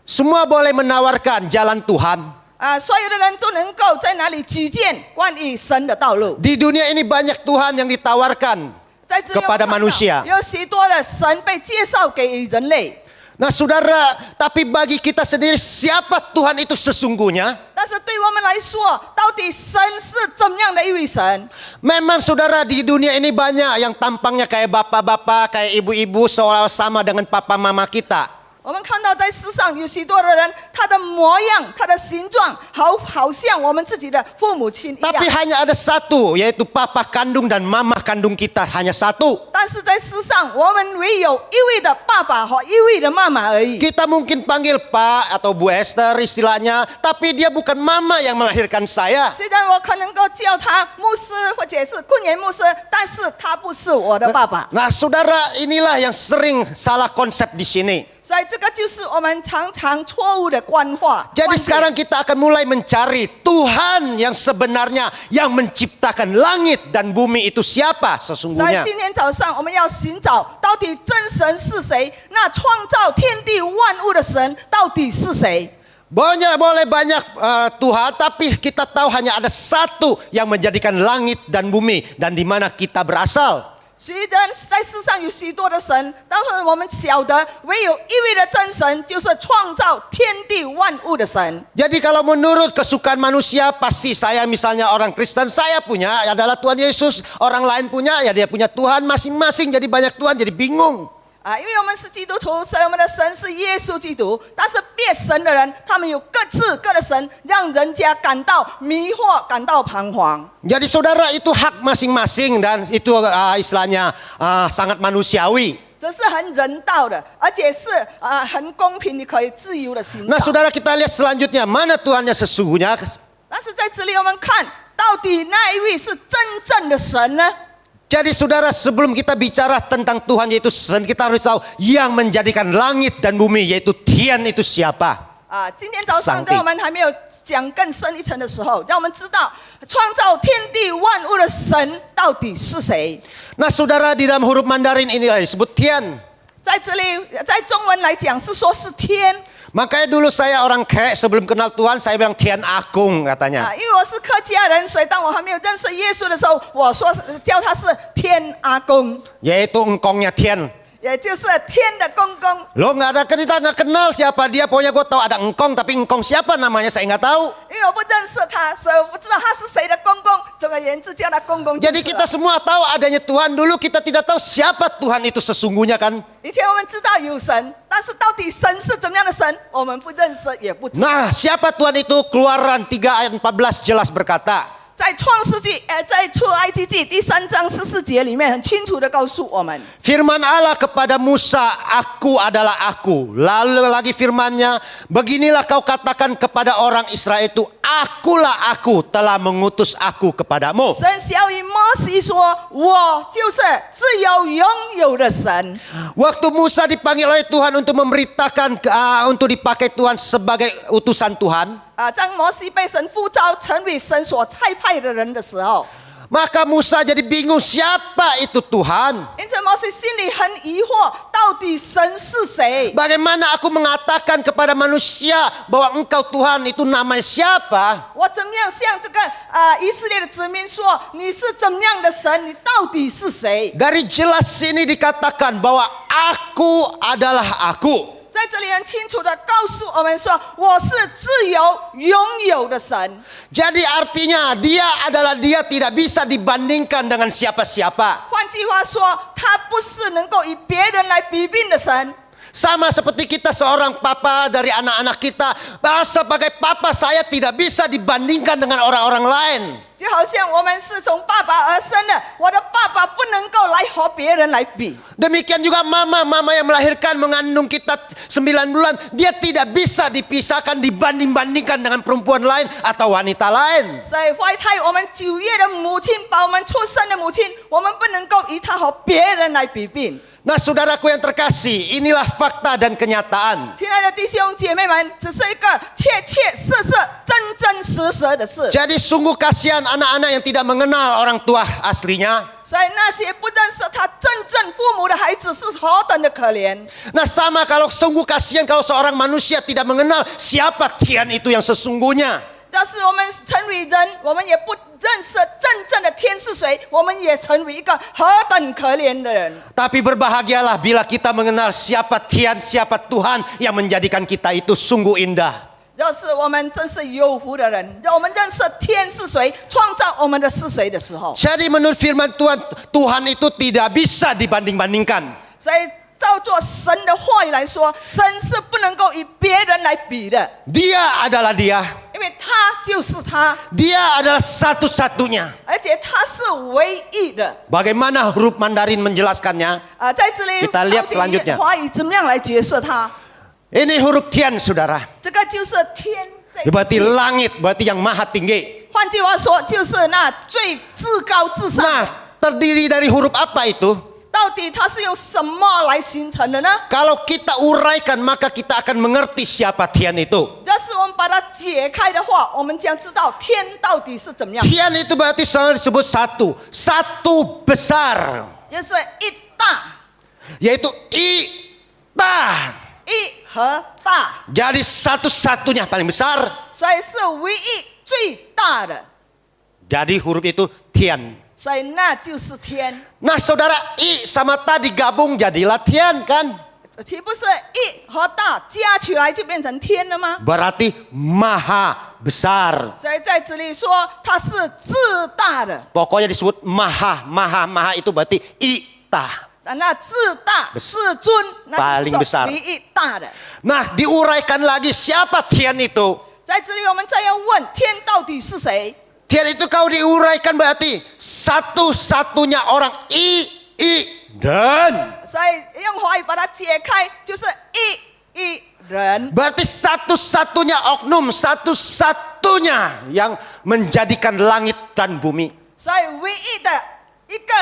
Semua boleh menawarkan jalan Tuhan. 所有的人都能够在哪里举荐关于神的道路。 Di dunia ini banyak Tuhan yang ditawarkan 在这里我们 kepada 看到 manusia. 有许多的神被介绍给人类。 Nah saudara, tapi bagi kita sendiri siapa Tuhan itu sesungguhnya? 但是对我们来说，到底神是怎样的一位神？ Memang saudara di dunia ini banyak yang tampangnya kayak bapak-bapak, kayak ibu-ibu seolah sama dengan papa mama kita. 我们看到在世上有许多的人，他的模样、他的形状，好像我们自己的父母亲一样。 Tapi hanya ada satu, yaitu papa kandung dan mama kandung kita, hanya satu. 但是在世上，我们唯有一位的爸爸和一位的妈妈而已。 Kita mungkin panggil Pak atau Bu Esther istilahnya, tapi dia bukan mama yang melahirkan saya. 虽然我可能够叫他牧师或者是昆元牧师，但是他不是我的爸爸。 Nah saudara, inilah yang sering salah konsep di sini. 所以这个就是我们常常错误的观化。 Jadi sekarang kita akan mulai mencari Tuhan yang sebenarnya yang menciptakan langit dan bumi itu siapa 所以 sesungguhnya. 今天早上我们要寻找到底真神是谁？那创造天地万物的神到底是谁？ Boleh banyak Tuhan, tapi kita tahu hanya ada satu yang menjadikan langit dan bumi dan di mana kita berasal. 虽然在世上有许多的神，但是我们晓得唯有一位的真神，就是创造天地万物的神。 Jadi kalau menurut kesukaan manusia, pasti saya misalnya orang Kristen, saya punya adalah Tuhan Yesus. Orang lain punya, ya dia punya Tuhan masing-masing. Jadi banyak Tuhan, jadi bingung. 因为我们是基督徒，所以我们的神是耶稣基督。但是别神的人，他们有各自各的神，让人家感到迷惑，感到彷徨。 Jadi saudara, itu hak masing-masing dan itu istilahnya sangat manusiawi. 这是很人道的，而且是很公平，你可以自由的行 Nah 道。 saudara, kita lihat selanjutnya, mana Tuhannya sesungguhnya. 但是在这里我们看到底那一位是真正的神呢？ Jadi saudara, sebelum kita bicara tentang Tuhan yaitu Tuhan, kita harus tahu yang menjadikan langit dan bumi yaitu Tian itu siapa. 今天早上在我们还没有讲更深一层的时候，让我们知道创造天地万物的神到底是谁。 Nah saudara, di dalam huruf Mandarin ini disebut Tian. 在这里，在中文来讲是说是天。 Makanya dulu saya orang Kek sebelum kenal Tuhan saya bilang Tian Agung katanya. 因为我是客家人，所以当我还没有认识耶稣的时候，我说叫他是天阿公， Yaitu engkongnya Tian. 也就是天的公公。 Lo nggak ada, kita nggak kenal siapa dia. Pokoknya gue tahu ada engkong, tapi engkong siapa namanya saya nggak tahu. 因为我不认识他，所以我不知道他是谁的公公。总而言之，叫他公公就是了。 Jadi kita semua tahu adanya Tuhan. Dulu kita tidak tahu siapa Tuhan itu sesungguhnya kan. 以前我们知道有神，但是到底神是怎么样的神，我们不认识，也不知道。 Nah siapa Tuhan itu? Keluaran 3 ayat 14 jelas berkata. 在创世纪，在出埃及记第3章14节里面，很清楚的告诉我们。 Firman Allah kepada Musa, aku adalah aku. Lalu lagi firmannya, beginilah kau katakan kepada orang Israel itu, akulah aku telah mengutus aku kepadamu. 神小于摩西说：“我就是自由拥有的神。” Waktu Musa dipanggil oleh Tuhan untuk memberitakan, untuk dipakai Tuhan sebagai utusan Tuhan. 当摩西被神呼召成为神所差派的人的时候， Maka Musa jadi bingung siapa itu Tuhan. 因此摩西心里很疑惑，到底神是谁？ Bagaimana aku mengatakan kepada manusia bahwa engkau Tuhan itu namanya siapa? 我怎么样向这个以色列的子民说，你是怎么样的神？你到底是谁？ Dari jelas sini dikatakan bahwa aku adalah aku. 在这里很清楚的告诉我们说，我是自由拥有的神。 Jadi artinya dia adalah dia tidak bisa dibandingkan dengan siapa-siapa. 换句话说，他不是能够以别人来比拼的神。 Sama seperti kita seorang papa dari anak-anak kita. Sebagai papa saya tidak bisa dibandingkan dengan orang-orang lain. 就好像我们是从爸爸而生的，我的爸爸不能够来和别人来比。 Demikian juga mama yang melahirkan mengandung kita 9 bulan. Dia tidak bisa dipisahkan dibanding-bandingkan dengan perempuan lain atau wanita lain. 所以怀胎我们9月的母亲，把我们出生的母亲，我们不能够以她和别人来比拼。Nah saudaraku yang terkasih, inilah fakta dan kenyataan. 亲爱的弟兄姐妹们，只是一个切切实实、真真实实的事。 Jadi sungguh kasihan anak-anak yang tidak mengenal orang tua aslinya. 所以那些不认识他真正父母的孩子是何等的可怜。 Nah sama kalau sungguh kasihan kalau seorang manusia tidak mengenal siapa Tian itu yang sesungguhnya. 要是我们成为人，我们也不认识真正的天是谁，我们也成为一个何等可怜的人。 Tapi berbahagialah bila kita mengenal siapa Tian, siapa Tuhan yang menjadikan kita itu sungguh indah. 要是我们真是有福的人，让我们认识天是谁，创造我们的是谁的时候， Jadi menurut firman Tuhan, Tuhan itu tidak bisa dibanding-bandingkan. 所以照做神的话语来说，神是不能够与别人来比的， Dia adalah dia. 因为他就是他， Dia adalah satu-satunya. 而且他是唯一的。 Bagaimana huruf Mandarin menjelaskannya? 在这里 Kita lihat selanjutnya. 华语怎么样来解释它？ Ini huruf Tian, saudara. 这个就是天。 Berarti langit, berarti yang maha tinggi. 换句话说，就是那最至高至上。 Nah, terdiri dari huruf apa itu? 到底它是用什么来形成的呢？ Kalau kita uraikan, maka kita akan mengerti siapa Tian itu. 要是我们把它解开的话，我们将知道天到底是怎么样。 Tian itu berarti selalu disebut satu. Satu besar. 就是一大， Yaitu I-Ta. 一和大， Jadi satu-satunya paling besar. 所以是唯一最大的， Jadi huruf itu Tian. 所以那就是天。 Nah saudara, I sama Ta digabung jadilah Tian kan? 岂不是一和大加起来就变成天了吗？ Berarti maha besar. 所以在这里说它是至大的， Pokoknya disebut maha itu berarti I-Ta. 那至大至尊，那就是 paling besar 说比一大的。 Nah diuraikan lagi siapa Tian itu? 在这里我们再要问天到底是谁？ Tian itu kalau diuraikan berarti satu-satunya orang I dan. 所以用华语把它解开，就是一人。 Berarti satu-satunya oknum, satu-satunya yang menjadikan langit dan bumi. 所以唯一的一个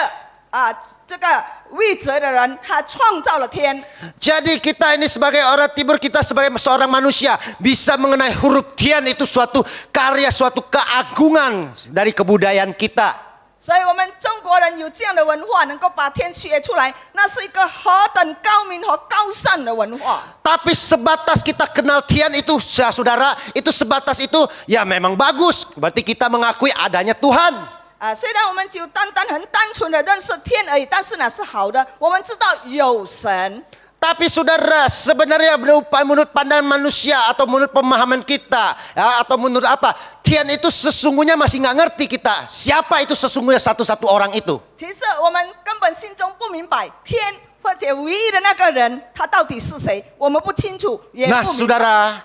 这个位置的人，他创造了天。 Jadi kita ini sebagai orang timur, kita sebagai seorang manusia bisa mengenai huruf Tian itu suatu karya, suatu keagungan dari kebudayaan kita. 所以我们中国人有这样的文化，能够把天学出来，那是一个何等高明和高尚的文化。 Tapi sebatas kita kenal Tian itu, saudara, itu sebatas itu ya memang bagus. Berarti kita mengakui adanya Tuhan. 虽然我们就单纯的认识天而已，但是呢是好的。我们知道有神， Tapi saudara, sebenarnya menurut pandangan manusia atau menurut pemahaman kita ya, atau menurut apa, Tian itu sesungguhnya masih nggak ngerti kita. Siapa itu sesungguhnya satu-satu orang itu? 其实我们根本心中不明白天或者唯一的那个人，他到底是谁，我们不清楚，也 Nah 不明白。 saudara,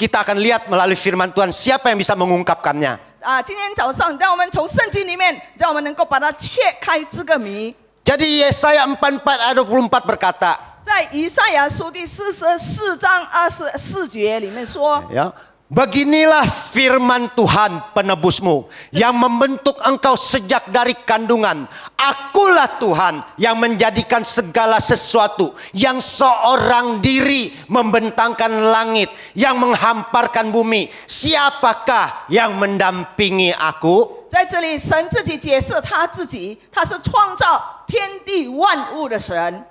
kita akan lihat melalui firman Tuhan siapa yang bisa mengungkapkannya. 今天早上让我们从圣经里面，让我们能够把它切开这个谜。 Jadi Yesaya 44 ayat 24 berkata, 在以赛亚书第44章24节里面说， ya, beginilah firman Tuhan penebusmu yang membentuk engkau sejak dari kandungan. Akulah Tuhan yang menjadikan segala sesuatu, yang seorang diri membentangkan langit, yang menghamparkan bumi. Siapakah yang mendampingi aku? 在这里神自己解释他自己，他是创造天地万物的神。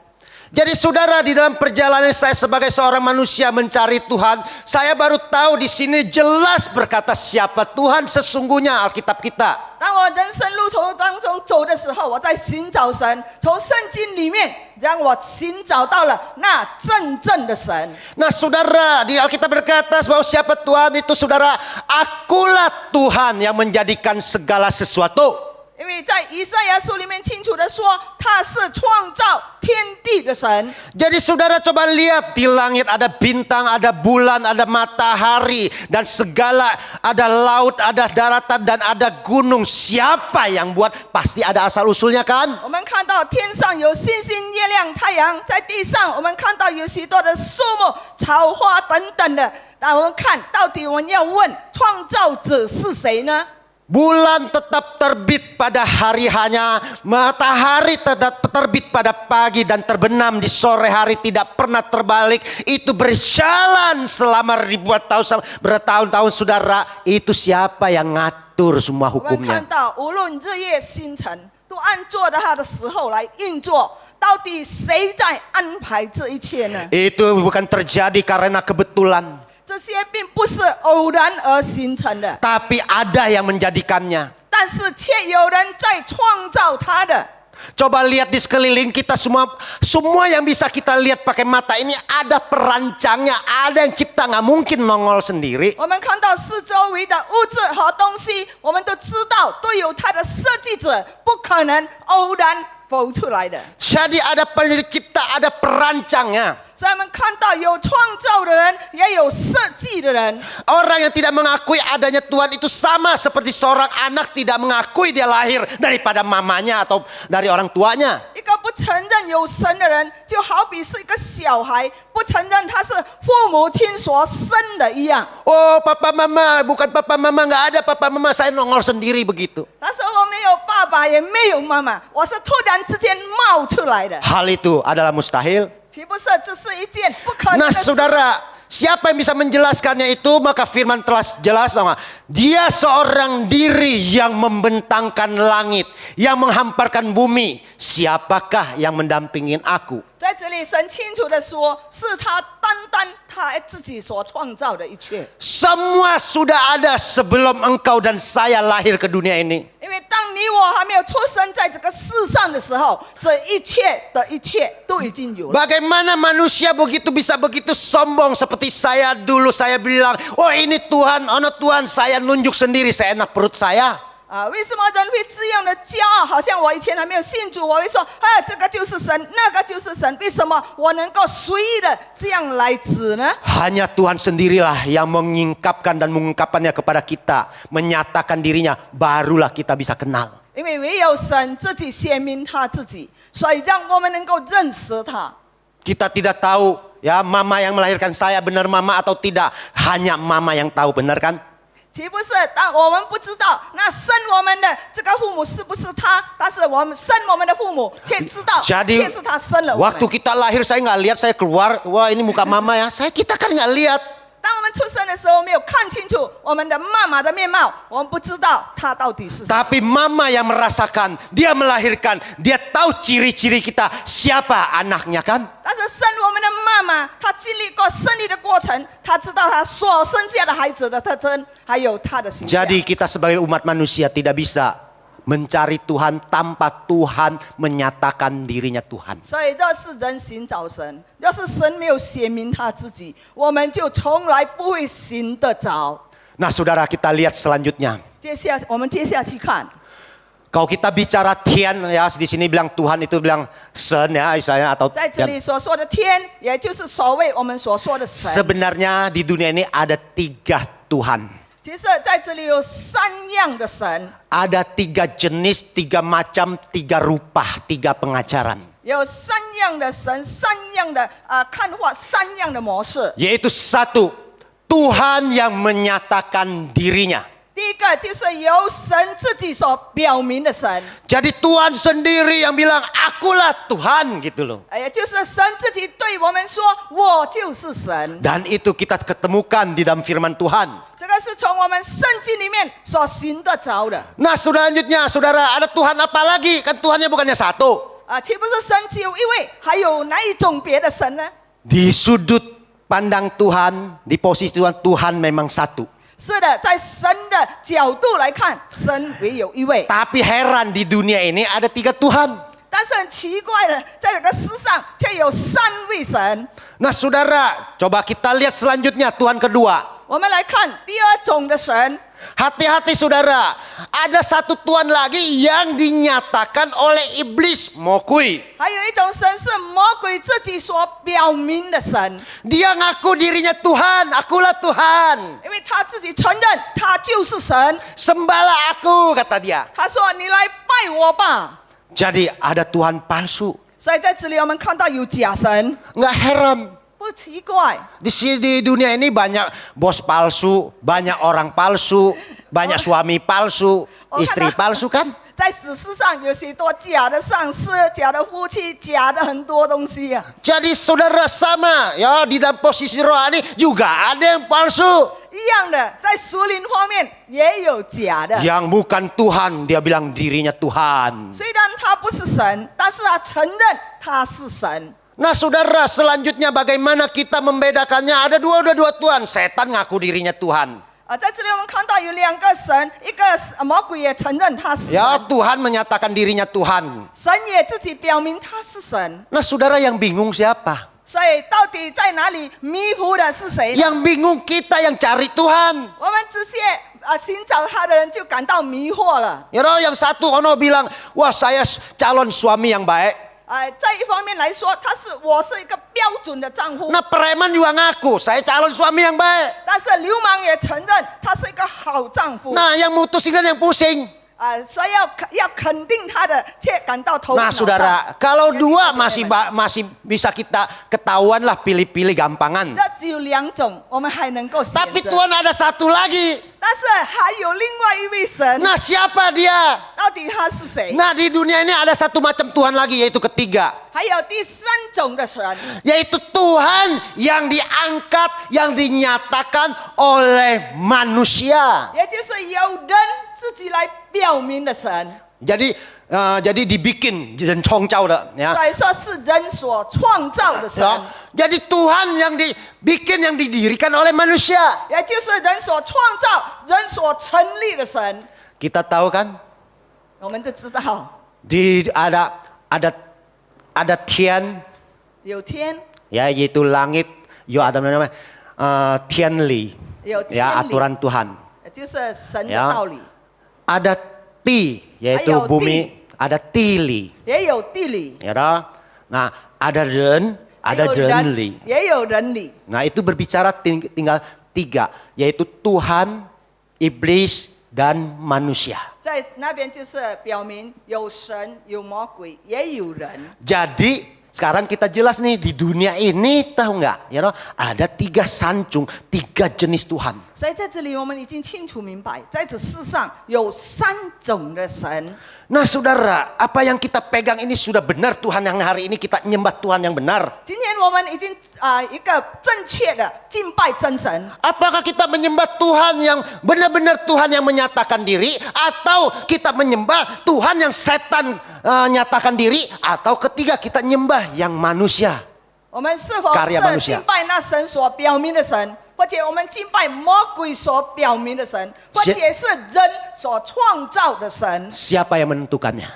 Jadi saudara, di dalam perjalanan saya sebagai seorang manusia mencari Tuhan, saya baru tahu di sini jelas berkata siapa Tuhan sesungguhnya Alkitab kita. 当我人生路途当中走的时候，我在寻找神，从圣经里面让我寻找到了那真正的神。 Nah saudara, di Alkitab berkata bahwa siapa Tuhan itu saudara, akulah Tuhan yang menjadikan segala sesuatu. 因为在以赛亚书里面清楚的说，他是创造天地的神。 Jadi saudara coba lihat di langit ada bintang, ada bulan, ada matahari dan segala, ada laut, ada daratan dan ada gunung. Siapa yang buat? Pasti ada asal usulnya kan? 我们看到天上有星星、月亮、太阳，在地上我们看到有许多的树木、草花等等的。那我们看到底我们要问创造者是谁呢？ Bulan tetap terbit pada hari hanya, matahari tetap terbit pada pagi dan terbenam di sore hari, tidak pernah terbalik. Itu berjalan selama ribuan tahun, bertahun-tahun saudara. Itu siapa yang ngatur semua 我们 hukumnya? 看到，无论日夜星辰，都按照着它的时候来运作。到底谁在安排这一切呢？ Itu bukan terjadi karena kebetulan, 这些并不是偶然而形成的， tapi ada yang menjadikannya. 但是却有人在创造它的。 Coba lihat di sekeliling kita semua yang bisa kita lihat pakai mata ini ada perancangnya, ada yang cipta, nggak mungkin nongol sendiri. 我们看到四周围的物质和东西，我们都知道都有它的设计者，不可能偶然浮出来的。 Jadi ada pencipta, ada perancangnya. 所以我们看到有创造的人，也有设计的人。 Orang yang tidak mengakui adanya Tuhan itu sama seperti seorang anak tidak mengakui dia lahir daripada mamanya atau dari orang tuanya. 一个不承认有神的人，就好比是一个小孩不承认他是父母亲所生的一样。 Oh, papa mama, bukan papa mama, nggak ada papa mama, saya nongol sendiri begitu. 他说我没有爸爸，也没有妈妈，我是突然之间冒出来的， Hal itu adalah mustahil. 岂不是？这是一件不可能 Nah 的事。 saudara, siapa yang bisa menjelaskannya itu? Maka firman telah jelas bahwa dia seorang diri yang membentangkan langit, yang menghamparkan bumi. Siapakah yang mendampingin aku? 在这里，神清楚的说，是他单单他自己所创造的一切。 Semua sudah ada sebelum engkau dan saya lahir ke dunia ini. 因为当你我还没有出生在这个世上的时候，这一切的一切都已经有了。 Bagaimana manusia bisa begitu sombong seperti saya dulu, saya bilang, oh ini Tuhan, oh no Tuhan, saya nunjuk sendiri, saya enak perut saya. 为什么人会这样的骄傲？好像我以前还没有信主，我会说，这个就是神，那个就是神。为什么我能够随意的这样来指呢？ Hanya Tuhan sendirilah yang mengungkapkan dan mengungkapkannya kepada kita, menyatakan dirinya, barulah kita bisa kenal. 因为唯有神自己显明他自己，所以让我们能够认识他。 Kita tidak tahu ya mama yang melahirkan saya benar mama atau tidak, hanya mama yang tahu, benar kan? 岂不是？但我们不知道，那生我们的这个父母是不是他？但是我们生我们的父母却知道， Jadi 却是他生了我们。 waktu kita lahir saya nggak lihat, saya keluar, wah ini muka mama ya, kita kan nggak lihat. 当我们出生的时候，没有看清楚我们的妈妈的面貌，我们不知道她到底是谁。 Tapi mama yang merasakan, dia melahirkan, dia tahu ciri-ciri kita, siapa anaknya kan? 但是生我们的妈妈，她经历过生理的过程，她知道她所生下的孩子的特征，还有她的形象。 Jadi kita sebagai umat manusia tidak bisa mencari Tuhan tanpa Tuhan menyatakan dirinya Tuhan. 所以，若是人寻找神，要是神没有显明他自己，我们就从来不会寻得着。 Nah saudara, kita lihat selanjutnya. 我们接下去看， Kalau kita bicara Tian ya, di sini bilang Tuhan itu bilang Sen ya istilahnya atau 在这里所说的天，也就是所谓我们所说的神。 sebenarnya di dunia ini ada 3 Tuhan. 其实在这里有3样的神， Ada 3 jenis, 3 macam, 3 rupa, 3 pengajaran. 有3样的神，3样的看法，3样的模式。 Yaitu 1, Tuhan yang menyatakan dirinya. 第一个就是由神自己所表明的神， Jadi Tuhan sendiri yang bilang akulah Tuhan gitu loh. 也就是神自己对我们说：“我就是神。” Dan itu kita ketemukan di dalam firman Tuhan. 这个是从我们圣经里面所寻得着的。 Nah selanjutnya saudara, ada Tuhan apa lagi? Kan Tuhannya bukannya 1. 岂不是神只有一位？还有哪一种别的神呢？ Di sudut pandang Tuhan, di posisi Tuhan, Tuhan memang 1. 是的，在神的角度来看，神唯有一位。 Tapi heran di dunia ini ada 3 Tuhan. 但是很奇怪的，在这个世上却有3位神。 Nah saudara, coba kita lihat selanjutnya Tuhan kedua. 我们来看第2种的神。 Hati-hati saudara, ada 1 Tuhan lagi yang dinyatakan oleh iblis, Mokui. 还有一种神是魔鬼自己所表明的神， Dia ngaku dirinya Tuhan, akulah Tuhan. 因为他自己承认他就是神。 Sembahlah aku, kata dia. 他说：“你来拜我吧。” Jadi ada Tuhan palsu. 所以在这里我们看到有假神， Nggak heran. 不奇怪。 Di dunia ini banyak bos palsu, banyak orang palsu. Banyak suami palsu, istri palsu kan? 在史诗上有许多假的上司、假的夫妻、假的很多东西啊。 Jadi saudara sama ya di dalam posisi rohani juga ada yang palsu. 一样的，在属灵方面也有假的。 Yang bukan Tuhan dia bilang dirinya Tuhan. 虽然他不是神，但是他承认他是神。 Nah saudara selanjutnya bagaimana kita membedakannya? Ada dua Tuhan. Setan ngaku dirinya Tuhan. 在这里我们看到有两个神，一个魔鬼也承认他是神， Ya Tuhan menyatakan dirinya Tuhan. 神也自己表明他是神。 Nah saudara yang bingung siapa? 所以到底在哪里迷糊的是谁呢？ Yang bingung kita yang cari Tuhan. 我们这些寻找他的人就感到迷惑了。 Ya know, yang satu ono bilang, wah saya calon suami yang baik. 在一方面来说，我是一个标准的丈夫， Nah preman juga ngaku, saya calon suami yang baik. 但是流氓也承认他是一个好丈夫。 Nah yang mutusin kan yang pusing. 所以要肯定他的，却感到头晕 Nah 脑胀。 saudara, kalau dua masih bisa kita ketahuan lah pilih-pilih gampangan. 这只有两种，我们还能够选 Tapi 择。 Tuhan ada satu lagi. 但是还有另外一位神， Nah siapa dia? 到底他是谁？ Nah di dunia ini ada satu macam Tuhan lagi yaitu ketiga. 还有第三种的神， Yaitu Tuhan yang diangkat, yang dinyatakan oleh manusia. 也就是由人自己来表明的神。 Jadi dibikin dan congcau ya. 所以说是人所创造的神， Ya. Jadi Tuhan yang dibikin yang didirikan oleh manusia. 也就是人所创造、人所成立的神。 Kita tahu kan 我们都知道， ada tian 有天， ya yaitu langit, yo ada namanya tianli 有天 ya 理， aturan Tuhan. 就是神的 Ya. 道理， Ada ti yaitu Ayo, bumi, ada tili 也有地理， ya toh? Nah, ada ren, 还 ada 有人 renli. 也有人理。 Nah, itu berbicara tinggal tiga yaitu Tuhan, iblis dan manusia. 在那边就是表明有神、有魔鬼，也有人。 Jadi sekarang kita jelas nih di dunia ini tahu nggak? Ya toh? Ada tiga sancung, tiga jenis Tuhan. 所以在这里我们已经清楚明白，在这世上有三种的神。 Nah saudara, apa yang kita pegang ini sudah benar Tuhan yang hari ini kita nyembah Tuhan yang benar. 今天我们已经一个正确的敬拜真神。 Apakah kita menyembah Tuhan yang benar-benar Tuhan yang menyatakan diri, atau kita menyembah Tuhan yang setan nyatakan diri, atau ketiga kita nyembah yang manusia? 我们是否 Karya 是 manusia 敬拜那神所表明的神，或者我们敬拜魔鬼所表明的神，或者是人所创造的神？ Siapa yang menentukannya?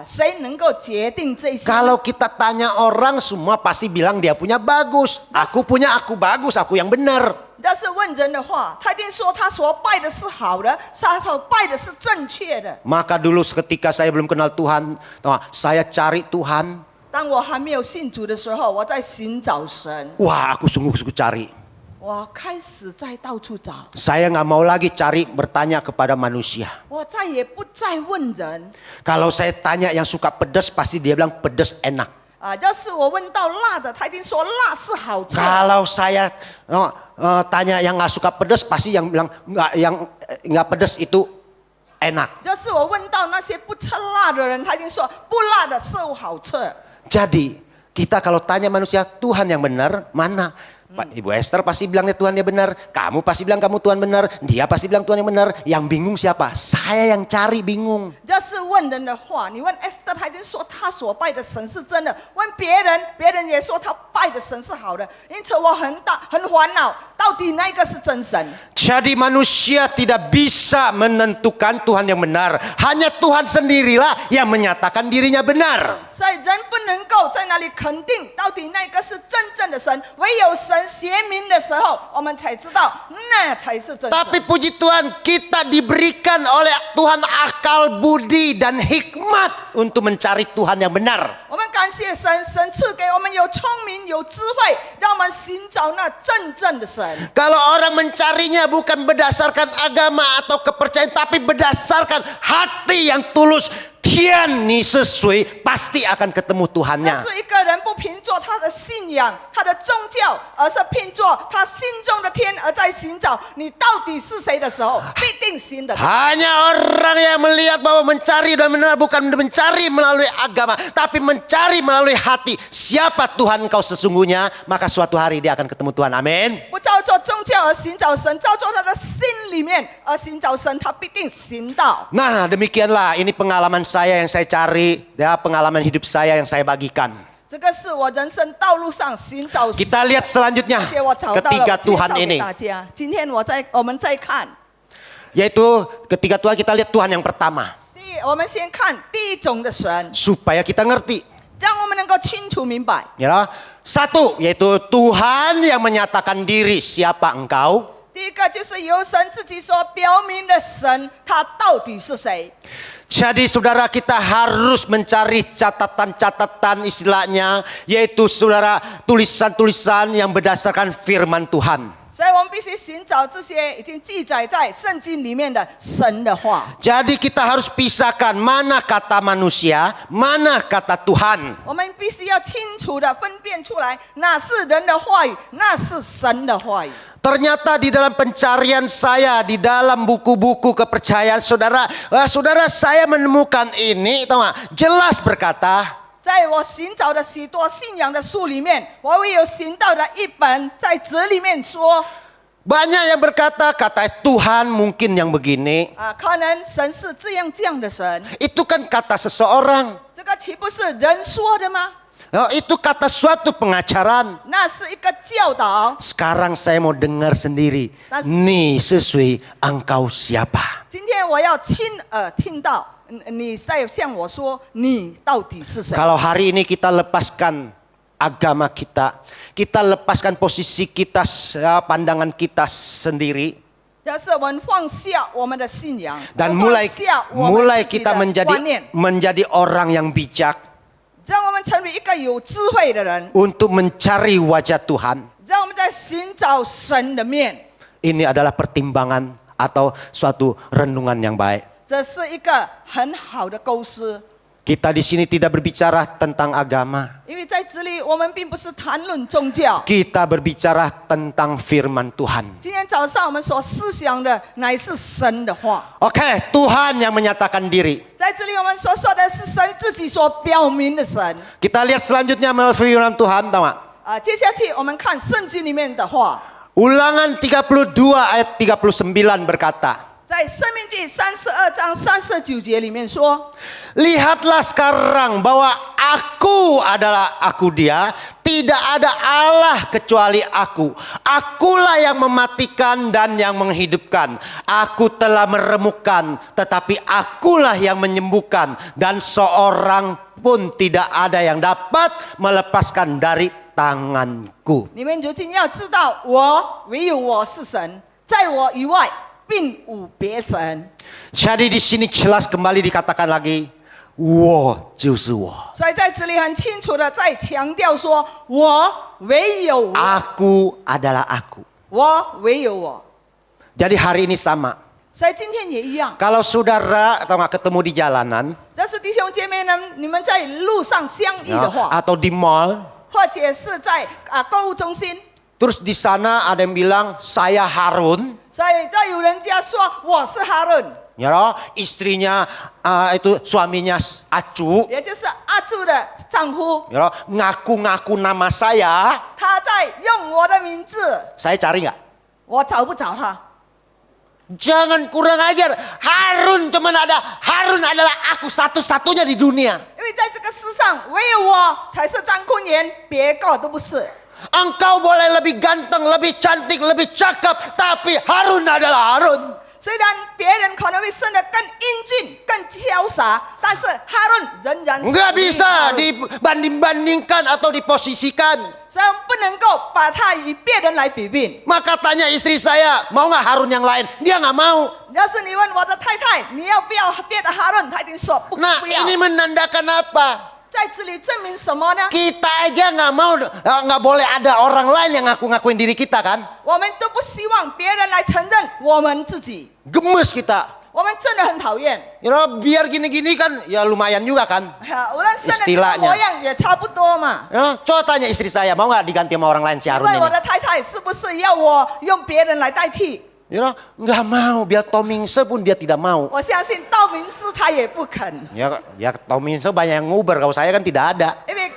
谁能够决定这些？ Kalau kita tanya orang semua pasti bilang dia punya bagus. Aku punya aku bagus, aku yang benar. 但是问人的话，他一定说他所拜的是好的，他所拜的是正确的。 Maka dulu ketika saya belum kenal Tuhan, saya cari Tuhan. 当我还没有信主的时候，我在寻找神， Wah, aku sungguh-sungguh cari. 我开始在到处找， Saya nggak mau lagi cari bertanya kepada manusia. 我再也不再问人。 Kalau saya tanya yang suka pedas, pasti dia bilang pedas enak. 要是我问到辣的，他一定说辣是好吃。 Kalau saya tanya yang nggak suka pedas, pasti yang bilang nggak pedas itu enak. 要是我问到那些不吃辣的人，他一定说不辣的是好吃。 Jadi kita kalau tanya manusia Tuhan yang benar mana? Pak Ibu Esther pasti bilangnya Tuhan yang benar, kamu pasti bilang kamu Tuhan benar, dia pasti bilang Tuhan yang benar. Yang bingung siapa? Saya yang cari bingung. 要是问人的话，你问 Esther， 他一定说他所拜的神是真的；问别人，别人也说他拜的神是好的。因此我很烦恼，到底哪一个是真神？ Jadi manusia tidak bisa menentukan Tuhan yang benar. Hanya Tuhan sendirilah yang menyatakan dirinya benar. 所以人不能够在那里肯定到底那个是真正的神，唯有神显明的时候，我们才知道那才是真神。 Tapi puji Tuhan kita diberikan oleh Tuhan akal budi dan hikmat untuk mencari Tuhan yang benar. 我们感谢神，神赐给我们有聪明、有智慧，让我们寻找那真正的神。 Kalau orang mencarinya bukan berdasarkan agama atau kepercayaan, tapi berdasarkan hati yang tulus, Tian ni sesuai, pasti akan ketemu 但 Tuhannya. 是一个人不凭着他的信仰、他的宗教，而是凭着他心中的天，而在寻找你到底是谁的时候，必定寻得到。 Hanya orang yang melihat bahwa mencari dan benar bukan mencari melalui agama, tapi mencari melalui hati. Siapa Tuhan kau sesungguhnya, maka suatu hari dia akan ketemu Tuhan. Amin. 不照做宗教而寻找神，照做他的心里面而寻找神，他必定寻到。 Nah, demikianlah ini pengalaman saya yang saya cari, ya, pengalaman hidup saya yang saya bagikan. 这个是我人生道路上寻找神， Kita lihat selanjutnya 而且我找到了， ketiga 我介绍 Tuhan 给 ini, 大家。今天我们再看， yaitu ketiga Tuhan. Kita lihat Tuhan yang pertama, 我们先看第一种的神， supaya kita ngerti. 这样我们能够清楚明白。 Ya, satu yaitu Tuhan yang menyatakan diri siapa engkau. 第一个就是由神自己所表明的神，他到底是谁？ Jadi saudara, kita harus mencari catatan-catatan istilahnya, yaitu saudara tulisan-tulisan yang berdasarkan firman Tuhan. 所以我们必须寻找这些已经记载在圣经里面的神的话。 Jadi kita harus pisahkan mana kata manusia, mana kata Tuhan. 我们必须要清楚的分辨出来，哪是人的话语，那是神的话语。 Ternyata di dalam pencarian saya, di dalam buku-buku kepercayaan saudara, saudara saya menemukan ini, tahu nggak? Jelas berkata, 在我寻找的许多信仰的书里面，我也有寻到的一本，在这里面说， banyak yang berkata kata Tuhan mungkin yang begini. 可能神是这样的神， Itu kan kata seseorang. 这个岂不是人说的吗？ Itu kata suatu pengajaran. 那是一个教导。 Sekarang saya mau dengar sendiri. Nih sesuai engkau siapa? 今天我要亲耳听到你在向我说，你到底是谁？ Kalau hari ini kita lepaskan agama kita, kita lepaskan posisi kita, pandangan kita sendiri, 要是我们放下我们的信仰， dan 放下我们 mulai 自己 kita 的观念， menjadi orang yang bijak 让我们成为一个有智慧的人， untuk mencari wajah Tuhan. 让我们在寻找神的面。 Ini adalah pertimbangan atau suatu renungan yang baik. 这是一个很好的构思， Kita di sini tidak berbicara tentang agama. 因为在这里我们并不是谈论宗教。 Kita berbicara tentang firman Tuhan. 今天早上我们所思想的乃是神的话， Oke, Tuhan yang menyatakan diri. 在这里我们所说的是神自己所表明的神。 Kita lihat selanjutnya melalui firman Tuhan, tahu nggak? 接下去我们看圣经里面的话， Ulangan 32 ayat 39 berkata, 在申命记32章39节里面说。 lihatlah sekarang bahwa aku adalah aku dia, tidak ada Allah kecuali aku. Akulah yang mematikan dan yang menghidupkan. Aku telah meremukkan, tetapi akulah yang menyembuhkan. Dan seorang pun tidak ada yang dapat melepaskan dari tanganku. 你们如今要知道，我唯有我是神，在我以外并无别神。 Jadi di sini jelas kembali dikatakan lagi, 我就是我。所以在这里很清楚的在强调说，我唯有我， Aku adalah aku. 我唯有我。 Jadi hari ini sama. 所以今天也一样。 Kalau saudara atau nggak ketemu di jalanan, 要是弟兄姐妹呢，你们在路上相遇的话， atau di mall, 或者是在购物中心， terus di sana ada yang bilang saya Harun, 所以就有人家说我是哈伦， ya loh, istrinya itu suaminya Acu, 也就是阿柱的丈夫， ya loh, ngaku-ngaku nama saya 他在用我的名字， cari nggak? 我找不着他。 Jangan kurang ajar. Harun cuman ada. Harun adalah aku satu-satunya di dunia. 因为在这个世上，唯有我才是张坤元，别个都不是。 Engkau boleh lebih ganteng, lebih cantik, lebih cakep, tapi Harun adalah Harun. 虽然别人可能会生得更英俊、更潇洒，但是哈伦仍然是 Nggak 唯一哈 bisa 伦 dibanding-bandingkan atau diposisikan. 所以我们不能够把他与别人来比拼。 Maka tanya istri saya, mau nggak Harun yang lain? Dia nggak mau. 要是你问我的太太，你要不要别的哈伦？他一定说不 Nah 不要。 ini menandakan apa? 在这里证明什么呢？ Kita aja nggak mau, nggak boleh ada orang lain yang ngaku-ngakuin diri kita kan? 我们都不希望别人来承认我们自己， Gemes kita. 我们真的很讨厌。 Biar gini-gini kan ya lumayan juga kan. 无论生的这个模样也差不多嘛。 Coba tanya istri saya, mau nggak diganti sama orang lain si 因 Harun 为我 ini? 的太太是不是要我用别人来代替？ Nggak mau, biar Tomingse pun dia tidak mau. 我相信道明寺他也不肯， Ya Tomingse banyak yang nguber, kalau saya kan tidak ada. 因为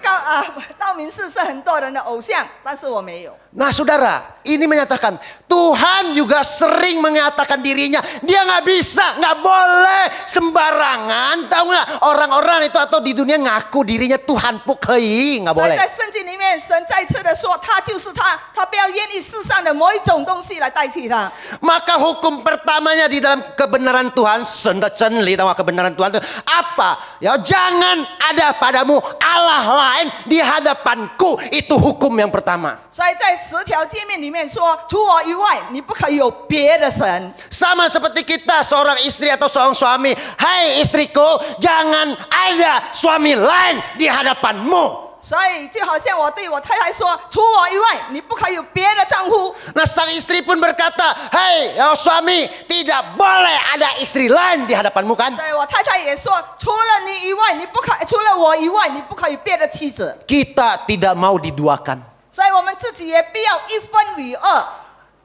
道明寺是很多人的偶像，但是我没有。 Nah saudara, ini menyatakan Tuhan juga sering mengatakan dirinya. Dia nggak bisa, nggak boleh sembarangan. Tahu nggak orang-orang itu atau di dunia ngaku dirinya Tuhan Pukhei, nggak 所以 boleh. 在圣经里面，神再次的说，他就是他，他不要愿意世上的某一种东西来代替他。 Maka hukum pertamanya di dalam kebenaran Tuhan, senli tahu nggak kebenaran Tuhan itu apa? Ya jangan ada padamu Allah lain di hadapanku. Itu hukum yang pertama. 所以在10条诫命里面说，除我以外，你不可以有别的神。 Sama seperti kita seorang istri atau seorang suami. Hai istriku, jangan ada suami lain di hadapanmu. 所以就好像我对我太太说，除我以外，你不可以有别的丈夫。 Nah sang istri pun berkata, hai suami, tidak boleh ada istri lain di hadapanmu kan? 所以我太太也说，除了你以外，除了我以外，你不可以别的妻子。 Kita tidak mau diduakan. 所以我们自己也不要一分为二。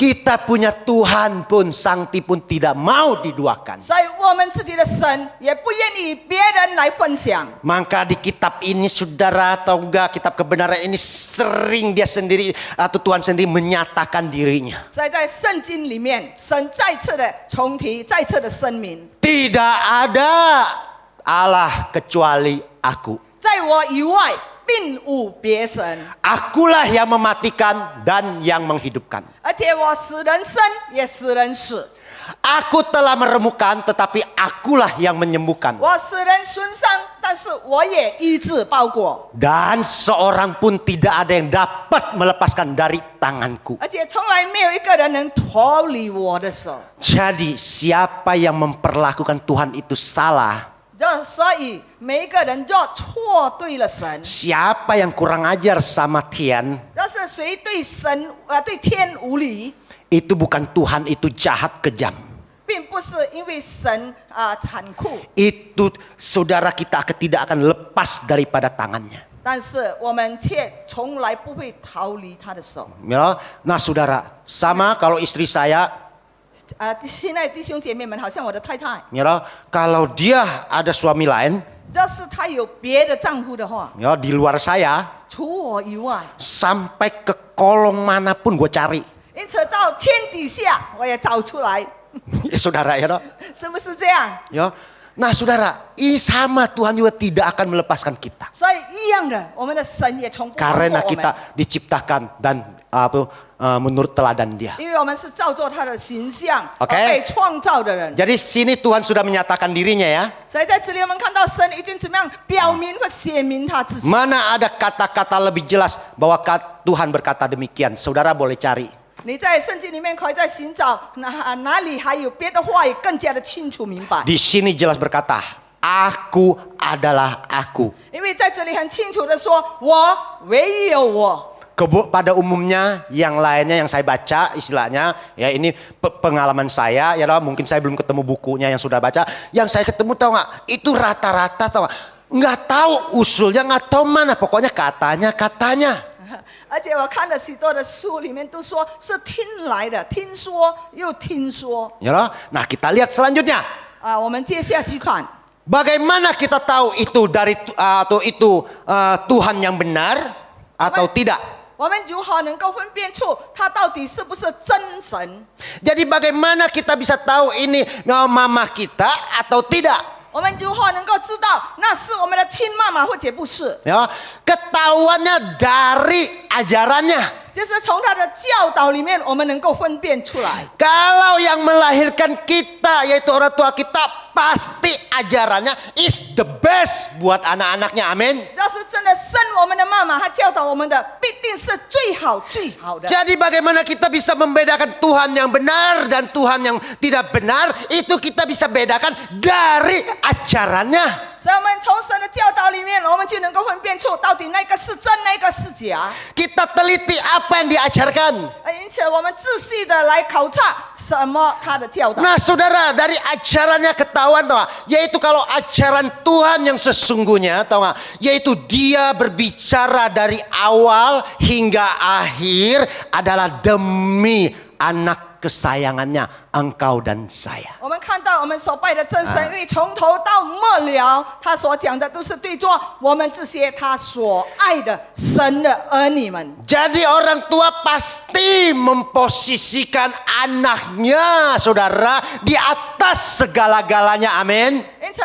Kita punya Tuhan pun, Sangti pun tidak mau diduakan. 所以我们自己的神也不愿意别人来分享。 Maka di kitab ini saudara tahu enggak, kitab kebenaran ini sering dia sendiri atau Tuhan sendiri menyatakan dirinya. 所以在圣经里面，神再次的重提，再次的声明， Tidak ada Allah kecuali aku. 在我以外并无别神。 Akulah yang mematikan dan yang menghidupkan. 而且我使人生，也使人死。 Aku telah meremukkan, tetapi akulah yang menyembuhkan. 我使人损伤，但是我也医治包裹。 Dan seorang pun tidak ada yang dapat melepaskan dari tanganku. 而且从来没有一个人能脱离我的手。 Jadi siapa yang memperlakukan Tuhan itu salah, 所以每一个人就错对了神。 siapa yang kurang ajar sama Tian, 要是谁对神对天无理， itu bukan Tuhan, itu jahat kejam. 并不是因为神残酷， Itu saudara kita tidak akan lepas daripada tangannya. 但是我们却从来不会逃离他的手。 Nah saudara, sama kalau istri saya, 现在弟兄姐妹们，好像我的太太， kalau dia ada suami lain, 要是她有别的丈夫的话， di luar saya, 除我以外， sampai ke kolong manapun gue cari. 因此到天底下我也找出来， Ya saudara ya, 是不是这样？ Nah saudara, ini sama Tuhan juga tidak akan melepaskan kita. 所以一样的，我们的神也从不放过 Karena 我们， kita diciptakan dan menurut teladan Dia. 因为我们是照做他的形象而 OK 被创造的人。 Jadi sini Tuhan sudah menyatakan dirinya ya. 所以在这里我们看到神已经怎么样表明或写明他自己。 Mana ada kata-kata lebih jelas bahwa Tuhan berkata demikian. Saudara boleh cari. 你在圣经里面可以在寻找哪里还有别的话语更加的清楚明白。 Di sini jelas berkata, Aku adalah aku. 因为在这里很清楚的说，我唯有我。 Pada umumnya yang lainnya yang saya baca istilahnya ya ini pengalaman saya ya mungkin saya belum ketemu bukunya yang sudah baca, yang saya ketemu tahu nggak itu rata-rata tahu nggak tahu usulnya, nggak tahu mana, pokoknya katanya 而且我看了许多的书，里面都说是听来的，听说又听说。 ya loh. Nah kita lihat selanjutnya, 我们接下去看， bagaimana kita tahu itu dari atau itu Tuhan yang benar atau tidak. 我们如何能够分辨出他到底是不是真神？ Jadi bagaimana kita bisa tahu ini mama kita atau tidak? 我们如何能够知道那是我们的亲妈妈或者不是？ Ya, ketahuannya dari ajarannya. 就是从他的教导里面，我们能够分辨出来。 Kalau yang melahirkan kita yaitu orang tua kita, pasti ajarannya is the best buat anak-anaknya. Amin. 要是真的生我们的妈妈，她教导我们的必定是最好最好的。 Jadi bagaimana kita bisa membedakan Tuhan yang benar dan Tuhan yang tidak benar? Itu kita bisa bedakan dari ajarannya. 所以我们从神的教导里面，我们就能够分辨出到底那个是真，那个是假。 Kita teliti apa yang diajarkan. 因此，我们仔细的来考察什么他的教导。 Nah saudara, dari ajarannya ketahuan tahu nggak? Yaitu kalau ajaran Tuhan yang sesungguhnya tahu nggak? Yaitu dia berbicara dari awal hingga akhir adalah demi anak kesayangannya engkau dan saya. 我们看到我们所拜的真神，因为从头到末了，他所讲的都是对着我们这些他所爱的神的儿女们。 Jadi orang tua pasti memposisikan anaknya saudara di atas segala-galanya. Amin. 因此，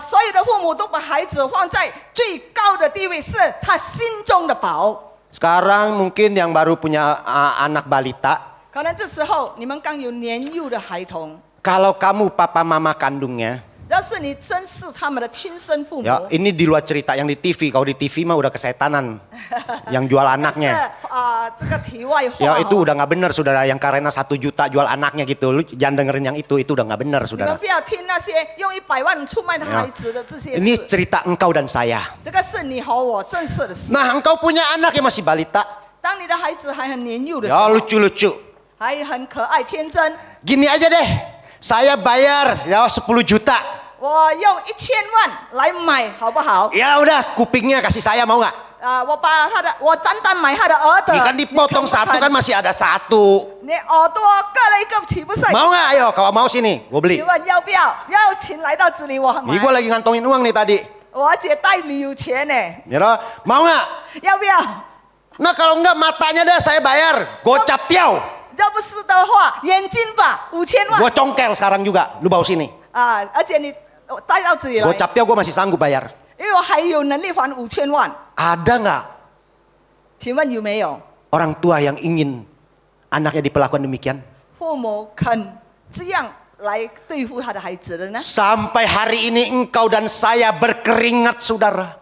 所有的父母都把孩子放在最高的地位，是他心中的宝。 Sekarang mungkin yang baru punya anak balita, 可能这时候你们刚有年幼的孩童， kalau kamu papa mama kandungnya, 要是你真是他们的亲生父母， ya ini di luar cerita yang di TV. Kalau di TV mah udah kesetanan yang jual 但是 anaknya. 这个题外话 Ya itu 哦， udah nggak benar saudara, yang karena 1 juta jual anaknya gitu. Lu jangan dengerin yang itu udah nggak benar 你们 saudara. 不要听那些用100万出卖的孩子的这些 Ini 事， cerita engkau dan saya. 这个是你和我正式的事。 Nah engkau punya anak yang masih balita, 当你的孩子还很年幼的时 ya 候， lucu-lucu. 还很可爱天真， Gini aja deh, saya bayar ya 10 juta. 我用1000万来买，好不好？ Ya udah kupingnya kasih saya mau nggak? 我把我单单买他的耳朵， Ini kan dipotong 1 kan masih ada 1. 你耳朵各了一个，岂不是？ Mau nggak? Ayo kalau mau sini, gue beli. 请问要不要？邀请来到这里，我很买 Ini。gue lagi ngantongin uang nih tadi. 我姐带旅游钱呢， Ya loh, mau nggak? 要不要？ Nah kalau nggak matanya dah saya bayar, gocap tiao. 要不是的话，眼睛吧，5000万 Gue congkel sekarang juga, lu bawa sini. 啊！而且你带到这里来， Gocap tiao gue masih sanggup bayar. 因为我还有能力还5000万。 Ada nggak 请问有没有 orang tua yang ingin anaknya diperlakukan demikian? 父母肯这样来对付他的孩子的呢？ Sampai hari ini engkau dan saya berkeringat saudara.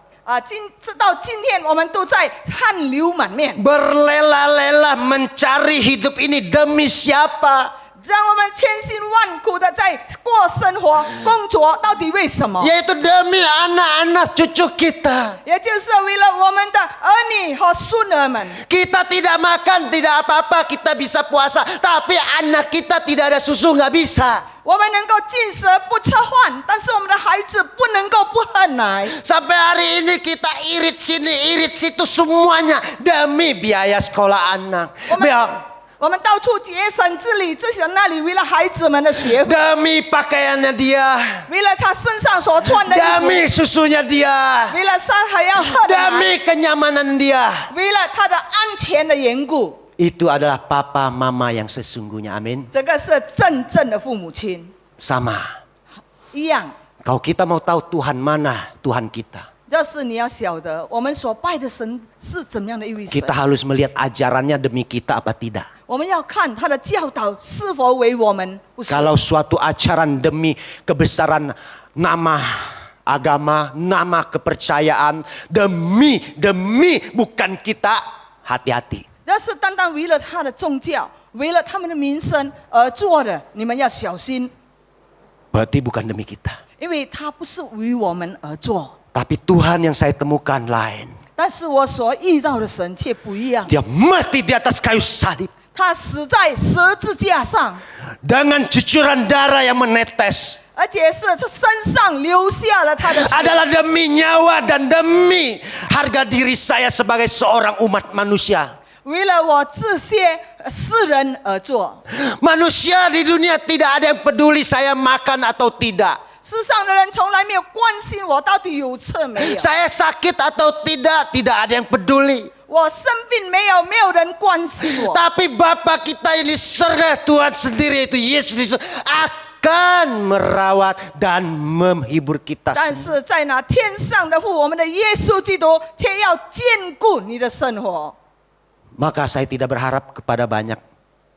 直到今天，我们都在汗流满面， Berlela-lela mencari hidup ini demi siapa? 让我们千辛万苦的在过生活、工作，到底为什么？ Yaitu demi anak-anak cucu kita. 也就是为了我们的儿女和孙儿们。 Kita tidak makan, tidak apa-apa, kita bisa puasa. Tapi anak kita tidak ada susu, nggak bisa. 我们能够进食不吃饭，但是我们的孩子不能够不喝奶。 Sampai hari ini kita irit sini, irit situ semuanya demi biaya sekolah anak. 我们到处节省这里这些那里，为了孩子们的学费， Demi pakaiannya dia, 为了他身上所穿的衣 demi susunya dia, 服，为了他还要喝的奶， demi kenyamanan dia. 为了他的安全的缘故。 Itu adalah papa mama yang sesungguhnya. Amin. 这个是真正的父母亲， Sama. 一样。 Kalau kita mau tahu Tuhan mana Tuhan kita, 要是你要晓得我们所拜的神是怎么样的一位神， kita harus melihat ajarannya demi kita apa tidak. 我们要看他的教导是否为我们不是。 Kalau suatu ajaran demi kebesaran nama agama, nama kepercayaan, demi bukan kita, hati-hati. 要是单单为了他的宗教，为了他们的名声而做的，你们要小心， Berarti bukan demi kita. 因为他不是为我们而做。 Tapi Tuhan yang saya temukan lain. 但是我所遇到的神却不一样， Dia mati di atas kayu salib. 他死在十字架上， Dengan cucuran darah yang menetes. 而且是他身上流下了他的血， Adalah demi nyawa dan demi harga diri saya sebagai seorang umat manusia. 为了我这些世人而做。 Manusia di dunia tidak ada yang peduli saya makan atau tidak. 世上的人从来没有关心我到底有吃没有， Saya sakit atau tidak ada yang peduli. 我生病没有，没有人关心我。 Tapi Bapa kita ini surga Tuhan sendiri itu Yesus akan merawat dan menghibur kita 但 semua. 是在那天上的父，我们的耶稣基督却要兼顾你的生活。 Maka saya tidak berharap kepada banyak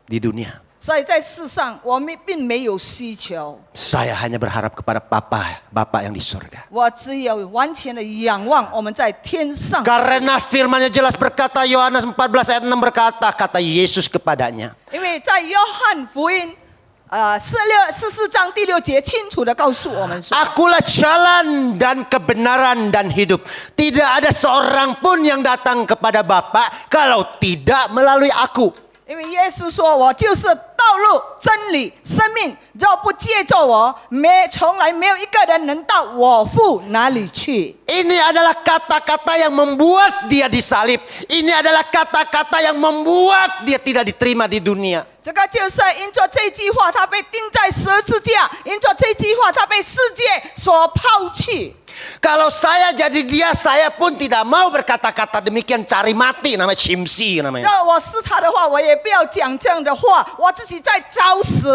di dunia. 所以在世上，我们并没有需求， Saya hanya berharap kepada Bapa yang di surga. 我只有完全的仰望我们在天上。 Karena firman-Nya jelas berkata, Yohanes 14 ayat 6 berkata, kata Yesus kepadanya. 因为在约翰福音44章第6节清楚的告诉我们说， Akulah jalan dan kebenaran dan hidup. Tidak ada seorang pun yang datang kepada Bapa kalau tidak melalui aku. 因为耶稣说：“我就是道路、真理、生命，若不借着我，从来没有一个人能到我父哪里去。” Ini adalah kata-kata yang membuat dia disalib. Ini adalah kata-kata yang membuat dia tidak diterima di dunia. 这个就是因着这句话，他被钉在十字架；因着这句话，他被世界所抛弃。 Kalau saya jadi dia, saya pun tidak mau berkata-kata demikian, cari mati namanya cimsi namanya. 让我是他的话，我也不要讲这样的话，我自己在找死。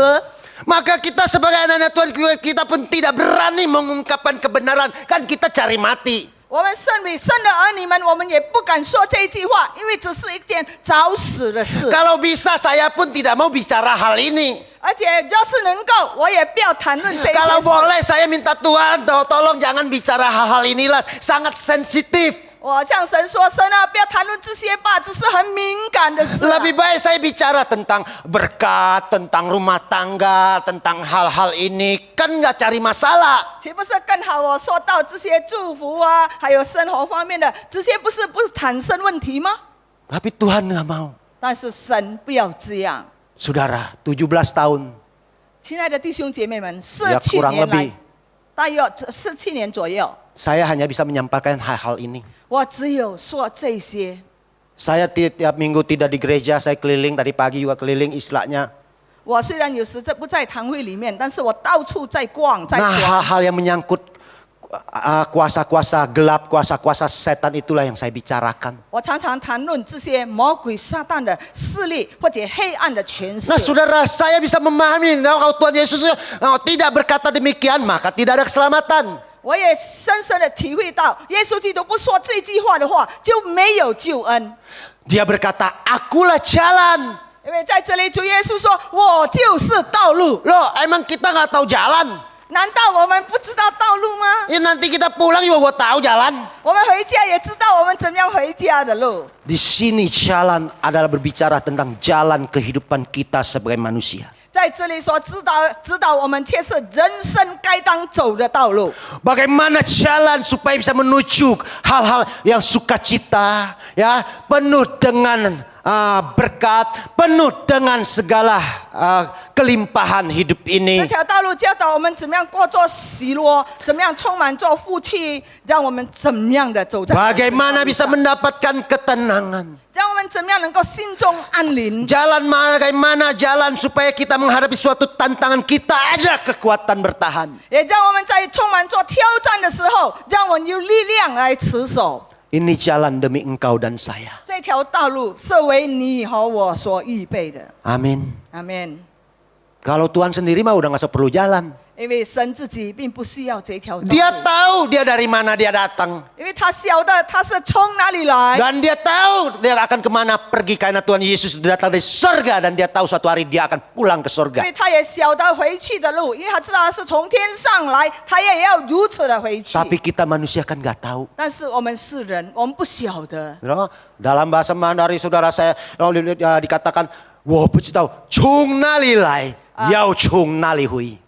Maka kita sebagai anak-anak Tuhan, kita pun tidak berani mengungkapkan kebenaran. Kan kita cari mati. 我们圣的儿女们，我们也不敢说这一句话，因为只是一件找死的事。 Kalau bisa saya pun tidak mau bicara hal ini. 而且要是能够，我也不要谈论这一件 Kalau 事。 boleh saya minta Tuhan, tolong jangan bicara hal-hal inilah, sangat sensitif. 我向神说：“神啊，不要谈论这些吧，这是很敏感的事、啊。” Lebih baik saya bicara tentang berkat, tentang rumah tangga, tentang hal-hal ini. Kan nggak cari masalah. 岂不是更好？我说到这些祝福啊，还有生活方面的，这些不产生问题吗？ Tapi Tuhan nggak mau. 但是神不要这样。 Saudara, 17 tahun. 亲爱的弟兄姐妹们，ya ，17 kurang 年来 lebih，大约17年左右， saya hanya bisa menyampaikan hal-hal ini. 我只有说这些。 Saya tiap minggu tidak di gereja, saya keliling tadi pagi juga keliling istilahnya. 我虽然有时不在堂会里面，但是我到处在逛，在 Nah 逛。 hal-hal yang menyangkut kuasa-kuasa gelap, kuasa-kuasa setan itulah yang saya bicarakan. 我常常谈论这些魔鬼撒旦的势力或者黑暗的权势。 Nah saudara, saya bisa memahami kalau Tuhan Yesus tidak berkata demikian, maka tidak ada keselamatan. 我也深深的体会到，耶稣基督不说这句话的话，就没有救恩。 Dia berkata, akulah jalan. 因为在这里，主耶稣说：“我就是道路。 Loh, emang kita nggak tahu jalan? ”难道我们不知道道路吗？ Ya nanti kita pulang juga gua tahu jalan. 我们回家也知道我们怎么样回家的路。 Di sini jalan adalah berbicara tentang jalan kehidupan kita sebagai manusia. 在这里所指导我们，却是人生该当走的道路。 Bagaimana jalan supaya bisa menuju hal-hal yang sukacita, ya, penuh dengan berkat, penuh dengan segala kelimpahan hidup 这 ini. 条道路教导我们怎么样过做喜乐，怎么样充满做福气，让我们怎么样的走在。 Bagaimana bisa mendapatkan ketenangan? 让我们怎么样能够心中安宁。 Jalan bagaimana jalan supaya kita menghadapi suatu tantangan, kita ada kekuatan bertahan. 也让我们在充满做挑战的时候，让我们有力量来持守。 Ini jalan demi engkau dan saya. 这条道路是为你和我所预备的。 Amin. 阿门。 Kalau Tuhan sendiri mah udah nggak usah perlu jalan. 因为神自己并不需要这条道路， Dia tahu dia dari mana dia datang. 因为他晓得他是从哪里来， Dan dia tahu dia akan kemana pergi karena Tuhan Yesus datang dari surga. Dan dia tahu suatu hari dia akan pulang ke 因 surga. 为他也晓得回去的路，因为他知道他是从天上来，他也要如此的回去。 Tapi kita manusia kan nggak tahu. 但是我们是人，我们不晓得。 Dalam bahasa Mandarin saudara saya dikatakan, "Wo不知道从哪里来，要从哪里回."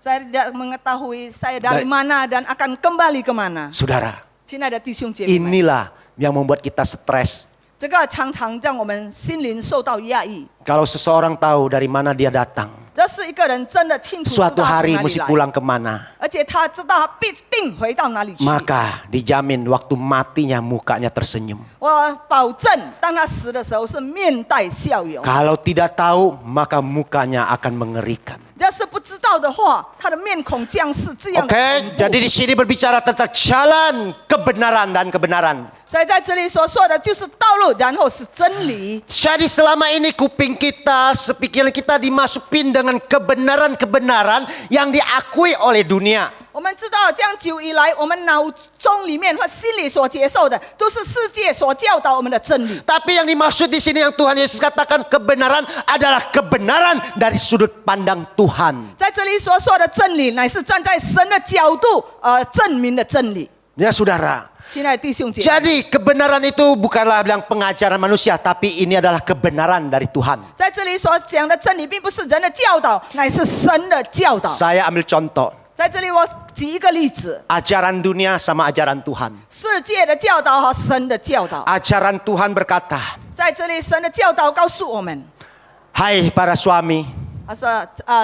Saya tidak mengetahui saya dari mana dan akan kembali kemana. Saudara, 亲爱的弟兄姐妹们， inilah yang membuat kita stres. 这个常常让我们心灵受到压抑。 Kalau seseorang tahu dari mana dia datang, 这是一个人真的清楚知道 suatu 从 hari 哪里 mesti 来， pulang kemana. 而且他知道他必定回到哪里去。 Maka dijamin waktu matinya mukanya tersenyum. 我保证，当他死的时候是面带笑容。 Kalau tidak tahu, maka mukanya akan mengerikan. 要是不知道的话，他的面孔将是这样的 Oke, 恐怖。 jadi di sini berbicara tentang jalan kebenaran dan kebenaran. 所以在这里所说的就是道路，然后是真理。 Jadi selama ini kuping kita, pikiran kita dimasukin dengan kebenaran-kebenaran yang diakui oleh dunia. 我们知道，这样久以来，我们脑中里面或心里所接受的，都是世界所教导我们的真理。 Tapi yang dimaksud di sini yang Tuhan Yesus katakan kebenaran adalah kebenaran dari sudut pandang Tuhan. 在这里所说的真理，乃是站在神的角度证明的真理。 Ya saudara, 亲爱的弟兄姐妹， Jadi kebenaran itu bukanlah bilang pengajaran manusia, tapi ini adalah kebenaran dari Tuhan. 在这里所讲的真理，并不是人的教导，乃是神的教导。 Saya ambil contoh, 在这里我举一个例子， ajaran dunia sama ajaran Tuhan. 世界的教导和神的教导。 Ajaran Tuhan berkata, 在这里，神的教导告诉我们， hai para suami, 他说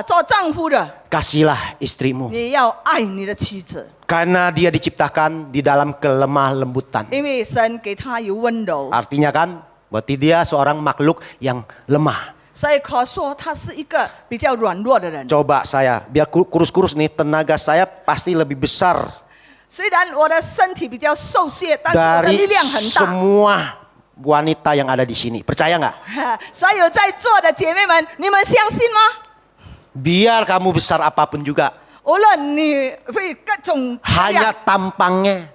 做丈夫的， kasihlah istrimu. 你要爱你的妻子， Karena dia diciptakan di dalam kelemah lembutan. 因为神给他有温柔， Artinya kan, berarti dia seorang makhluk yang lemah. 所以可说他是一个比较软弱的人。 Coba saya, biar kurus-kurus nih, tenaga saya pasti lebih besar 虽然我的身体比较受限，但是我的 dari 力量很大。 semua wanita yang ada di sini. Percaya nggak? 所有在座的姐妹们，你们相信吗？ Biar kamu besar apapun juga, 无论你会各种各 hanya 样， tampangnya,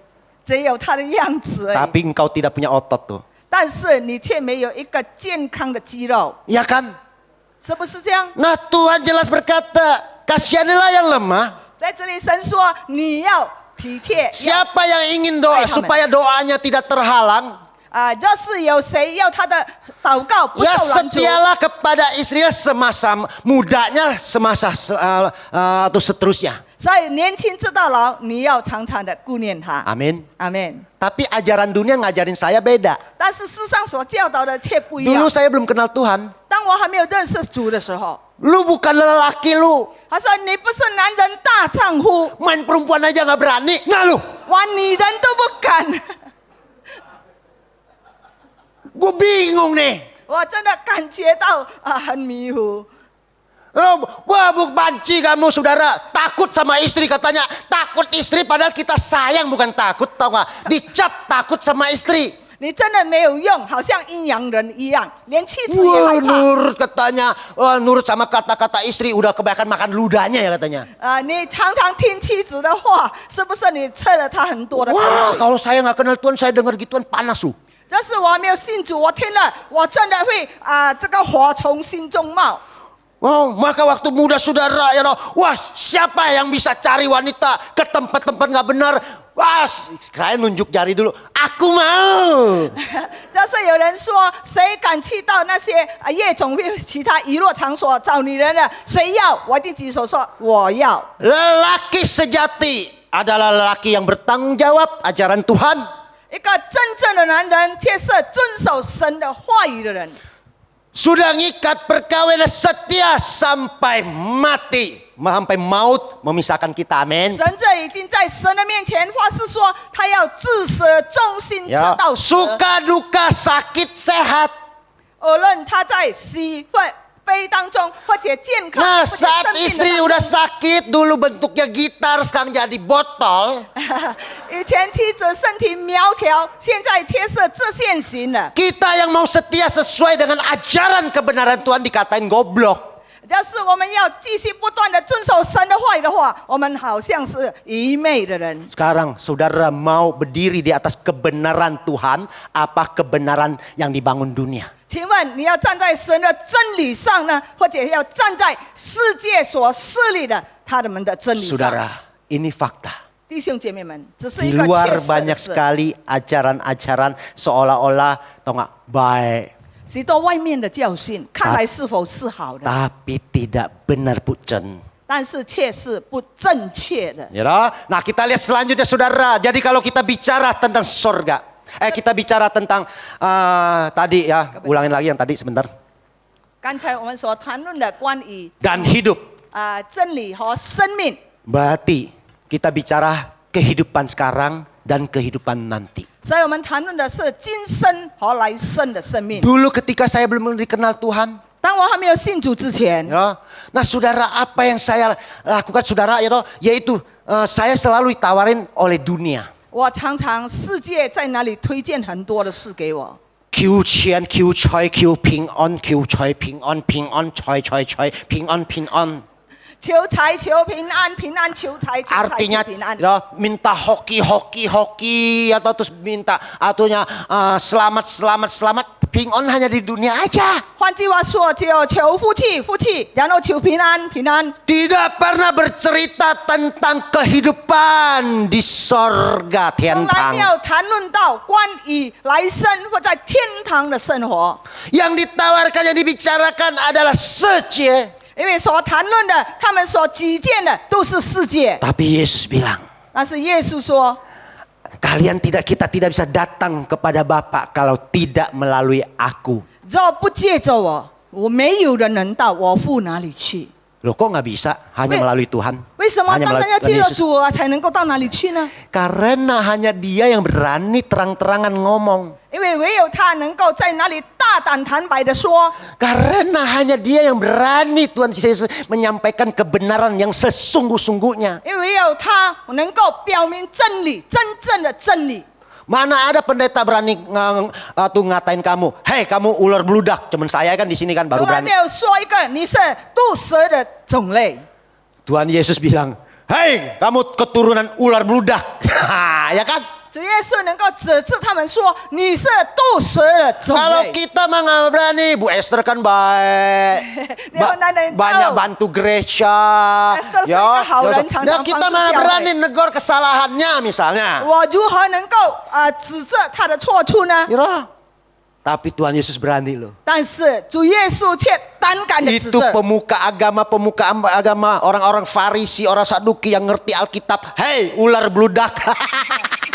只有他的样子而已， tapi engkau tidak punya otot tuh. 但是你却没有一个健康的肌肉， Ya kan? 是不是这样？ Nah Tuhan jelas berkata, kasihanilah yang lemah. 在这里，神说你要体贴， Siapa yang ingin doa Baik, amin. supaya doanya tidak terhalang? 若是有谁要他的祷告不 Ya 受拦阻， setialah kepada istrinya semasa mudanya, semasa atau seterusnya. 所以年轻直到老，你要常常的顾念他。 Amin. 阿门。 Tapi ajaran dunia ngajarin saya beda. 但是世上所教导的却不一样 Dulu。saya belum kenal Tuhan. 当我还没有认识主的时候， Lu bukan lelaki lu. 他说你不是男人大丈夫， Main perempuan aja nggak berani. Nggak lu. 玩女人都不敢。 Gue bingung nih. 我真的感觉到很迷糊。 Wah, banci kamu saudara. Takut sama istri katanya. Takut istri padahal kita sayang bukan takut, tau nggak? Dicap takut sama istri. 你真的没有用，好像阴阳人一样，连妻子也害 Wah, 怕。 nurut katanya. Wah, nurut sama kata-kata istri. Udah kebanyakan makan ludahnya ya katanya. 你常常听妻子的话，是不是你吃了他很多的口 Wah, 水？ kalau saya nggak kenal Tuhan, saya dengar gituan panas tuh. 但是我还没有信主，我听了，我真的会这个火从心中冒。 Oh, maka waktu muda saudara ya, wah siapa yang bisa cari wanita ke tempat-tempat nggak benar? Wah, saya nunjuk jari dulu. Aku mau. 但是有人说，谁敢去到那些夜总会、其他娱乐场所找女人的？谁要？我一定举手说我要。 Lelaki sejati adalah lelaki yang bertanggung jawab ajaran Tuhan. 一个真正的男人，却是遵守神的话语的人。 Sudah ngikat perkawinan setia sampai mati, sampai maut memisahkan kita. Amin. 神这已经在神的面前发誓说，他要至死忠心直 Ya, 到死。 suka duka sakit sehat. 无论他在喜悲当中，或者健康， Nah 或者 saat 生病 istri 的 udah 当中。 sakit, dulu bentuknya gitar, sekarang jadi botol. 以前妻子身体苗条，现在却是自限型了。 Kita yang mau setia sesuai dengan ajaran kebenaran Tuhan dikatain goblok. 要是我们要继续不断的遵守神的话语的话，我们好像是愚昧的人。 Sekarang saudara mau berdiri di atas kebenaran Tuhan, apa kebenaran yang dibangun dunia? 请问你要站在神的真理上呢，或者要站在世界所设立的他们的真理上？ Saudara, ini fakta. 弟兄姐妹们，只是 Di 一个 luar 确实的 banyak 事。 sekali ajaran-ajaran seolah-olah tau nggak baik, 许多外面的教训看来是否是好的， tapi tidak benar pucen. 但是却是不正确的。 Ya toh? Nah kita lihat selanjutnya saudara. Jadi kalau kita bicara tentang sorga, kita bicara tentang tadi ya, ulangin lagi yang tadi sebentar. 刚才我们所谈论的关于 Dan hidup, 真理和生命， berarti kita bicara kehidupan sekarang dan kehidupan nanti. 所以我们谈论的是今生和来生的生命。 Dulu ketika saya belum dikenal Tuhan, 当我还没有信主之前， ya, nah saudara apa yang saya lakukan saudara ya toh, yaitu saya selalu ditawarin oleh dunia. 我常常世界在哪里推荐很多的事给我。 Q 钱 Q 财 Q 平安 Q 财平安平安财财财平安平安。 求财求平安，平安求财，求财 Artinya 求平安。 ya, minta hoki atau terus minta artinya selamat ping on hanya di dunia aja. 换句话说，只有求福气，福气，然后求平安，平安。 Tidak pernah bercerita tentang kehidupan di sorga 从来 tiantang. 没有谈论到关于来生或在天堂的生活， Yang ditawarkan, yang dibicarakan adalah 世界. 因为所谈论的，他们所举荐的都是世界。 Tapi Yesus bilang, 但是耶稣说， kita tidak bisa datang kepada Bapa kalau tidak melalui aku. 若不借着我，我没有人能到我父哪里去。 Loh kok nggak bisa hanya melalui Tuhan? 为什么 Hanya 单单 melalui 要借 Tuhan 着 Yesus. 主啊才能够到哪里去呢？ Karena hanya Dia yang berani terang-terangan ngomong. 因为唯有他能够在那里大胆坦白的说， Karena hanya Dia yang berani Tuhan Yesus menyampaikan kebenaran yang sesungguh-sungguhnya. 因为唯有他能够表明真理，真正的真理。 Mana ada pendeta berani tuh ngatain kamu, hei kamu ular beludak. Cuman saya kan di sini kan 从 baru 来 berani. 没有说一个你是毒蛇的种类。 Tuhan Yesus bilang, hei kamu keturunan ular beludak. Ya kan? 主耶稣能够指示他们说你是毒蛇的种 Kalau 类。 kita mah nggak berani, Bu Esther kan baik, banyak bantu gereja, Esther seorang好人，常常 Nah, kita 帮助 mah 教会。 berani negor kesalahannya misalnya, 我如何能够指责他的错处呢？ you know? Tapi Tuhan Yesus berani loh. 但是主耶稣却胆敢的指 Itu 责。 pemuka agama, orang-orang Farisi, orang Saduki yang ngerti Alkitab, hei ular beludak.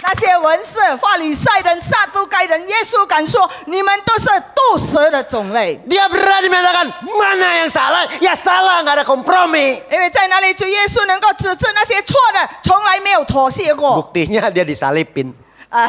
那些文士、法利赛人、撒都该人，耶稣敢说你们都是毒蛇的种类。 Dia berani mengatakan mana yang salah, ya salah, nggak ada kompromi. 因为在那里，主耶稣能够指证那些错的，从来没有妥协过。 Buktinya dia disalipin.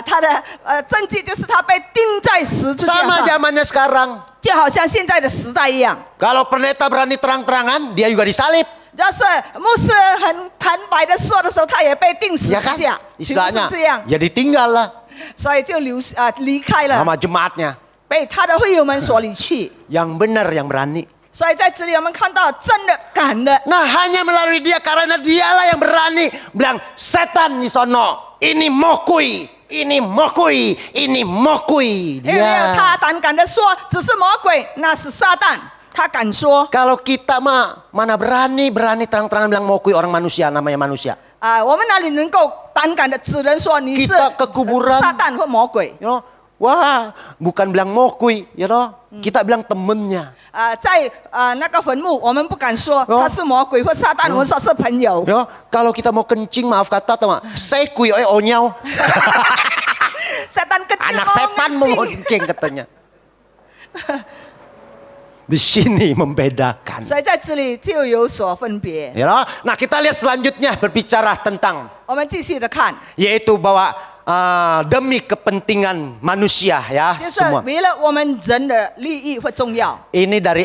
他的证据就是他被钉在十字架 Sama 上， zamannya sekarang. 就好像现在的时代一样。 Kalau pendeta berani terang-terangan, dia juga disalib. 要是牧师很坦白的说的时候，他也被钉十 Ya 字 kan? 架，岂不 Istilahnya, 是这样？ ya ditinggal lah 所以就离开了， sama jemaatnya. 被他的会友们所离去。 Yang benar, yang berani. 所以在这里我们看到真的敢的， Nah hanya melalui dia, karena dialah yang berani bilang setan di sono, ini mokui, ini mokui, ini mokui. 因为没有 Dia. 他胆敢的说只是魔鬼，那是撒旦。他敢说 Kalau kita mah mana berani terang-terangan bilang mokui orang manusia, namanya manusia. 我们哪里能够胆敢的指人说你是 Kita ke kuburan. 撒旦或魔鬼？ You know? Wah, bukan bilang mokui, you know? Kita bilang temennya. 在那个坟墓，我们不敢说 Oh. 他是魔鬼或撒旦，我们说是朋友。 You know? Kalau kita mau kencing, maaf kata, tau gak? Sekui onyau. Setan kecil Anak mau setan mau kencing. kencing katanya. Di sini membedakan. 所以在这里就有所分别。 You know? Nah kita lihat selanjutnya berbicara tentang 我们继续的看， yaitu bahwa demi kepentingan manusia ya 就是 semua. 为了我们人的利益或重要。 Ini dari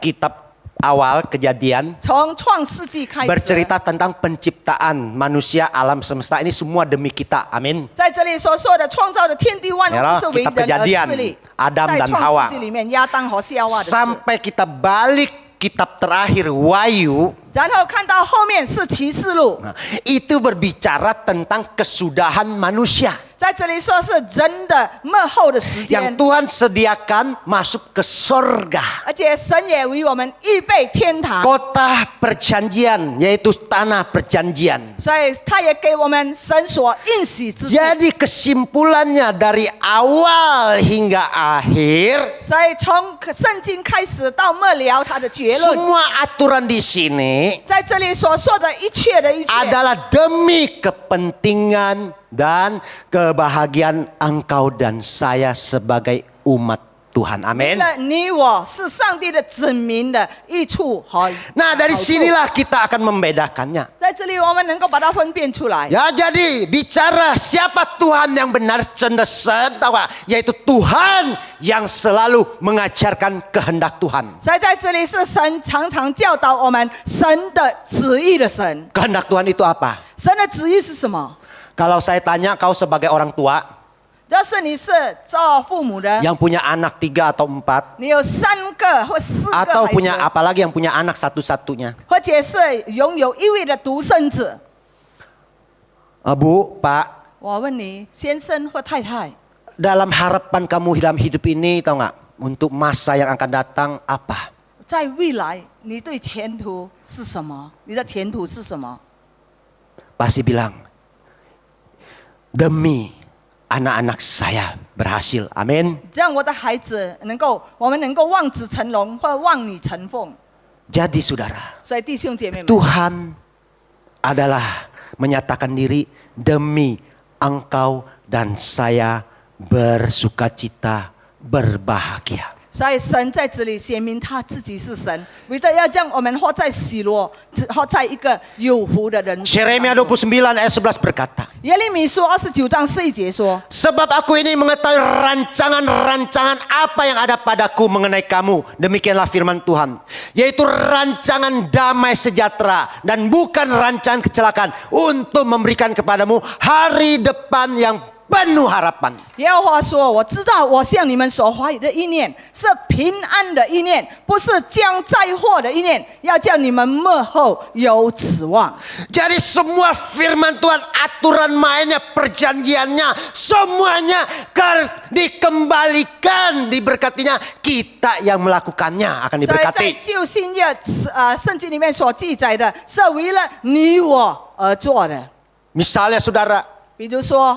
kitab awal Kejadian 从创世纪开始， bercerita tentang penciptaan manusia alam semesta ini semua demi kita. Amin. 在这里所说的创造的天地万物， Ya, 不是为 kitab 人而 Kejadian 势力。 Adam 在 dan 创 Hawa 世纪里面，亚当和夏娃的事。 sampai kita balik kitab terakhir Wahyu. 然后看到后面是启示录， Nah, itu berbicara tentang kesudahan manusia 在这里说是人的幕后的时 yang 间， Tuhan sediakan masuk ke sorga. 而且神也为我们预备天堂， Kota perjanjian, yaitu tanah perjanjian. 所以他也给我们神所应许之地。 Jadi kesimpulannya dari awal hingga akhir, 所以从圣经开始到末了，它的结论， semua aturan di sini 在这里所说的一切的一切， adalah demi kepentingan dan kebahagiaan engkau dan saya sebagai umat Tuhan. 为 Amin. 了你我是上帝的子民的益处和 Nah dari 好处 sinilah kita akan membedakannya. 在这里我们能够把它分辨出来。 Ya jadi bicara siapa Tuhan yang benar cendesan tahu gak? Yaitu Tuhan yang selalu mengajarkan kehendak Tuhan. 所以在这里是神常常教导我们神的旨意的神。 Kehendak Tuhan itu apa? 神的旨意是什么？ Kalau saya tanya kau sebagai orang tua 要是你是做父母的， yang punya anak 3 atau 4, 你有3个或4个 atau 孩 punya 子， apalagi yang punya anak satu-satunya. 或者是拥有一位的独生子， Bu, Pak, 我问你，先生或太太， dalam harapan kamu dalam hidup ini, tahu nggak? Untuk masa yang akan datang apa? 在未来，你对前途是什么？你的前途是什么？ Pasti bilang, demi anak-anak saya berhasil. Amin. 这样我的孩子我们能够望子成龙，或望女成凤。 Jadi saudara, 所以弟兄姐妹们， Tuhan adalah menyatakan diri demi engkau dan saya bersukacita, berbahagia. 所以神在这里显明他自己是神，为了要让我们活在喜乐，活在一个有福的人生。 Yeremia 29 ayat 11 berkata, 耶利米书29章11节说 sebab aku ini mengetahui rancangan-rancangan apa yang ada padaku mengenai kamu. Demikianlah firman Tuhan. Yaitu rancangan damai sejahtera dan bukan rancangan kecelakaan. Untuk memberikan kepadamu hari depan yang penuh harapan. 耶和华说：“我知道我向你们所怀有的意念是平安的意念，不是将灾祸的意念，要叫你们幕后有指望。” Jadi semua firman Tuhan, aturan mainnya, perjanjiannya, semuanya dikembalikan, diberkatinya. Kita yang melakukannya akan 所以在 diberkati. 旧新约圣经里面所记载的，是为了你我而做的。 Misalnya saudara, 比如说，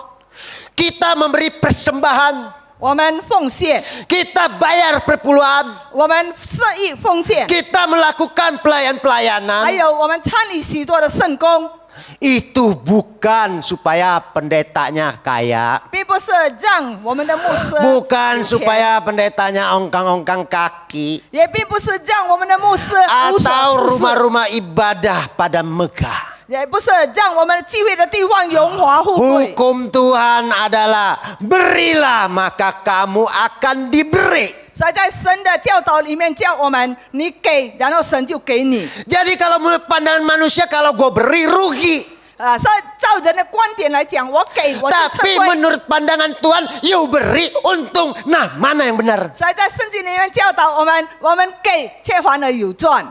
kita memberi persembahan, 我们奉献， kita bayar perpuluhan, 我们设意奉献， kita melakukan 还 pelayan-pelayanan. 有我们参与许多的圣工， Itu bukan supaya pendetanya kaya, 并不是让我们的牧师 bukan 有钱 supaya pendetanya ongkang-ongkang kaki, 也并不是让我们的牧师无所 atau 事事。 rumah-rumah ibadah pada megah. 也不是让我们聚会的地方荣华富贵。 Hukum Tuhan adalah berilah maka kamu akan diberi. 所以在神的教导里面教我们，你给，然后神就给你。 Jadi kalau menurut pandangan manusia, kalau gue beri rugi. 所以照人的观点来讲，我给我就吃 Tapi 亏。 menurut pandangan Tuhan, you beri untung. Nah, mana yang benar? 所以在圣经里面教导我们给却反而有赚。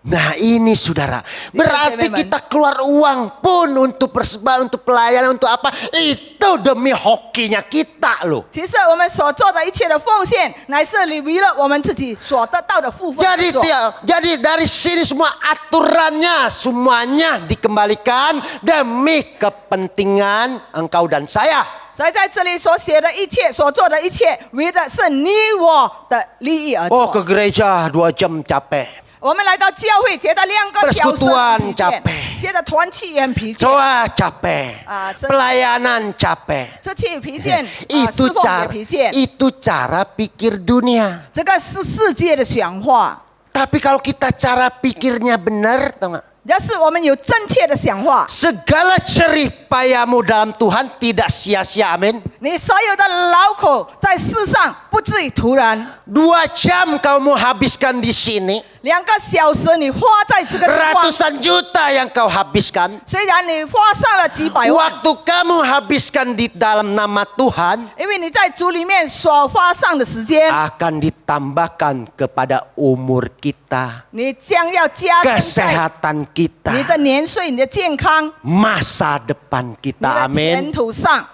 Nah ini saudara, berarti kita keluar uang pun untuk persembahan, untuk pelayanan, untuk apa, itu demi hokinya kita loh. 其实我们所做的一切的奉献，乃是为了我们自己所得到的福分。 Jadi dari sini semua aturannya semuanya dikembalikan demi kepentingan engkau dan saya. 所以在这里所写的一切，所做的一切，为的是你我的利益而 Oh 做。 ke gereja 2 jam capek. 我们来到教会，觉得2个小时 Persekutuan 很疲倦 capek 觉得团契也很疲倦， Doa capek, pelayanan capek. 出去疲倦，侍 Itu 奉也 cara, 疲倦。 itu cara pikir dunia. 这个是世界的想法， Tapi kalau kita cara pikirnya benar, tahu nggak? 要是我们有正确的想法， Segala jerih payamu dalam Tuhan tidak sia-sia, amin. 你所有的劳苦在世上不至于徒然。 2 jam kamu habiskan di sini, 2个小时你花在这个地方， ratusan juta yang kau habiskan. 虽然你花上了几百万， Waktu kamu habiskan di dalam nama Tuhan 因为你在主里面所花上的时间， akan ditambahkan kepada umur kita, 你将要加增在 kesehatan 你 kita, 的年岁、你的健康、 masa depan 你 kita, 的前 amin. 途上。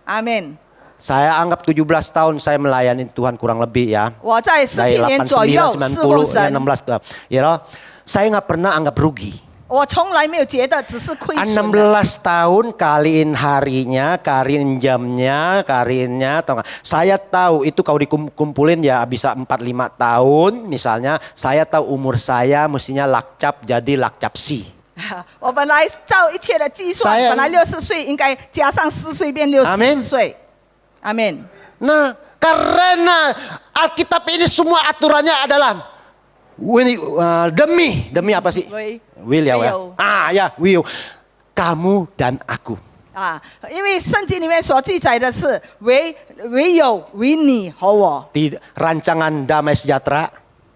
阿门。 Saya anggap 17 tahun saya melayani Tuhan kurang lebih ya. 我在17 Dari 年左右 89, 侍奉 90, 神， 16 tahun. Ya loh, saya nggak pernah anggap rugi. 我从来没有觉得只是亏损的。 16 tahun kaliin harinya, kaliin jamnya, kaliinnya, atau enggak. Saya tahu itu kalau dikumpulin ya bisa 4-5 tahun misalnya. Saya tahu umur saya mestinya lakcap jadi lakcap si. 我本来照一切的计算， Saya- 本来60岁应该加上4岁变64岁。阿门。 Nah, karena Alkitab ini semua aturannya adalah demi apa sih? Will ya, Will. ya, will. Kamu dan aku. 因为圣经里面所记载的是唯有为你和我， Di rancangan damai sejahtera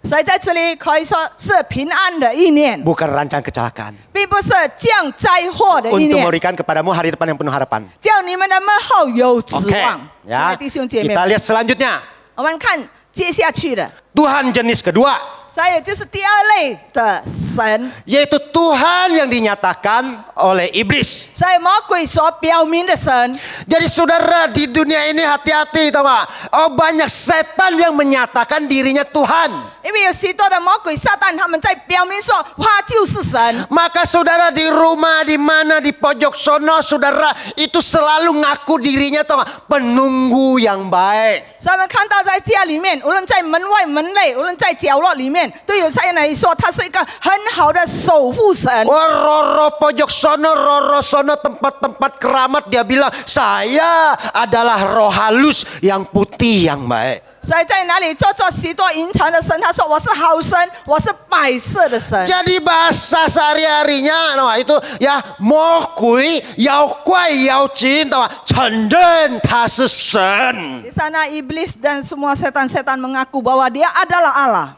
所以在这里可以说是平安的意念， bukan rancangan kecelakaan. 并不是降灾祸的意 Untuk 念， memberikan kepadamu hari depan yang penuh harapan. 叫你们的幕后有指 Oke, 望。亲爱 ya. 的弟兄姐妹 Kita 们， lihat selanjutnya. 我们看接下去的 Tuhan jenis kedua. 所以就是第二类的神， yaitu Tuhan yang dinyatakan oleh iblis. 所以魔鬼所表明的神。 Jadi saudara di dunia ini hati-hati tahu nggak? Oh banyak setan yang menyatakan dirinya Tuhan. 因为有许多的魔鬼撒旦，他们在表明说他就是神。 Maka saudara di rumah, di mana, di pojok sono, saudara itu selalu ngaku dirinya tahu nggak? Penunggu yang baik. 所以我们看到在家里面，无论在门外门内，无论在角落里面，对有些人来说，他是一个很好的守护神。 Wah roro pojok sono, roro sono tempat-tempat keramat dia bilang saya adalah roh halus yang putih yang baik. 所以在哪里做许多隐藏的神，他说我是好神，我是白色的神。 Jadi bahasa sehari-harinya nah, itu ya mo kui yao kuai yao jin tahu nggak? Cenden ta shi shen. Di sana iblis dan semua setan-setan mengaku bahwa dia adalah Allah.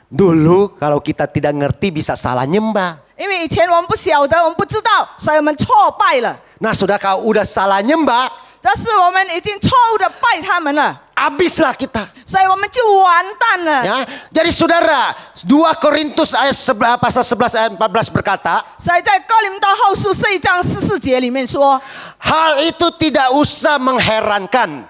Dulu kalau kita tidak ngerti bisa salah nyembah. 因为以前我们不晓得，我们不知道，所以我们挫败了。 Nah sudah kalau udah salah nyembah, 但是我们已经错误的拜他们了， habislah kita. 所以我们就完蛋了。 Ya, jadi saudara 2 Korintus ayat pasal 11 ayat 14 berkata, 所以在哥林多后书4章14节里面说， hal itu tidak usah mengherankan.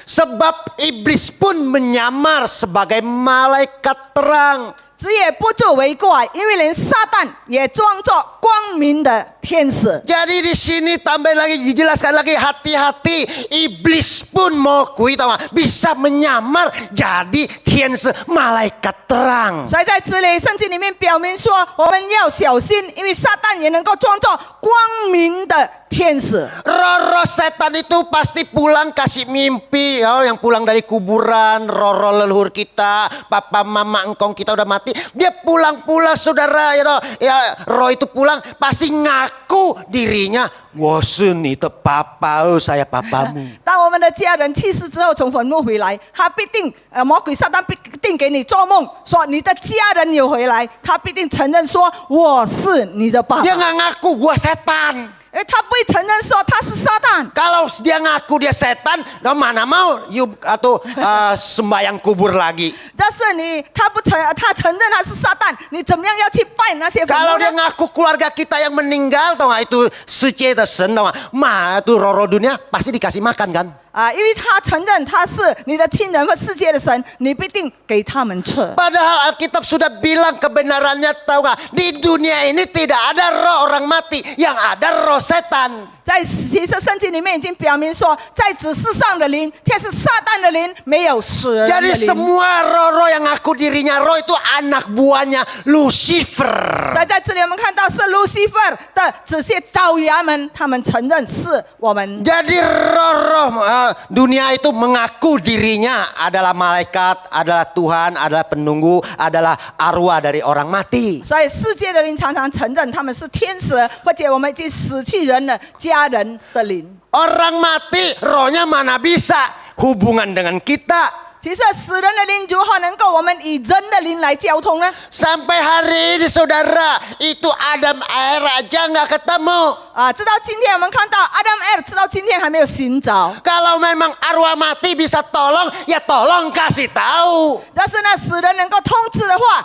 Sebab iblis pun menyamar sebagai malaikat terang. 这也不足为怪，因为连撒旦也装作光明的天使。 Jadi di sini tambah lagi dijelaskan lagi hati-hati iblis pun mau kui tahu nggak? Bisa menyamar jadi tiense malaikat terang. 所以在这里圣经里面表明说，我们要小心，因为撒旦也能够装作光明的天使。 Roh setan itu pasti pulang kasih mimpi, oh, yang pulang dari kuburan, roh leluhur kita, papa mama engkong kita udah mati. Dia pulang-pulang saudara, ya roh itu pulang pasti ngaku dirinya, "Wosun itu papa, oh, saya papamu." 当我们的家人去世之后从坟墓回来，他必定魔鬼撒旦必定给你做梦，说你的家人有回来，他必定承认说我是你的爸爸， Dia nggak ngaku gua setan. 因为他不会承认说他是撒旦。 Kalau dia ngaku dia setan, nah mana mau yuk atau sembahyang kubur lagi. 但是他承认他是撒旦，你怎么样要去拜那些坟 Kalau 墓 dia 呢？ ngaku keluarga kita yang meninggal, tau nggak itu suci sen, tau nggak? Ma itu roh dunia pasti dikasih makan kan? 因为他承认他是你的亲人和世界的神，你必定给他们吃。 Padahal Alkitab sudah bilang kebenarannya, tahu nggak? Di dunia ini tidak ada roh orang mati, yang ada roh setan. 在其实圣经里面已经表明说，在指世上的灵，却是撒旦的灵，没有死人的 Jadi 灵。 semua roh-roh yang ngaku dirinya roh itu anak buahnya Lucifer. 所以在这里我们看到是路西弗的这些爪牙们，他们承认是我们。 Jadi roh-roh dunia itu mengaku dirinya adalah malaikat, adalah Tuhan, adalah penunggu, adalah arwah dari orang mati. 所以世界的灵常常承认他们是天使，或者我们已经死去人了家人的灵。 Orang mati rohnya mana bisa hubungan dengan kita. 其实死人的灵如何能够我们以人的灵来交通呢？ Sampai hari ini saudara, itu Adam air aja nggak ketemu. 直到今天我们看到 Adam Air， 直到今天还没有寻找。 Kalau memang arwah mati bisa tolong, ya tolong kasih tahu. 但是那死人能够通知的话，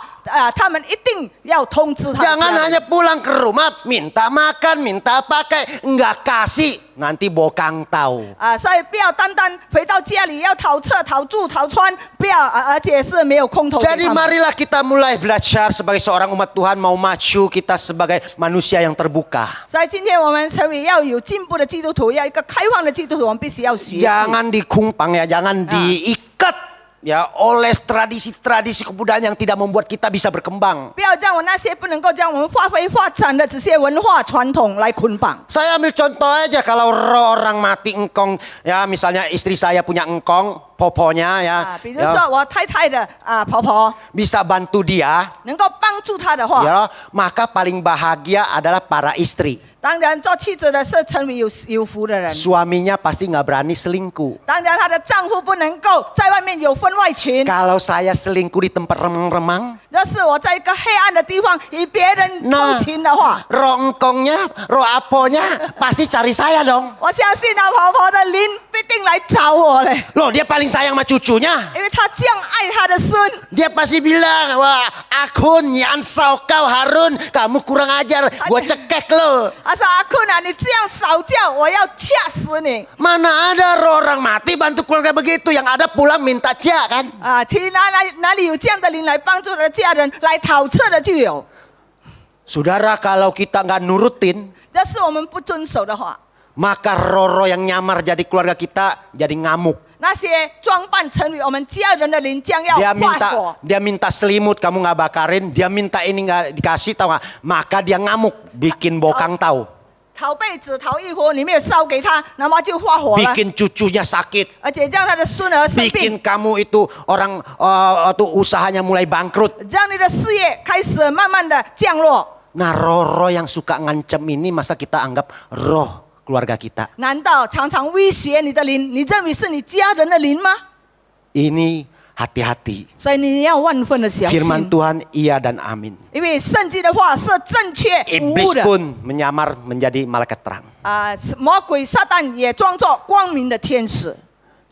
他们一定要通知他。 Jangan hanya pulang ke rumah minta makan, minta pakai, nggak kasih, nanti bokang tahu. 所以不要单单回到家里要讨吃、讨住、讨穿，不要，而且是没有空头给 Jadi 他们。 marilah kita mulai belajar sebagai seorang umat Tuhan mau maju kita sebagai manusia yang terbuka. 所以今天我们成为要有进步的基督徒，要一个开放的基督徒，我们必须要学习。 Jangan dikumpang ya, jangan diikat ya oleh tradisi-tradisi kebudayaan yang tidak membuat kita bisa berkembang. 不要让我那些不能够将我们发挥发展的这些文化传统来捆绑。 Saya ambil contoh aja kalau roh orang mati engkong ya, misalnya istri saya punya engkong, poponya ya, 比如说我太太的婆婆 bisa bantu dia 能够帮助她的话， ya, maka paling bahagia adalah para istri. 当然做妻子的是成为有福的人。 Suaminya pasti nggak berani selingkuh. 当然她的丈夫不能够在外面有分外情。 Kalau saya selingkuh di tempat remang-remang, 要是我在一个黑暗的地方与别人共情的话， roh engkongnya, roh aponya pasti cari saya dong. 我相信那婆婆的灵必定来找我嘞， Loh, dia paling sayang sama cucunya. 因为他这样爱他的孙。 Dia pasti bilang, wah Akun, Yansau kau Harun, kamu kurang ajar, gua cekek lo. 他说阿坤啊，你这样扫叫，我要掐死你 Mana ada orang mati bantu keluarga begitu, yang ada pulang minta cia kan. 啊！其实哪里有这样的灵来帮助他的家人，来讨测的就有。 Saudara, kalau kita nggak nurutin, 要是我们不遵守的话， maka roh-roh yang nyamar jadi keluarga kita jadi ngamuk. 那些装扮成为我们家人的灵将要 Dia 坏火。 minta selimut kamu nggak bakarin, dia minta ini nggak dikasih tahu nggak? Maka dia ngamuk, bikin bokang tahu, 讨被子、讨一火，你没有烧给他，那么就发火了， bikin cucunya sakit, 而且让他的孙儿生 bikin 病， kamu itu orang tuh usahanya mulai bangkrut. 让你的事业开始慢慢的降落。 Nah, roh-roh yang suka ngancem ini masa kita anggap roh keluarga kita? 难道常常威胁你的灵，你认为是你家人的灵吗？ Ini hati-hati. 所以你要万分的小 Firman 心， Tuhan iya dan amin. 因为圣经的话是正确无误 Iblis 的。 pun menyamar menjadi malaikat terang. 魔鬼撒旦也装作光明的天使。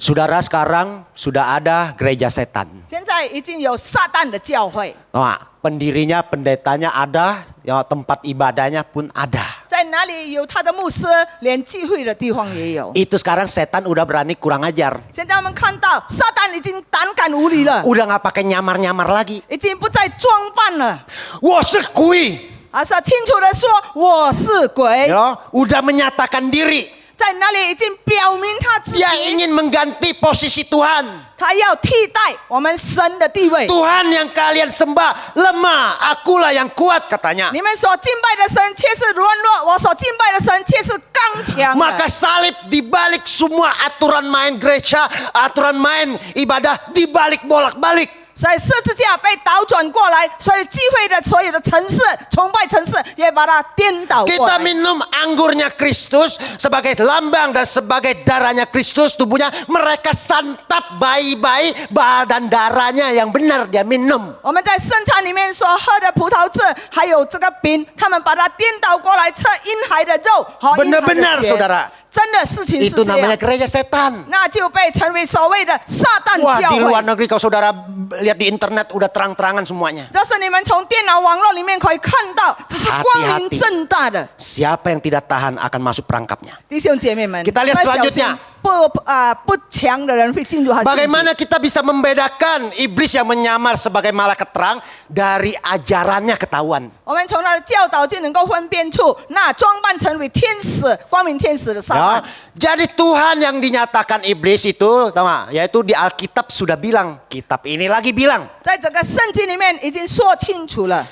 Saudara, sekarang sudah ada gereja setan. 现在已经有撒旦的教会， Nah, pendirinya, pendetanya ada, ya, tempat ibadahnya pun ada. 在哪里有他的牧师，连聚会的地方也有。 Itu sekarang setan udah berani kurang ajar. 现在我们看到撒旦已经胆敢无理了， Udah nggak pakai nyamar-nyamar lagi. 已经不再装扮了， Wah, sekui. 而是清楚的说我是鬼， Ya, udah menyatakan diri. 在那里已经表明他自己， Dia ingin mengganti posisi Tuhan. 他要替代我们神的地位。 Tuhan yang kalian sembah lemah, akulah yang kuat katanya. 你们所敬拜的神却是软弱，我所敬拜的神却是刚强的。 Maka salib dibalik semua aturan main gereja, aturan main ibadah dibalik bolak-balik. 所以十字架被倒转过来，所以聚会的所有的城市、崇拜城市也把它颠倒过 Kita 来。 minum anggurnya Kristus sebagai lambang dan sebagai darahnya Kristus, tubuhnya. Mereka santap bayi-bayi badan darahnya yang benar dia minum. 我们在圣餐里面所喝的葡萄汁，还有这个饼，他们把它颠倒过来，吃婴孩的肉和婴孩 Benar-benar 的血。 saudara. 真的事情是 Itu 这 namanya 样， gereja setan. 那就被称为所谓的撒旦 Wah, 教 di luar 会。 negeri kalau saudara lihat di internet udah terang-terangan semuanya. 这是你们从电脑网络里面可以看到，这是光明正大的。 Siapa yang tidak tahan akan masuk perangkapnya. 弟兄姐妹们， Kita lihat 要小心 selanjutnya. 不强的人会进入他陷阱。 Bagaimana kita bisa membedakan iblis yang menyamar sebagai malaikat terang dari ajarannya ketahuan? 我们从他的教导就能够分辨出那装扮成为天使、光明天使的撒 Ya, 旦。 jadi Tuhan yang dinyatakan iblis itu, tahu nggak? Yaitu di Alkitab sudah bilang, kitab ini lagi bilang, 在整个圣经里面已经说清楚了，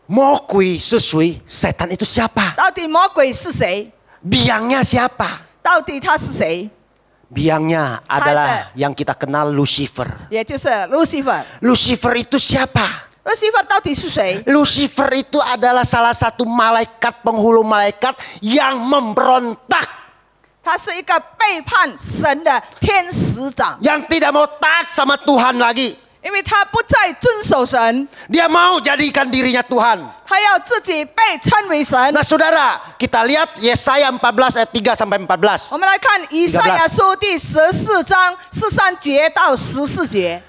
Mokui sesui setan itu siapa? 到底魔鬼是谁， Biangnya siapa? 到底他是谁， Biangnya adalah yang kita kenal Lucifer. 也就是 Lucifer。 Lucifer itu siapa? Lucifer 到底是谁？ Lucifer itu adalah salah satu malaikat penghulu malaikat yang memberontak, 他是一个背叛神的天使长， yang tidak mau taat sama Tuhan lagi. 因为他不再遵守神， Dia mau jadikan dirinya Tuhan. 他要自己被称为神。 Nah saudara, kita lihat Yesaya 14 ayat 3 sampai 14. 我们来看以赛亚书第14章13节到14节。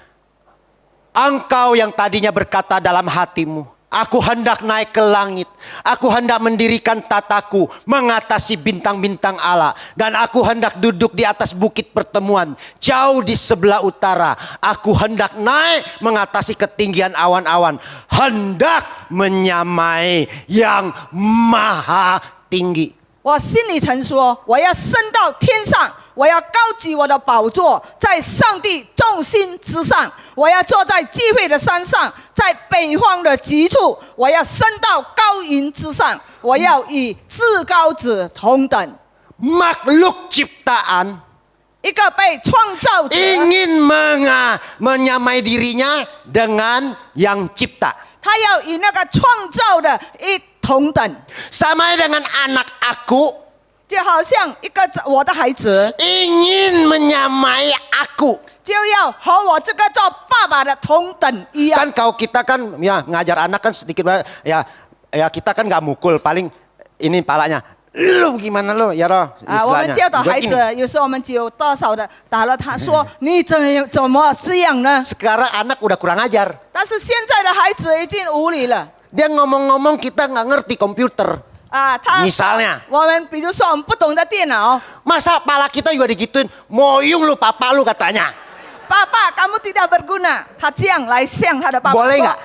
Engkau yang tadinya berkata dalam hatimu, aku hendak naik ke langit, aku hendak mendirikan tataku, mengatasi bintang-bintang Allah, dan aku hendak duduk di atas bukit pertemuan, jauh di sebelah utara. Aku hendak naik mengatasi ketinggian awan-awan, hendak menyamai yang maha tinggi. 我心里曾说，我要升到天上，我要高举我的宝座，在上帝众星之上。我要坐在聚会的山上，在北方的极处，我要升到高云之上。我要与至高者同等。 Makhluk ciptaan 一个被创造者， ingin menyamai dirinya dengan yang cipta. 他要与那个创造的一同等， Sama dengan anak aku 就好像一个我的孩子， ingin menyamai aku. 就要和我这个做爸爸的同等一样。 Kan kalau kita kan ya ngajar anak kan sedikit ya kita kan nggak mukul, paling ini palanya Lu gimana lu? Ya roh, 我们 istilahnya. 教导孩 Begini. 子，有时候我们有多少的打了他说你怎么这样呢？ Sekarang anak udah kurang ajar. 但是现在的孩子已经无理了 Dia ngomong-ngomong kita nggak ngerti komputer. 啊！他 Misalnya. 我们比如说我们不懂得电脑， Masa pala kita juga digituin, moyung lu papa lu katanya. 爸爸kamu tidak berguna，他这样来向他的爸爸 Boleh 说 nggak？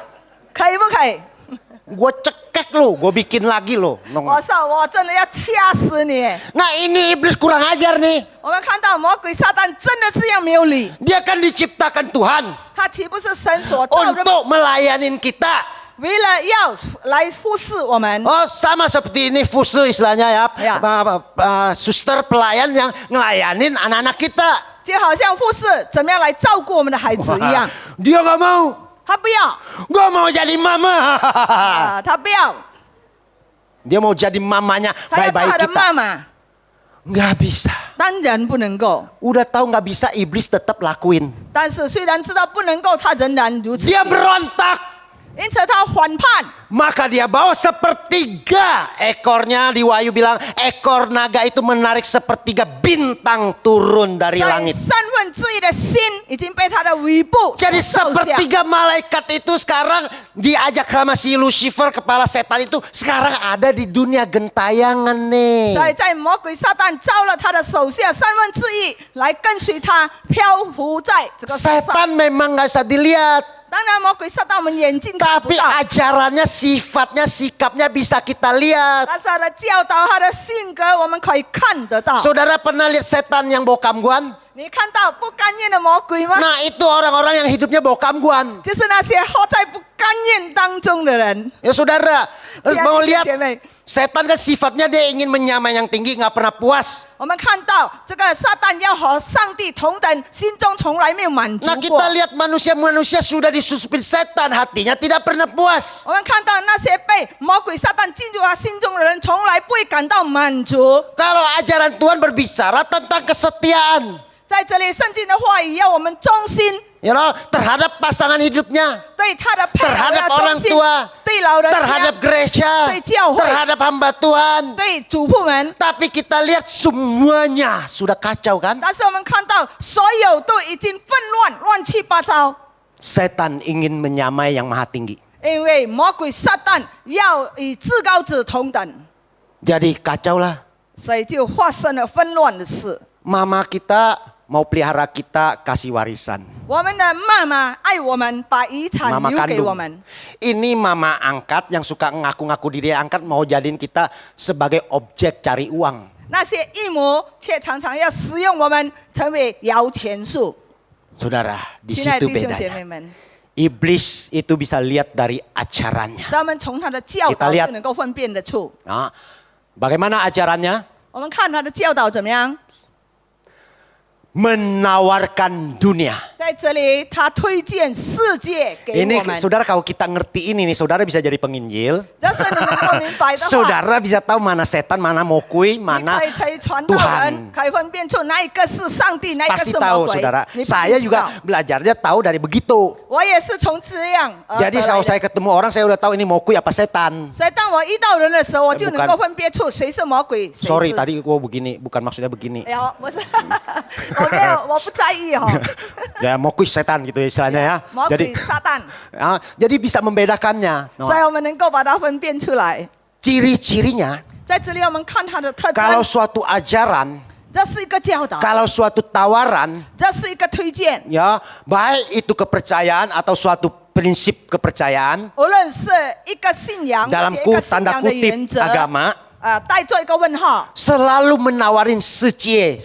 可以不可以？ Gue cekek lu, gue bikin lagi lu. 我说我真的要掐死你！ Nah ini iblis kurang ajar nih. 我们看到魔鬼撒旦真的这样没有理， Dia kan diciptakan Tuhan 他岂不是神所造的， untuk melayanin kita. 为了要来服侍我们？ Oh sama seperti ini fuse istilahnya ya. Ya. Suster pelayan yang ngelayanin anak-anak kita. 就好像护士怎么样来照顾我们的孩子一样， Dia nggak mau. 他不要 Gue mau jadi mama. 啊，他不要， Dia mau jadi mamanya 他要当 baik-baik 他的 kita. 妈妈， Nggak bisa. 当然不能够。 Udah tahu nggak bisa, iblis tetap lakuin. 但是虽然知道不能够，他仍然如此。 Dia berontak. 因此他反叛， Maka dia bawa sepertiga ekornya. Di Wahyu bilang ekor naga itu menarik sepertiga bintang turun dari 在 langit. 三分之一的心已经被他的尾部 Jadi 所受下。 sepertiga malaikat itu sekarang diajak sama si Lucifer, kepala setan itu sekarang ada di dunia gentayangan nih. 所以在魔鬼撒旦招了他的手下三分之一来跟随他，漂浮在这个世上。 Setan memang nggak bisa dilihat, 当然，魔鬼撒旦我们眼睛看不 tapi 到， ajarannya, sifatnya, sikapnya bisa kita lihat. 但是他的教导、他的性格，我们可以看得到。 Saudara pernah lihat setan yang bawa kamguan? 你看到不甘愿的魔鬼吗？ Nah itu orang-orang yang hidupnya bawa kamguan. 就是那些活在不甘愿当中的人。 Ya saudara, 亲爱的 mau 弟兄 lihat 姐妹， setan kan sifatnya dia ingin menyamai yang tinggi, nggak pernah puas. 我们看到这个撒旦要和上帝同等，心中从来没有满足 Nah 过 kita。lihat manusia-manusia sudah disusupin setan, hatinya tidak pernah puas. 我们看到那些被魔鬼撒旦进入他心中的人，从来不会感到满足。 Kalau ajaran Tuhan berbicara tentang kesetiaan, 在这里，圣经的话语要我们忠心， you know, terhadap pasangan hidupnya, 对他的配偶 terhadap 要忠 orang 心， tua, 对老人家 terhadap gereja, 对教会 terhadap hamba Tuhan. 对主仆们。 Tapi kita lihat semuanya sudah kacau kan? 但是我们看到所有都已经纷乱、乱七八糟， Setan ingin menyamai yang maha tinggi. 因为魔鬼撒旦要与至高者同等， Jadi kacau lah. 所以就发生了纷乱的事。 Mama kita mau pelihara kita kasih warisan. 我们的妈妈爱我们，把遗产 Mama 留给我 kandung. 们。 Ini mama angkat yang suka ngaku-ngaku diri angkat mau jadiin kita sebagai objek cari uang. 那些义母却常常要使用我们成为摇钱树。 Saudara, di 亲爱的 situ 弟兄姐妹 bedanya. 们， Iblis itu bisa lihat dari ajarannya. 咱们从他的教 Kita 导 lihat 就能够分辨得出。 Nah, bagaimana ajarannya? 我们看他的教导怎么样？ Menawarkan dunia. 在这里，他推荐世界给 Ini 我们。 saudara kalau kita ngerti ini nih, saudara bisa jadi penginjil. 要是你能够明白的话， Saudara bisa tahu mana setan, mana mokui, 你 mana 可以成为传道人， Tuhan. 可以分辨出哪一个是上帝，哪一个 Pasti 是 tahu 魔鬼。 saudara. 你必须 Saya 知道 juga belajarnya tahu dari begitu. 我也是从这样。 Jadi kalau saya ketemu orang saya udah tahu ini mokui apa setan. 所以当我遇到人的时候，我就能 Bukan 够分辨出谁是魔鬼，谁 Sorry 是。 tadi gua begini, bukan maksudnya begini. 哎呀，不是，我没有，我不在意哈。 Ya mokui setan gitu ya istilahnya ya. 魔 Jadi 鬼撒旦， jadi bisa membedakannya. 所以我们能够把它分辨出来。 Ciri-cirinya 在这里，我们看它的特 kalau 征， suatu ajaran, 这是一个教导， kalau suatu tawaran, 这是一个推荐。 ya baik itu kepercayaan atau suatu prinsip kepercayaan 无论是一个信仰或 dalam 者一个信 tanda 仰的原 kutip 则， agama 带做一个问号。 selalu menawarin secie.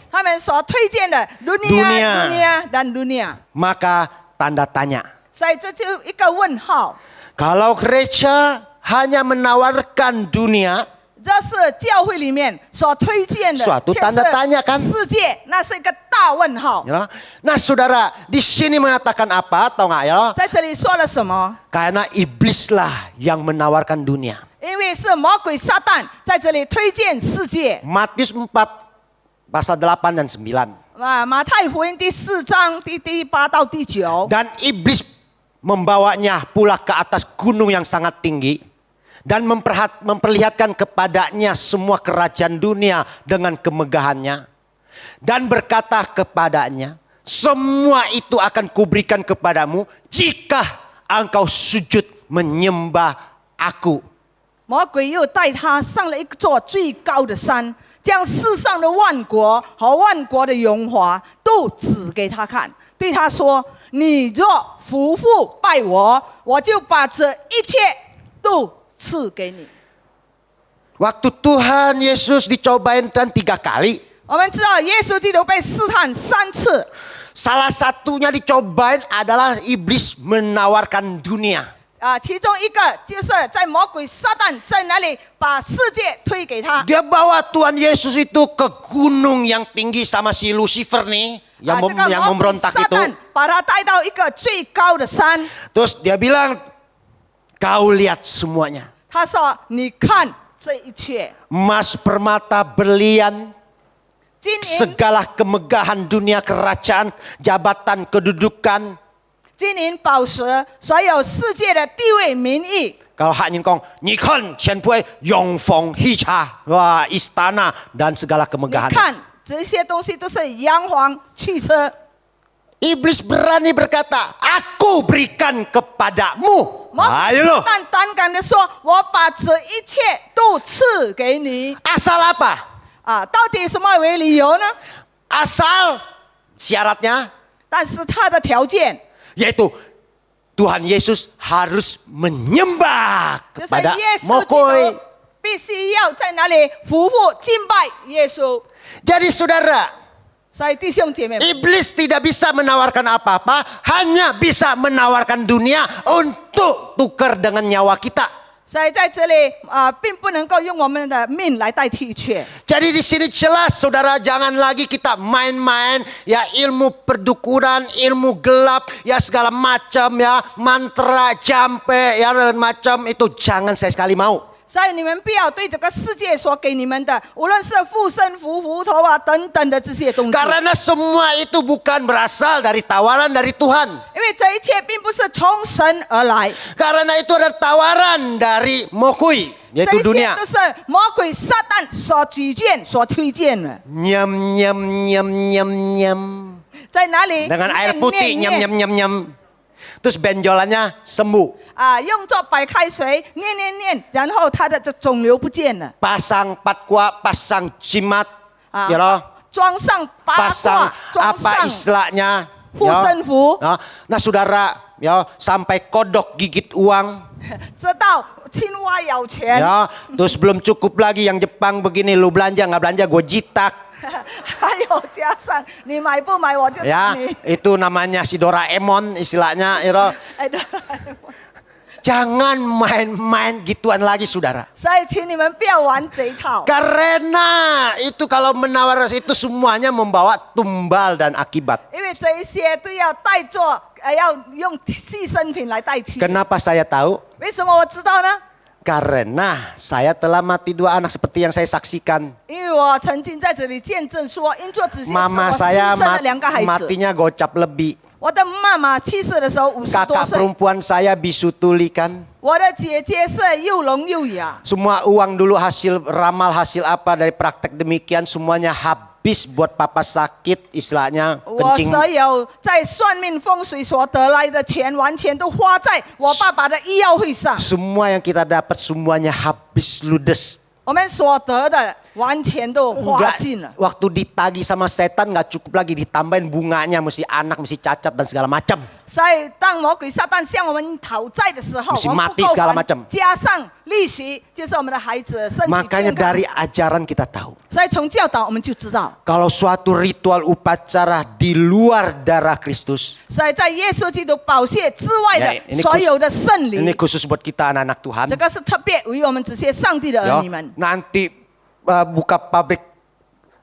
他们所推荐的 Dunia dunia dan dunia， Maka tanda tanya. 所以这就一个问号。 Kalau gereja hanya menawarkan dunia, 这是教会里面所推荐的， Suatu tanda tanya kan? 世界那是一个大问号。 ya. Nah saudara, di sini mengatakan apa? Tahu nggak ya? 在这里说了什么？ Karena iblislah yang menawarkan dunia. 因为是魔鬼撒旦在这里推荐世界。 Matius 4 pasal 8 dan 9. 马太福音第4章第8到第9。 Dan iblis membawanya pula ke atas gunung yang sangat tinggi. dan memperlihatkan kepadanya semua kerajaan dunia dengan kemegahannya, dan berkata kepadanya, semua itu akan kuberikan kepadamu jika engkau sujud menyembah aku. 魔鬼又带他上了一座最高的山，将世上的万国和万国的荣华都指给他看，对他说：“你若匍匐拜我，我就把这一切都赐给你。” Waktu Tuhan Yesus dicobain kan 3 kali. 我们知道耶稣基督被试探3次， Salah satunya dicobain adalah iblis menawarkan dunia. 其中一个就是在魔鬼撒旦在那里把世界推给他。 Dia bawa Tuhan Yesus itu ke gunung yang tinggi sama si Lucifer nih, yang 这个 yang 魔鬼 memberontak 撒 itu. 旦把他带到一个最高的山， Terus dia bilang, kau lihat semuanya. 他说：“你看这一切， Emas, permata, berlian, 金银 segala kemegahan dunia, kerajaan, jabatan, kedudukan. 金银宝石，所有世界的地位、名誉。 Kalau hak nyingkong, nyikan, cianpue, yongfong, hicha, wah, istana, dan segala 你 kemegahan. 看这些东西都是洋黄汽车。 Iblis berani berkata, aku berikan kepadamu. 魔鬼 Ayo 撒 lo. 旦胆敢的说：“我把这一切都赐给你。 Asal apa? ”到底什么为理由呢？ Asal syaratnya 但是他的条件 yaitu Tuhan Yesus harus menyembah 就是 kepada 耶稣基 Mokoi. 督必须要在那里匍匐敬拜耶稣。 Jadi saudara, 所以弟兄姐妹们， iblis tidak bisa menawarkan apa-apa, hanya bisa menawarkan dunia untuk tukar dengan nyawa kita. 所以在这里并不能够用我们的命来代替却。 Jadi di sini jelas saudara, jangan lagi kita main-main ya ilmu perdukunan, ilmu gelap, ya segala macam ya mantra, jampe ya dan macam itu jangan saya sekali mau. 所以你们不要对这个世界所给你们的，无论是附身符、符头等等的这些东西， Karena semua itu bukan berasal dari tawaran dari Tuhan. 因为这一切并不是从神而来， Karena itu adalah tawaran dari Mokui, 这 yaitu 一切 dunia. 都是魔鬼撒旦所举荐、所推荐的。 Nyam nyam nyam nyam nyam. 在哪里？ Dengan air 念 putih 念 nyam 念 nyam nyam nyam. Terus benjolannya sembuh. 用作白开水念念念，然后他的这肿瘤不见了。 Pasang patwa, pasang jimat, 啊 ya loh. 装上八 Pasang 卦，装 apa 上 istilahnya? 护 ya. 身符， Ya. Nah saudara, ya sampai kodok gigit uang, 直到青蛙咬拳， ya. Terus belum cukup lagi yang Jepang begini, lu belanja nggak belanja, gue jitak, 还有加上你买不买我就打 ya. 你。 Itu namanya si Doraemon istilahnya, ya loh. 哎，对。 Jangan main-main gituan lagi saudara. 所以，请你们不要玩这一套， Karena itu kalau menawar itu semuanya membawa tumbal dan akibat. 因为这一些都要带作，要用牺牲品来代替。 Kenapa saya tahu? 为什么我知道呢？ Karena saya telah mati 2 anak seperti yang saya saksikan. 因为我曾经在这里见证说，因做子贤是 Mama 我牺 saya 牲了2个孩子。 matinya gocap lebih. 我的妈妈去世的时候50多 Kakak 岁， perempuan saya bisu tuli kan. 我的姐姐是又聋又哑。 Semua uang dulu hasil ramal hasil apa dari praktek demikian semuanya habis buat papa sakit istilahnya 我 kencing. 所有在算命风水所得来的钱，完全都花在我爸爸的医药费上。 Semua yang kita dapat semuanya habis ludes. 我们所得的完全都花 Enggak, 尽了。 waktu ditagi sama setan nggak cukup lagi ditambahin bunganya mesti anak mesti cacat dan segala macam. 所以，当魔鬼撒旦向我们讨债的时候， Mesti 我们 mati 不够 segala 还 macam 加上利息，就是我们的孩子身体 Makanya 健康。 dari ajaran kita tahu 所以从教导我们就知道， kalau suatu ritual upacara di luar darah Kristus 所以在耶稣基督宝血之外 Ya, 的所有的圣礼 ini，khusus buat kita anak-anak Tuhan 这个是特别为我们这些上帝的儿 ya, 女们。 nanti buka pabrik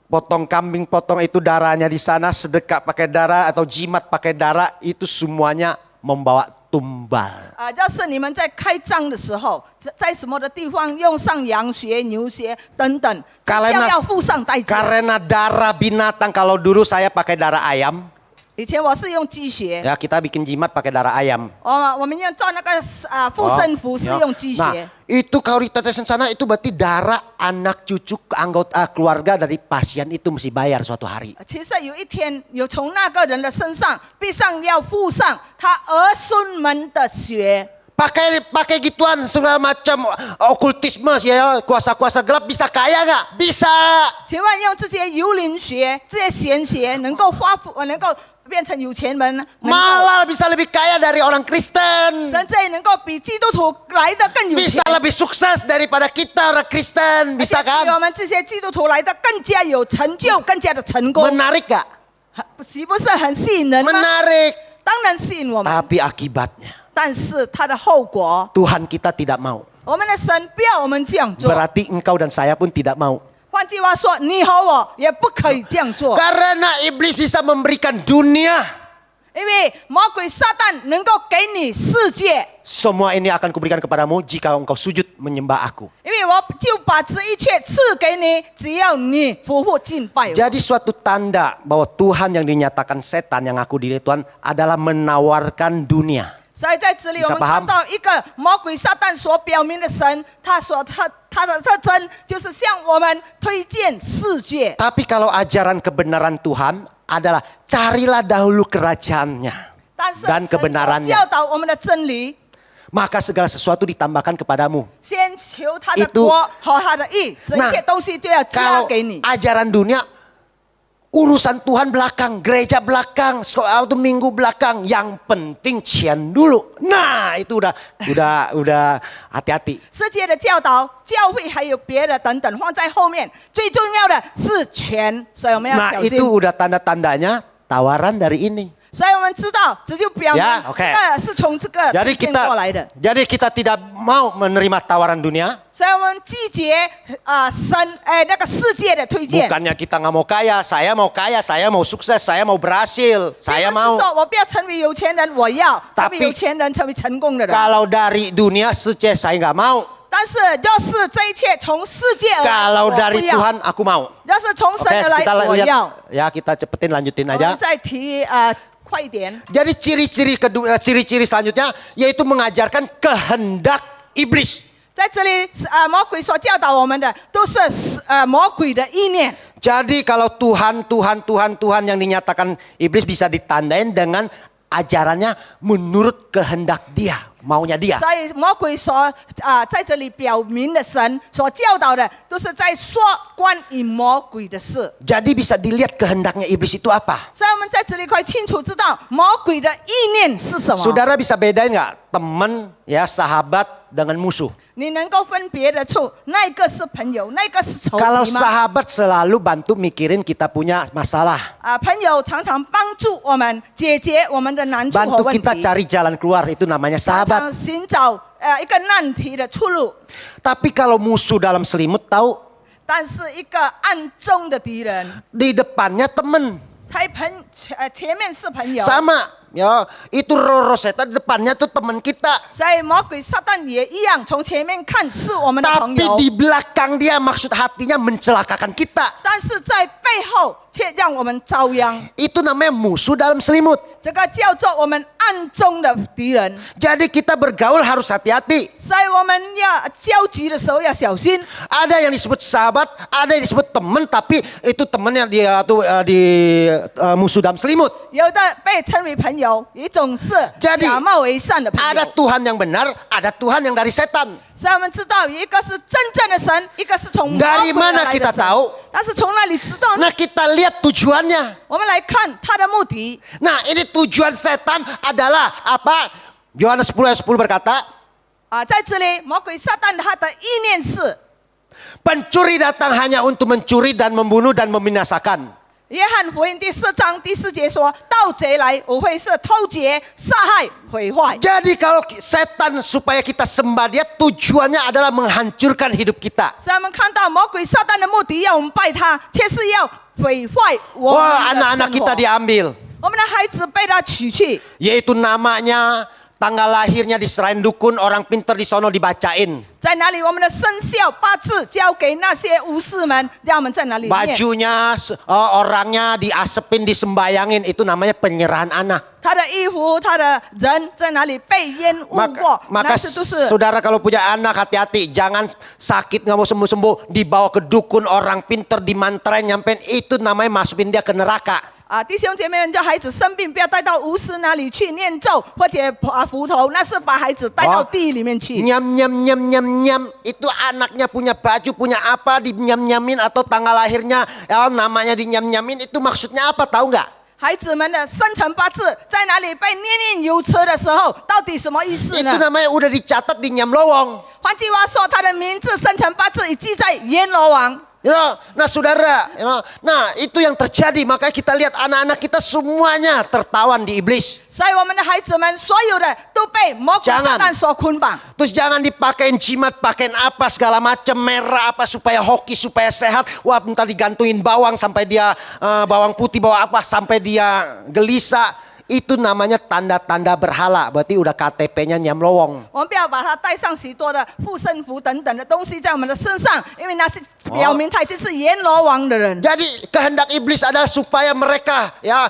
potong kambing potong itu darahnya di sana sedekah pakai darah atau jimat pakai darah itu semuanya membawa tumbal 就是你们在开张的时候，在什么的地方用上羊血、牛血等等，这 Karena- 将要付上代价。 karena darah binatang kalau dulu saya pakai darah ayam 以前我是用鸡血， Ya, kita bikin jimat pakai darah ayam. 我们要照那个护身符是 Ya. 用鸡 Nah, 血。 itu kalau ditetesin sana itu berarti darah anak cucu anggota keluarga dari pasien itu mesti bayar suatu hari. 其实有一天有从那个人的身上必上要付上他儿孙们的血。 Pakai gituan segala macam okultisme ya, kuasa-kuasa gelap bisa kaya nggak? Bisa. 请问用这些幽灵学、这些玄学能够能够变成有钱人，能够 Malah bisa lebih kaya dari orang Kristen. 甚至能够比基督徒来的更有 Bisa 钱， lebih sukses daripada kita orang Kristen. 而且 Bisa 比我 kan? 们这些基督徒来的更加有成就，更加的成功， Menarik nggak? 岂不是很吸引人吗？ Menarik. 当然吸引我们， Tapi akibatnya 但是它的后果， Tuhan kita tidak mau. 我们的神不要我们这样做。 Berarti engkau dan saya pun tidak mau. 换句话说，你和我也不可以这样做， Karena iblis bisa memberikan dunia. 因为魔鬼撒旦能够给你世界， Semua ini akan kuberikan kepadamu jika engkau sujud menyembah aku. 因为我就把这一切赐给你，只要你夫妇敬拜我。 Jadi suatu tanda bahwa Tuhan yang dinyatakan setan yang aku diri Tuhan adalah menawarkan dunia. 所以在这里我们 Bisa paham? 看到一个魔鬼撒旦所表明的神，他的特征就是向我们推荐世界。 Tapi kalau ajaran kebenaran Tuhan adalah carilah dahulu kerajaannya 但是 dan 神所 kebenarannya. 教导我们的真理， Maka segala sesuatu ditambahkan kepadamu. 先求他的 Itu- 国和他的义，这一切东西都要加 Kalau 给你。 ajaran dunia urusan Tuhan belakang, gereja belakang, sekolah itu minggu belakang, yang penting cian dulu. Nah, itu udah hati-hati. 世界的教导、教会还有别的等等放在后面，最重要的是权，所以我们要 Nah, 小心。 itu udah tanda-tandanya tawaran dari ini. 所以我们知道，这就表明 Ya, oke. 这个是从这个 Jadi 推荐过来的。 kita tidak mau menerima tawaran dunia. 所以我们拒绝那个世界的推荐。 Bukannya kita nggak mau kaya, saya mau sukses, saya mau berhasil, 并 saya 不是 mau. 说我不要成为有钱人，我要成为 Tapi- 有钱人，成为成功的人。 Kalau dari dunia sukses saya nggak mau. 但是要是这一切从世界而来， Kalau 我不 dari 要； Tuhan aku mau. 要是从神 Oke, 而来 kita，我 lihat 要。 ya, kita cepetin lanjutin 我 aja. 们再提快一点。 Jadi ciri-ciri selanjutnya yaitu mengajarkan kehendak iblis. 在这里，魔鬼所教导我们的都是魔鬼的意念。 Jadi kalau Tuhan yang dinyatakan iblis bisa ditandain dengan ajarannya menurut kehendak dia, maunya dia. 所以魔鬼在这里表明的神所教导的，都是在说关于魔鬼的事。 Jadi bisa dilihat kehendaknya iblis itu apa. 所以我们在这里可以清楚知道魔鬼的意念是什么。 Saudara bisa bedain nggak teman ya sahabat dengan musuh? 你能够分别得出那个是朋友，那个是仇 Kalau 敌吗？ sahabat selalu bantu mikirin kita punya masalah, 朋友常常帮助我们解决我们的难处和 bantu 问 kita 题， cari jalan keluar, itu namanya 常 sahabat. 常寻找一个难题的出路。 Tapi kalau musuh dalam selimut tahu 但是一个暗中的敌人， di depannya temen 前面是朋友， sama ya, itu roh setan depannya tuh teman kita. 所以魔鬼撒旦也一样，从前面看是我们的朋 Tapi 友， di belakang dia maksud hatinya mencelakakan kita. 但是在背后却让我们遭殃。 Itu namanya musuh dalam selimut. 这个叫做我们暗中的敌人， Jadi kita bergaul harus hati-hati. 所以我们要交集的时候要小心。 Ada yang disebut sahabat, ada yang disebut teman, tapi itu teman yang dia tuh musuh dalam selimut. 有的被称为朋友，一种是 Jadi 假冒为善的朋 Ada 友。 Tuhan yang benar, ada Tuhan yang dari setan. 所以我们知道，一个是真正的神，一个是从魔 Dari 鬼而 mana 来 kita 的神。 tahu? 但是从哪里知道呢？ Nah, kita lihat tujuannya. 我们来看他的目的。 Nah, ini tujuan setan adalah apa? Yohanes 10 ayat 10 berkata, 在这里，魔鬼撒旦他的意念是： pencuri datang hanya untuk mencuri dan membunuh dan membinasakan. 约翰福音第4章第4节说：“盗贼来，我会是偷劫、杀害、毁坏。” Jadi kalau setan supaya kita sembah dia, tujuannya adalah menghancurkan hidup kita. 所以我们看到魔鬼撒旦的目的，要我们拜他，却是要毁坏我 Wah, 们的 anak-anak 生 kita 活。 diambil. 我们的孩子被他取去， Yaitu namanya, tanggal lahirnya diserahin dukun, orang pinter di sono dibacain. 在哪里？我们的生肖八字交给那些巫师们，让我们在哪里念？ Bajunya, orangnya diasepin, disembayangin, itu namanya penyerahan anak. 他的衣服，他的人在哪里被淹污过？ Maka 那是都是 saudara kalau punya anak hati-hati, jangan sakit nggak mau sembuh-sembuh, dibawa ke dukun orang pinter, dimantrain nyampein, itu namanya masukin dia ke neraka. 啊，弟兄姐妹们，叫孩子生病，不要带到巫师那里去念咒或者符头，那是把孩子带到地狱里面去。 Nyam nyam nyam nyam nyam, itu anaknya punya baju, punya apa, dinyam-nyamin atau tanggal lahirnya ya, namanya dinyam-nyamin, itu maksudnya apa tahu nggak? 孩子们的生辰八字在哪里被念念有词的时候，到底什么意思呢 Itu？namanya udah dicatat di nyam lowong. 换句话说，他的名字生辰八字已记在阎罗王。 Nah saudara, nah itu yang terjadi. Makanya kita lihat anak-anak kita semuanya tertawan di iblis. 所以我们的孩子们所有的都被魔鬼撒旦所捆绑。 Terus jangan dipakein jimat, pakein apa segala macam merah apa supaya hoki, supaya sehat. Wah, bentar digantungin bawang sampai dia bawang putih, bawang apa sampai dia gelisah. Itu namanya tanda-tanda berhala. Berarti udah KTP-nya nyam lowong. 我们不要把它带上许多的护身符等等的东西在我们的身上，因为那是表明他已经是阎罗王的人。 Jadi kehendak iblis adalah supaya mereka ya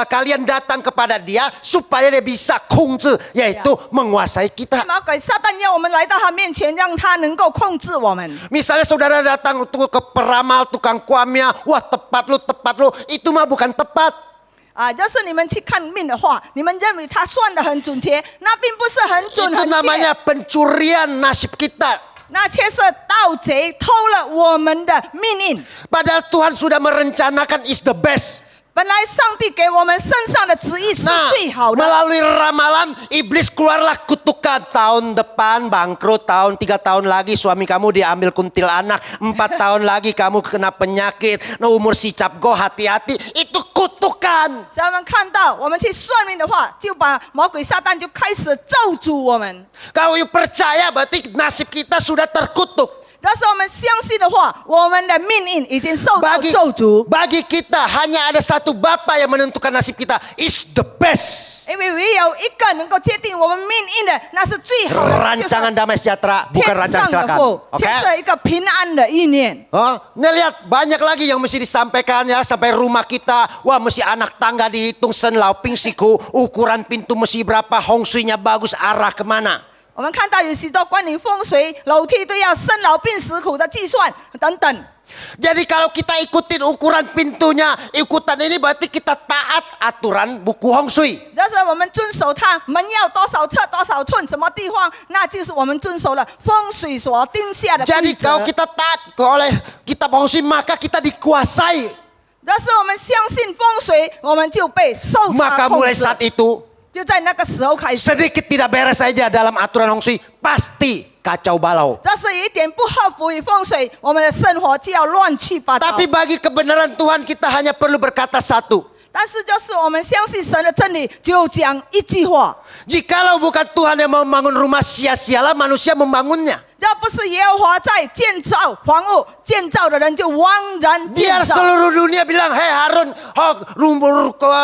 kalian datang kepada dia supaya dia bisa kungzi, yaitu menguasai kita. 魔鬼撒旦要我们来到他面前，让他能够控制我们。 Misalnya saudara datang untuk ke peramal, tukang kuamnya, wah tepat lu, itu mah bukan tepat. 啊，要是你们去看命的话，你们认为他算得很准确，那并不是很准 Itu 很确， namanya pencurian nasib kita. 那却是盗贼偷了我们的命运。 Padahal Tuhan sudah merencanakan is the best. 本来上帝给我们身上的旨意是 Nah, 最好的。 melalui ramalan iblis keluarlah kutukan tahun depan bangkrut, 3 tahun lagi suami kamu diambil kuntilanak, 4 tahun lagi kamu kena penyakit, nah umur si cap go hati-hati, itu kutukan. 所以我们看到，我们去算命的话，就把魔鬼撒旦就开始咒诅我们。 Kalau percaya berarti nasib kita sudah terkutuk. 但是我们相信的话，我们的命运已经受到咒诅。 Bagi kita hanya ada satu Bapa yang menentukan nasib kita, is the best. 因为唯有一个能够决定我们命运的，那是最好的， Rancangan damai sejahtera, 就是 bukan 天 rancangan 上的 kecelakaan. 父， Oke? 天是一个平安的意念。 Oh, nih lihat banyak lagi yang mesti disampaikan ya sampai rumah kita. Wah, mesti anak tangga dihitung senlauping siku, ukuran pintu mesti berapa, hong shui-nya bagus, arah kemana. 我们看到有许多关于风水、楼梯都要生老病死苦的计算等等。 Jadi kalau kita ikutin ukuran pintunya, ikutan ini berarti kita taat aturan buku hong shui. 要是我们遵守它，门要多少侧、多少寸，什么地方，那就是我们遵守了风水所定下的规 Jadi 则。 kalau kita taat oleh kitab hong shui, maka kita dikuasai. 要是我们相信风水，我们就被受它 Maka 控 mulai 制。 saat itu 就在那个时候开始， sedikit tidak beres saja dalam aturan hong shui, pasti kacau balau. 要是有一点不合乎于风水，我们的生活就要乱七八糟。 Tapi bagi kebenaran Tuhan kita hanya perlu berkata satu. 但是就是我们相信神的真理，就讲一句话： Jikalau bukan Tuhan yang membangun rumah, sia-sialah manusia membangunnya. 要不是耶和华在建造房屋，建造的人就枉然建 Biar 造。 seluruh dunia bilang, hei Harun,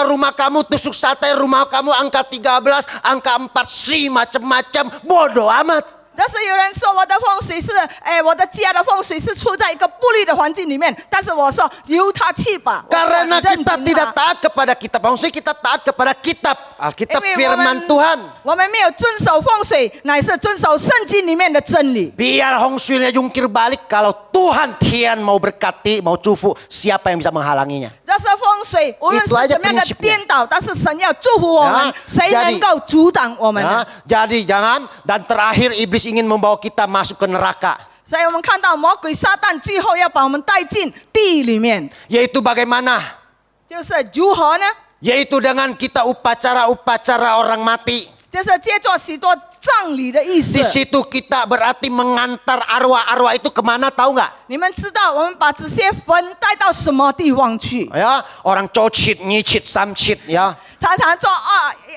rumah kamu tusuk sate, rumah kamu angka 13, angka 4, si macam-macam, bodoh amat. 但是有人说我的风水是，我的家的风水是处在一个不利的环境里面，但是我说由他去吧。 Karena 我认 kita 同 tidak 他 taat kepada kitab hong shui, kita taat kepada kitab Alkitab 因为 firman Tuhan. 我们没有遵守风水，乃是遵守圣经里面的真理。 Biar hong shui-nya jungkir balik, kalau Tuhan Tian mau berkati, mau cufu, siapa yang bisa menghalanginya? 这是风水，无论是 Itu aja 怎么样的 prinsipnya. 颠倒，但是神要祝福我们， Ya, 谁 jadi- 能够阻挡我们呢？ Jadi jangan, dan terakhir iblis ingin membawa kita masuk ke neraka. 所以我们看到魔鬼撒旦最后要把我们带进地狱里面， Yaitu bagaimana? 就是如何呢？ Yaitu dengan kita upacara-upacara orang mati. 就是借助许多葬礼的意思 Di。situ kita berarti mengantar arwah-arwah itu kemana tahu nggak? 你们知道我们把这些坟带到什么地方去？ Ya, orang cocit, nyicit, samcit ya. 常常做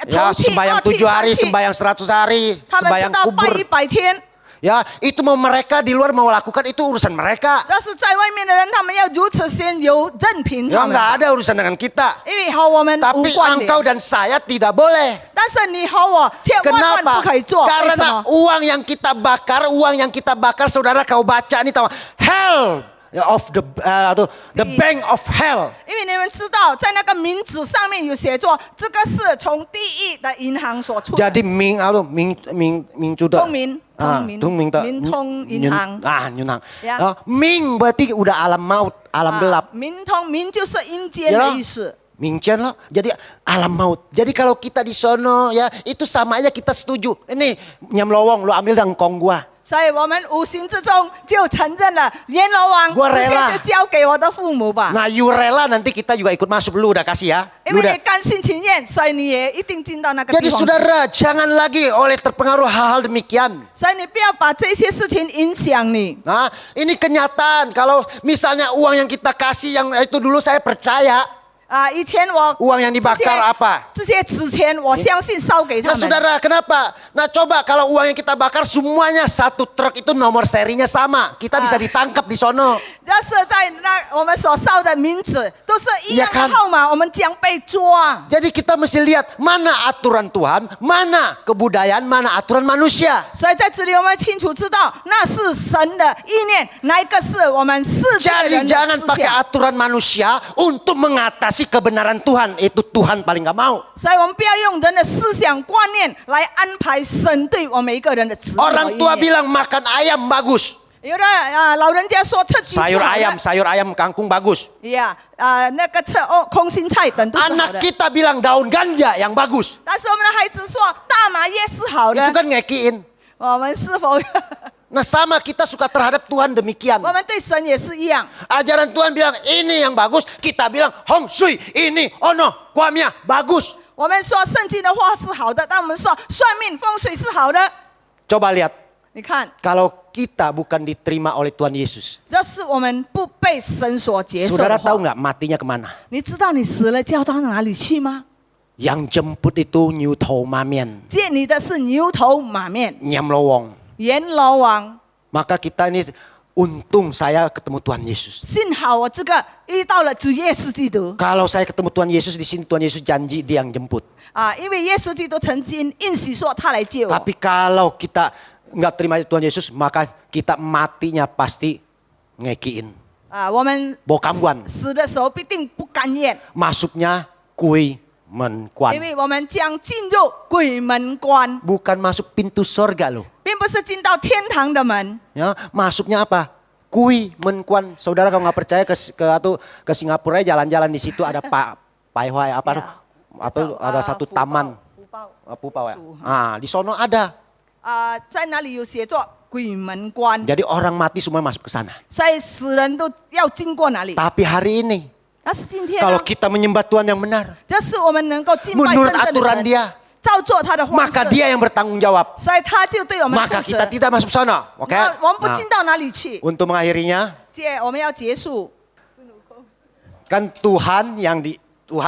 Ya, 头七、 sembahyang 二七、 7 hari, 三七， sembahyang 100 hari, 他们知 sembahyang 道拜 kubur. 100天。Ya, itu mau mereka di luar mau lakukan itu urusan mereka. 但是在外面的人，他们要如此先由任凭 Ya 他们， nggak ada urusan dengan kita. 因为和我们无 Tapi 关联。 engkau dan saya tidak boleh. 但是你和我却万万 Kenapa? 不可以做，为什 Karena 么？ uang yang kita bakar, saudara kau baca ini tahu hell of the bank of hell. 因为你们知道，在那个名字上面有写作，这个是从地狱的银行所出的。 Jadi Ming juga. 通明， Ah, 通明， Tung-Ming tak. 明通银行。 Nyunang. Ya. Ming berarti udah alam maut, alam gelap. 明通明就是阴间 Ya 的 loh. 意思。 Mingcian loh. Jadi alam maut. Jadi kalau kita di sono ya itu sama aja kita setuju. Ini nyamlowong lu ambil dangkong gua. 所以我们无形之中就承认了阎罗王， Gua 这些 rela 就交给我的父母吧。 Nah, you rela nanti kita juga ikut masuk. Lu udah kasih ya. 因 Lu 为 udah. 你甘心情愿，所以你也一定进到那个 Jadi 地方去。 saudara jangan lagi oleh terpengaruh hal-hal demikian. 所以你不要把这些事情影响你。 Nah, ini kenyataan. Kalau misalnya uang yang kita kasih yang itu dulu saya percaya. 以前我 Uang yang dibakar apa? 这些纸钱，我相信烧给他 Nah 们。 saudara kenapa? Nah coba kalau uang yang kita bakar semuanya satu truk itu nomor serinya sama. Kita bisa ditangkap di sono. 但是在我们所烧的名字都是一样 Ya kan? 的号码，我们将被抓。 Jadi kita mesti lihat mana aturan Tuhan, mana kebudayaan, mana aturan manusia. 所以在这里我们清楚知道，那是神的意念，哪一个是我们世界 Jadi 人的 jangan 思 pakai 想。 aturan manusia untuk mengatasi kebenaran Tuhan. Itu Tuhan paling gak mau. 所以我们不要用人的思想观念来安排神对我们每一个人的旨意和 Orang 意 tua 念。 bilang makan ayam bagus. 有的老人家说吃鸡是 Sayur 好 ayam, 的， sayur ayam kangkung bagus. 呀那个吃空心菜等都是好 Anak 的。 kita bilang daun ganja yang bagus. 但是我们的孩子说大麻叶是好的 Itu，kan ngekiin. 我们是否？ Nah sama kita suka terhadap Tuhan demikian. 我们对神也是一样。 Ajaran Tuhan bilang ini yang bagus, kita bilang Hong Sui ini ono kuamnya bagus. 我们说圣经的话是好的，但我们说算命风水是好的。 Coba lihat 你看， kalau kita bukan diterima oleh Tuhan Yesus. 这是我们不被神所接受 Saudara 的话 tahu。nggak matinya kemana? 你知道你死了就要到哪里去吗？ Yang jemput itu New Mamian, 见你的是牛头马面， Nyamlowong. 阎罗王。 Maka kita ini untung saya ketemu Tuhan Yesus. 幸好我这个遇到了主耶稣基督 Kalau saya ketemu Tuhan Yesus di sini, Tuhan Yesus janji dia yang jemput. 因为耶稣基督曾经应许说他来接我。 Tapi kalau kita nggak terima Tuhan Yesus, maka kita matinya pasti ngekiin. 我们 Bokamguan. 死的时候必定不甘愿， Masuknya kui 因 menkuan. 为我们将进入鬼门关， Bukan masuk pintu sorga loh. 并不是进到天堂的门。 Ya, masuknya apa? Kui menkuan. Saudara kalau nggak percaya ke Singapura jalan-jalan di situ ada Paihuai apa tuh? Atau ada satu taman. Pupau ya. Ah, di sono ada. 在那里有写作鬼门关， Jadi orang mati semua masuk ke sana. 所以死人都要经过哪里？ Tapi hari ini 但是今天 kalau 呢， kita menyembah Tuhan yang benar, 这是我们能够敬拜 menurut 真正的 aturan 神， dia, 照做他的方 maka 式， dia yang bertanggung jawab. 所以他就对我们 Maka 负 kita 责。 tidak masuk sana. Oke? 那我们不 Nah, 进到哪里去？ untuk mengakhirinya, 我们要结束。 kan Tuhan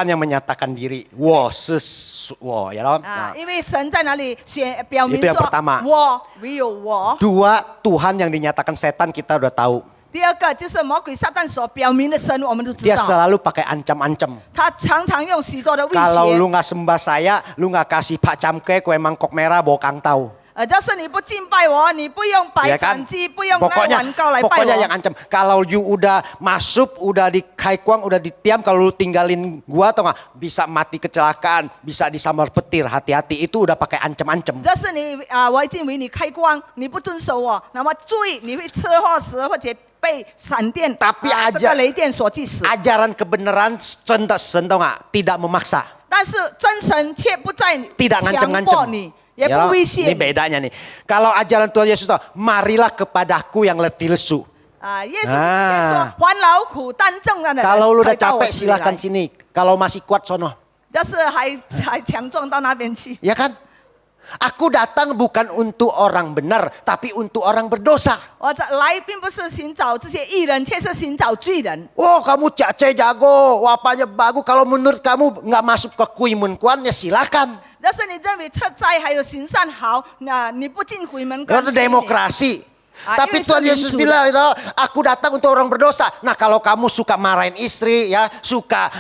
yang menyatakan diri, wo ya loh. 因为神在哪里表明 Itu yang 说 pertama 我唯有我。 Dua, Tuhan yang dinyatakan setan kita udah tahu. 第二个就是魔鬼撒旦所表明的神，我们都知 Dia 道， selalu pakai ancam-ancam. 他常常用许多的威 Kalau 胁 lu。nggak sembah saya, lu nggak kasih Pak Camke kue mangkok merah bokang tahu. 就是你不敬拜我，你不用摆 Ya 斩 kan? 鸡，不用拿碗糕来拜 Pokoknya yang 我。 ancam. Kalau you udah masuk, udah di Kaikwang, udah di Tiam, kalau lu tinggalin gua atau nggak bisa mati kecelakaan, bisa disambar petir, hati-hati. Itu udah pakai ancam-ancam. 这是你我已经为你开光，你不遵守我，那么注意你会车祸死或者被闪电 Tapi 这个雷电所击死。 Ajaran kebenaran神tau nggak? Tidak memaksa. 但是真神却不再 Tidak 强迫 ngancam-ngancam. 你，也 Ya 不 loh, 威 ini 胁你。 bedanya nih. Kalau ajaran Tuhan Yesus tahu, marilah kepadaku yang letih lesu. 耶稣说还劳苦担重担的人， Kalau lu udah 可以到我 capek 这里来 silakan sini. Kalau masih kuat sono. 但是还强壮到那边去。 Ya kan? Aku datang bukan untuk orang benar, tapi untuk orang berdosa. 我来并不是寻找这些艺人，却是寻找罪人。 Oh kamu cace jago, wapanya bagus. Kalau menurut kamu nggak masuk ke kuimunkuan ya silakan. 那要是你认为测灾还有行善好，那你不进鬼门关 Itu demokrasi. Tapi ini Tuhan Yesus semincu. bilang, aku datang untuk orang berdosa. Nah kalau kamu suka marahin istri, ya suka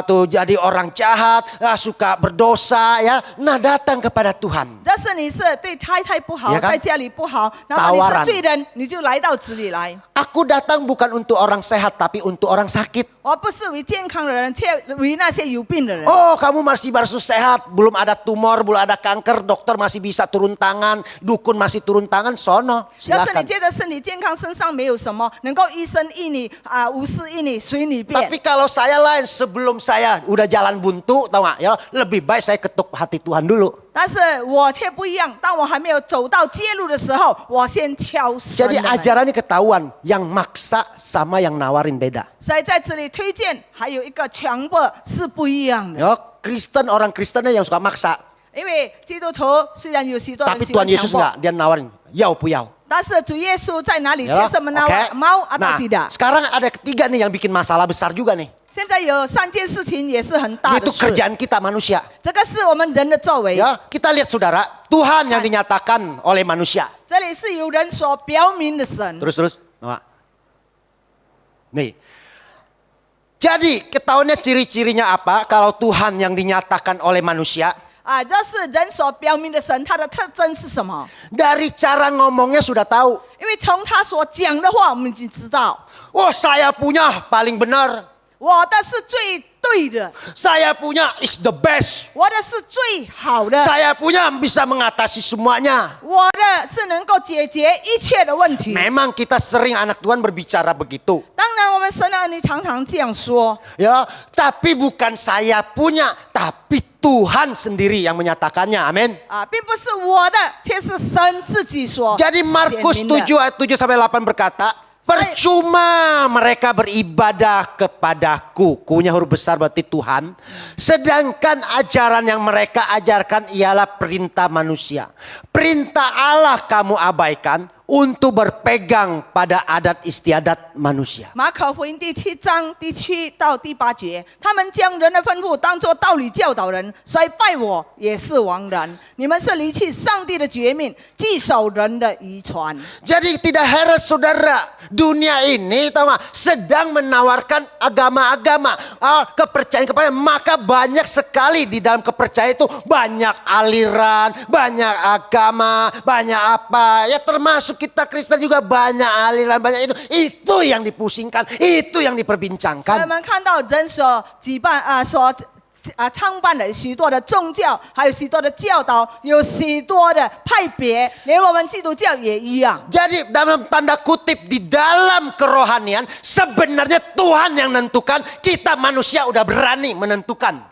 tuh jadi orang jahat, suka berdosa, ya, nah datang kepada Tuhan. 要是你是对太太不好， Ya kan? 在家里不好，然后你 Tawaran. 是罪人，你就来到子里来。 Aku datang bukan untuk orang sehat, tapi untuk orang sakit. 我不是为健康的人，却为那些有病的人。 Oh kamu masih baru sehat, belum ada tumor, belum ada kanker, dokter masih bisa turun tangan, dukun masih turun tangan, sono 要是你 silakan. 觉得身体健康，身上没有什么，能够医生医你无私医你，随你便。 Tapi kalau saya lain, sebelum saya udah jalan buntu, tahu nggak ya, lebih baik saya ketuk hati Tuhan dulu. 但是我却不一样，当我还没有走到街路的时候，我先敲神的 Jadi 门。 ajarannya ketahuan, yang maksa sama yang nawarin beda. 所以在这里推荐，还有一个强迫是不一样的。 Ya, Kristen orang Kristennya yang suka maksa, 因为基督徒虽然有许多人 tapi 喜欢 Tuhan 强 Yesus 迫， nggak, dia nawarin, yau puyau. 但是主耶稣在哪里 Ya, 接受我们 oke. 猫atau Nah, tidak？ sekarang ada ketiga nih yang bikin masalah besar juga nih. 现在有3件事情也是很大的 Itu 事， kerjaan kita manusia. 这个是我们人的作为。 Ya, kita lihat saudara, Tuhan yang dinyatakan oleh manusia. 这里是有人所表明的神。 Terus. Nah. Nih. Jadi ketahuannya ciri-cirinya apa kalau Tuhan yang dinyatakan oleh manusia? 这是人所表明的神，它的特征是什么？ Dari cara ngomongnya sudah tahu. 因为从他所讲的话，我们已经知道， Oh saya punya paling benar. 我的是最对的， Saya punya is the best. 我的是最好的， Saya punya bisa mengatasi semuanya. 我的是能够解决一切的问题。 Memang kita sering anak Tuhan berbicara begitu. 当然，我们神的儿女常常这样说， Ya, tapi bukan saya punya, tapi Tuhan sendiri yang menyatakannya. Amin. 并不是我的，却是神自己所 Jadi 显 Markus 明的。 7 ayat 7 sampai 8 berkata, percuma mereka beribadah kepadaku. Kunya huruf besar berarti Tuhan. Sedangkan ajaran yang mereka ajarkan ialah perintah manusia. Perintah Allah kamu abaikan untuk berpegang pada adat istiadat manusia. 马可福音第7章第7到第8节，他们将人的吩咐当作道理教导人，所以拜我也是枉然。你们是离弃上帝的诫命，既守人的遗传。 Jadi tidak heran saudara, dunia ini tahu nggak, sedang menawarkan agama-agama, kepercayaan kepada, maka banyak sekali di dalam kepercayaan itu banyak aliran, banyak agama, banyak apa, ya termasuk kita Kristen juga banyak aliran, banyak itu yang dipusingkan, itu yang 所以我 diperbincangkan. 们看到人所举办创办的许多的宗教，还有许多的教导，有许多的派别，连我们基督教也一样。 Jadi dalam tanda kutip di dalam kerohanian sebenarnya Tuhan yang menentukan, kita manusia udah berani menentukan.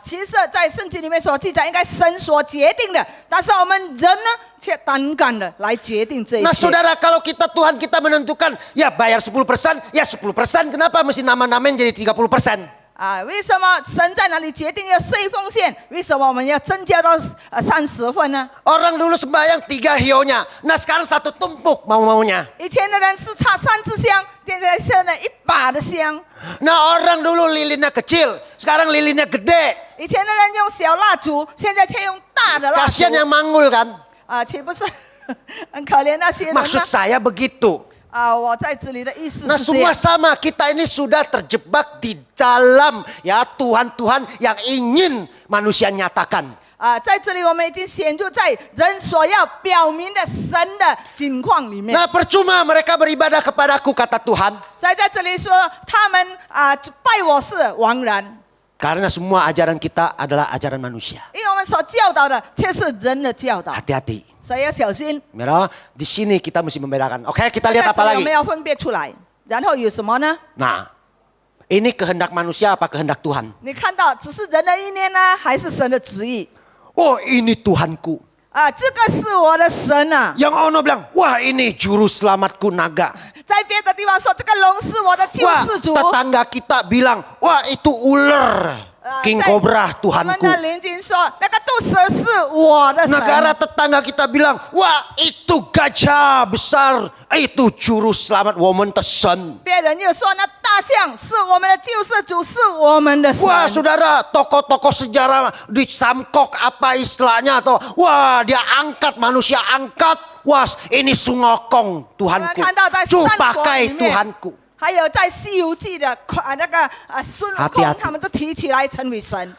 其实，在圣经里面所记载，应该神所决定的，但是我们人呢，却胆敢的来决定这一 Nah 切。 saudara, kalau kita Tuhan kita menentukan, ya bayar 10%, ya 10%, kenapa mesti nama-namain jadi 30%? 为什么神在哪里决定要设奉献？为什么我们要增加到30份呢？ Orang dulu sembahyang 3 hionya, nah sekarang 1 tumpuk mau-maunya. 以前的人是插3支香，现在剩了1把的香。 Nah orang dulu lilinnya kecil, sekarang lilinnya gede. 以前的人用小蜡烛，现在却用大的蜡烛。 Kasihan yang manggul kan? 岂不是很可怜那些人呢？ Maksud saya begitu. 我在这里的意思 Nah 是这 semua 样。 sama, kita ini sudah terjebak di dalam ya Tuhan-Tuhan yang ingin manusia nyatakan. 在这里我们已经陷入在人所要表明的神的境况里面。 Nah percuma mereka beribadah kepadaku, kata Tuhan. 所以在这里说，他们拜我是枉然， Karena semua ajaran kita adalah ajaran manusia. 因为我们所教导的却是人的教导， Hati-hati. 所以要小心。 Ya, di sini kita mesti membedakan. Oke, kita 在 lihat 这 apa 里我 lagi? 们要分别出来，然后有什么呢？ Nah, ini kehendak manusia apa kehendak Tuhan? 你看到只是人的意念呢，还是神的旨意？ Oh, ini Tuhanku. 这个是我的神啊！ Yang ono bilang, wah ini juru selamatku naga. 在别的地方说，这个龙是我的救 Wah, 世主。 tetangga kita bilang, wah itu ular. King Cobra 我们 Tuhanku. 的邻居说，那个毒蛇是我的神。 Negara tetangga kita bilang, wah itu gajah besar, itu juru selamat woman tesan. 别人又说，那大象是我们的救世主，是我们的神。 Wah saudara, tokoh-tokoh sejarah disamkok apa istilahnya atau wah dia angkat manusia angkat, wah ini sungokong 我们 Tuhanku, 看到在三国里 Cupakai 面， Tuhanku. 还有在《西游记》的那个孙悟 Hati-hati 空，他们都提起来成为神，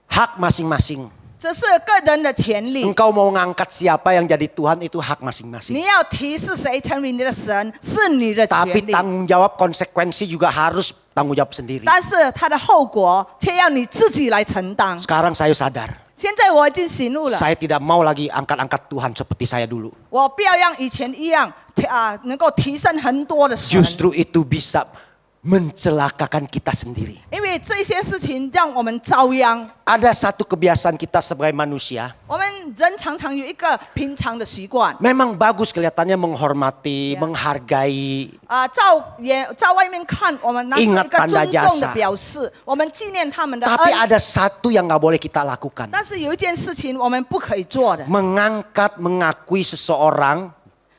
Hak masing-masing. 这是个人的权利。 Engkau mau ngangkat siapa yang jadi Tuhan itu hak masing-masing. 你要提是谁成为你的神，是你的权 Tapi 利。 tanggung jawab konsekuensi juga harus tanggung jawab sendiri. 但是它的后果却要你自己来承担。 Sekarang saya sadar, 现在我已经醒悟了， saya tidak mau lagi angkat-angkat Tuhan seperti saya dulu. 我不要像以前一样能够提升很多的神， Justru itu bisa mencelakakan kita sendiri. 因为这些事情让我们遭殃。 Ada satu kebiasaan kita sebagai manusia. 我们人常常有一个平常的习惯 Memang bagus kelihatannya menghormati, Ya. menghargai. 在外面看我们那是一 Ingat 个 tanda 尊重的 jasa 表示，我们纪念他们的 Tapi 恩。 ada satu yang nggak boleh kita lakukan. 但是有一件事情我们不可以做的， Mengangkat, mengakui seseorang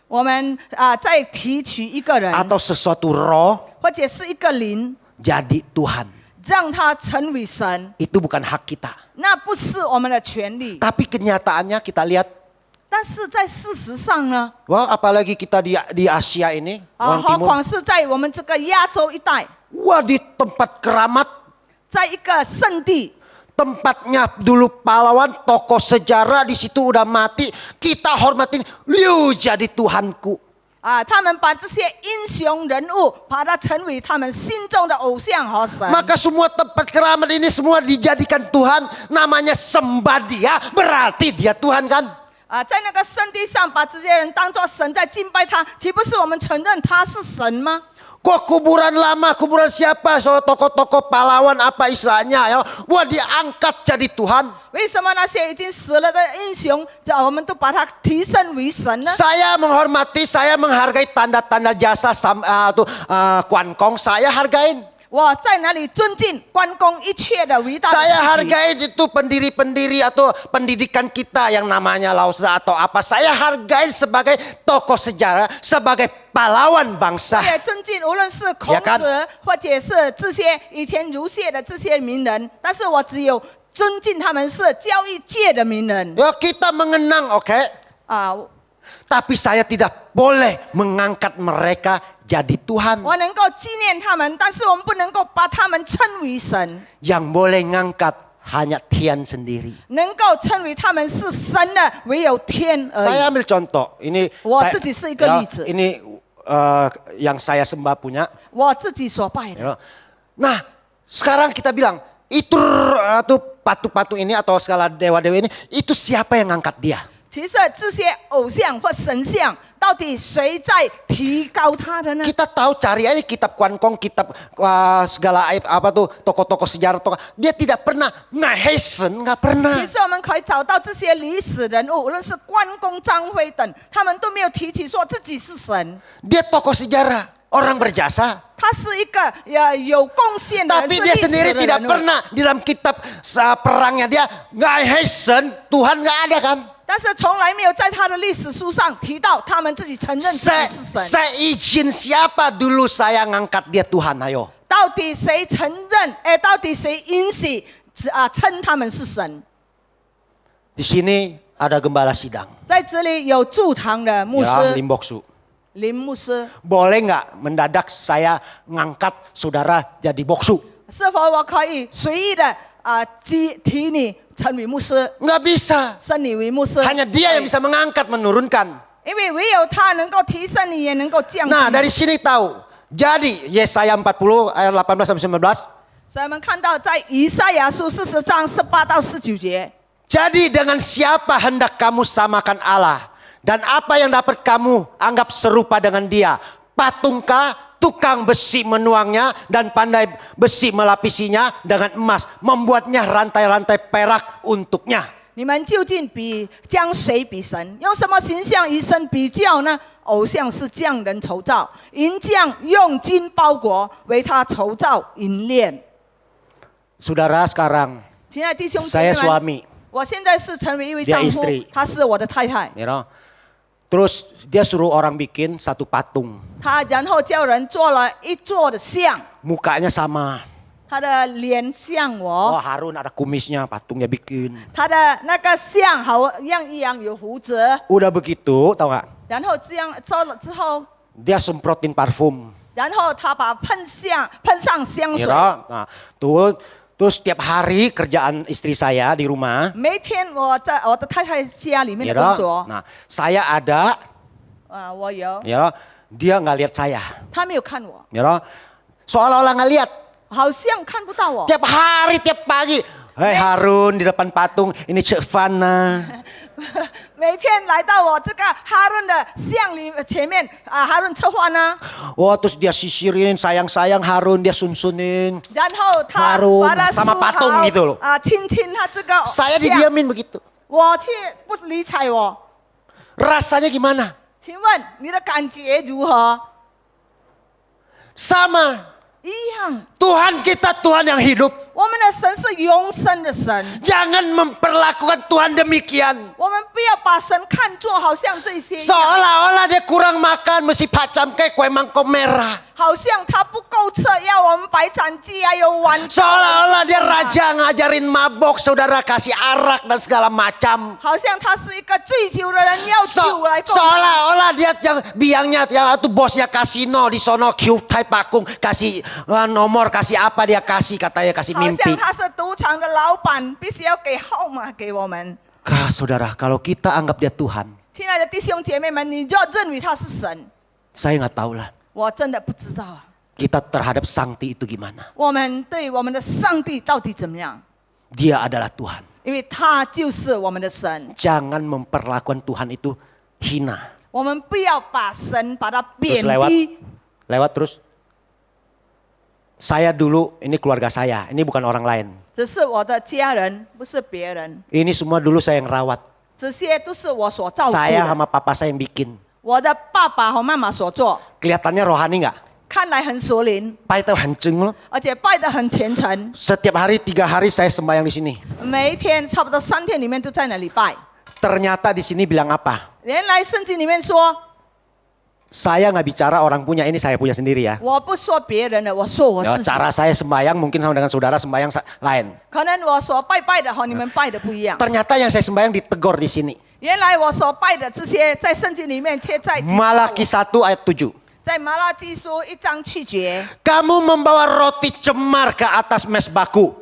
我们再提取一个人 atau sesuatu roh 或者是一个灵， jadi Tuhan. 让他成为神， Itu bukan hak kita. 那不是我们的权利。 Tapi kenyataannya kita lihat, 但是在事实上呢， wah apalagi kita di Asia ini, orang 何 Timur. 况是在我们这个亚洲一带， Wah di tempat keramat, 在一个圣地， tempatnya dulu pahlawan, tokoh sejarah di situ udah mati, kita hormatin, liu jadi Tuhanku. 他们把这些英雄人物，把他成为他们心中的偶像和神。 Maka semua tempat keramat ini semua dijadikan Tuhan, namanya sembah dia, berarti dia Tuhan kan? 在那个圣地上把这些人当作神在敬拜他，岂不是我们承认他是神吗？ Kok kuburan lama, kuburan siapa, so tokoh-tokoh pahlawan apa istilahnya ya, wah diangkat jadi Tuhan. 为什么那些已经死了的英雄，我们都把他提升为神呢？ Saya menghormati, saya menghargai tanda-tanda jasa Kuan Kong, saya hargain. 我在哪里尊敬关公一切的伟大的 Saya 事迹 hargai itu pendiri-pendiri atau pendidikan kita yang namanya Lao Tse atau apa. Saya hargai sebagai tokoh sejarah, sebagai pahlawan 我 bangsa. 也尊敬，无论是孔 Ya kan? 子或者是这些以前儒学的这些名人，但是我只有尊敬他们是教育界的名人 Ya, kita mengenang, oke. 啊。 Tapi saya tidak boleh mengangkat mereka jadi Tuhan. 我能够纪念他们，但是我们不能够把他们称为神， Yang boleh ngangkat hanya Tian sendiri. 能够称为他们是神的唯有天而 Saya 已。 ambil contoh. Ini 我 saya- 自己是一个 ya, 例子。 ini yang saya sembah punya. 我自己所拜的， Ya. Nah, sekarang kita bilang itu patu-patu ini atau segala dewa-dewa ini, itu siapa yang ngangkat dia? 其实这些偶像或神像，到底谁在提高他的呢？ Kita tahu cari aja kitab Kuan Kong, kitab segala apa tuh tokoh-tokoh sejarah tokoh. Dia tidak pernah ngahesen, nggak pernah. 其实我们可以找到这些历史人物，无论是关公、张飞等，他们都没有提起说自己是神。 Dia tokoh sejarah, orang berjasa. 他是一个有贡献的人， Tapi 是 dia 历史 sendiri 的 tidak 人物。 pernah di dalam kitab perangnya dia ngahesen, Tuhan nggak ada kan? 但是从来没有在他的历史书上提到他们自己承认自己是神。 Saya izin siapa dulu saya ngangkat dia Tuhan, ayo. 到底谁承认？到底谁允许称他们是神？ Di sini ada gembala sidang. 在这里有驻堂的牧 Ya, 师 Lim Boksu. 林牧师， Boleh nggak mendadak saya ngangkat saudara jadi boksu? 是否我可以随意的提你成为牧师， Nggak bisa. 升你为牧师？ Hanya dia yang bisa mengangkat, menurunkan. 因为唯有他能够提升你，也能够降低。 Nah, dari sini tahu. Jadi Yesaya 40 ayat 18 sampai 19. 所以我们看到在以赛亚书40章18到19节。 Jadi dengan siapa hendak kamu samakan Allah? Dan apa yang dapat kamu anggap serupa dengan dia? Patungkah, tukang besi menuangnya dan pandai besi melapisinya dengan emas, membuatnya rantai-rantai perak untuknya. 你们究竟将谁比神？用什么形象与神比较呢？偶像是匠人筹造，银匠用金包裹，为他筹造银链。Saudara sekarang 亲爱的弟兄姐 saya 妹们， suami, 我现在是成为一位 Dia 丈夫 istri， 她是我的太太， you know. Terus dia suruh orang bikin satu patung, 她然后叫人做了一座的像， mukanya sama. 她的脸像 Oh 我， Harun ada kumisnya, patungnya bikin. 她的那个像好像一样有胡子， Udah begitu, tahu nggak? 然后这样做了之后， Dia semprotin parfum. 然后她把喷上香 You 水， know. Nah, terus setiap hari kerjaan istri saya di rumah, 每天我在我的太太家里面 you 的工 know. 作， Nah, saya ada, 我有， you know. Dia nggak lihat saya, 她没有看我， you know. Seolah-olah nggak lihat. 好像看不到我。 Tiap hari, tiap pagi. Hei Harun di depan patung, ini Cik Fana. 每天来到我这个哈伦的像里前面啊，哈伦策划呢， Oh terus dia sisirin, sayang-sayang Harun, dia sunsunin. 然后他 Harun 把它 sama 梳 patung 好 gitu loh. 啊，亲亲他这个 Saya 像， didiamin begitu. 我却不理睬我。 Rasanya gimana? 请问你的感觉如何？ Sama. 一样， Tuhan kita Tuhan yang hidup. 我们的神是永生的神， Jangan memperlakukan Tuhan demikian. 我们不要把神看作好像这些一样， Seolah-olah dia kurang makan mesti pacam kayak kue mangkok merah. 好像他不够吃，要我们白斩鸡还有碗。 Seolah-olah dia raja ngajarin mabok, saudara kasih arak dan segala macam. 好像他是一个醉酒的人，要酒来供。 Seolah-olah dia yang biangnya yang itu bosnya kasino di sono Q Type Pakung kasih nomor kasih apa dia kasih katanya kasih 好像 mimpi. 他是赌场的老板，必须要给号码给我们。 Saudara, kalau kita anggap dia Tuhan, 亲爱的弟兄姐妹们，你就要认为他是神。 saya nggak tahu lah 我真的不知道啊， kita terhadap Sangti itu gimana. 我们对我们的上帝到底怎么样？ Dia adalah Tuhan. 因为他就是我们的神， Jangan memperlakukan Tuhan itu hina. 我们不要把神把他 Terus 贬 lewat, 低。 lewat terus. Saya dulu, ini keluarga saya, ini bukan orang lain. 只是我的家人，不是别人， Ini semua dulu saya yang rawat. 这些都是我所照顾 Saya 的， sama papa saya yang bikin. 我的爸爸和妈妈所做， Kelihatannya rohani nggak? 看来很属灵， Pak itu hanceng loh. 而且拜得很虔诚。 Setiap hari 3 hari saya sembahyang di sini. 每一天差不多3天里面都在那里拜。 Ternyata di sini bilang apa? 原来圣经里面说， Saya nggak bicara orang punya, ini saya punya sendiri ya. 我不说别人的，我说我 Ya, 自己。 cara saya sembahyang mungkin sama dengan saudara sembahyang lain. 可能我所拜的和你们拜的不一样。 Ternyata yang saya sembahyang ditegor di sini. 原来我所拜的这些，在圣经里面却在 Malaki 1 ayat 7. 在马拉基书1章7节， Kamu membawa roti cemar ke atas mesbahku.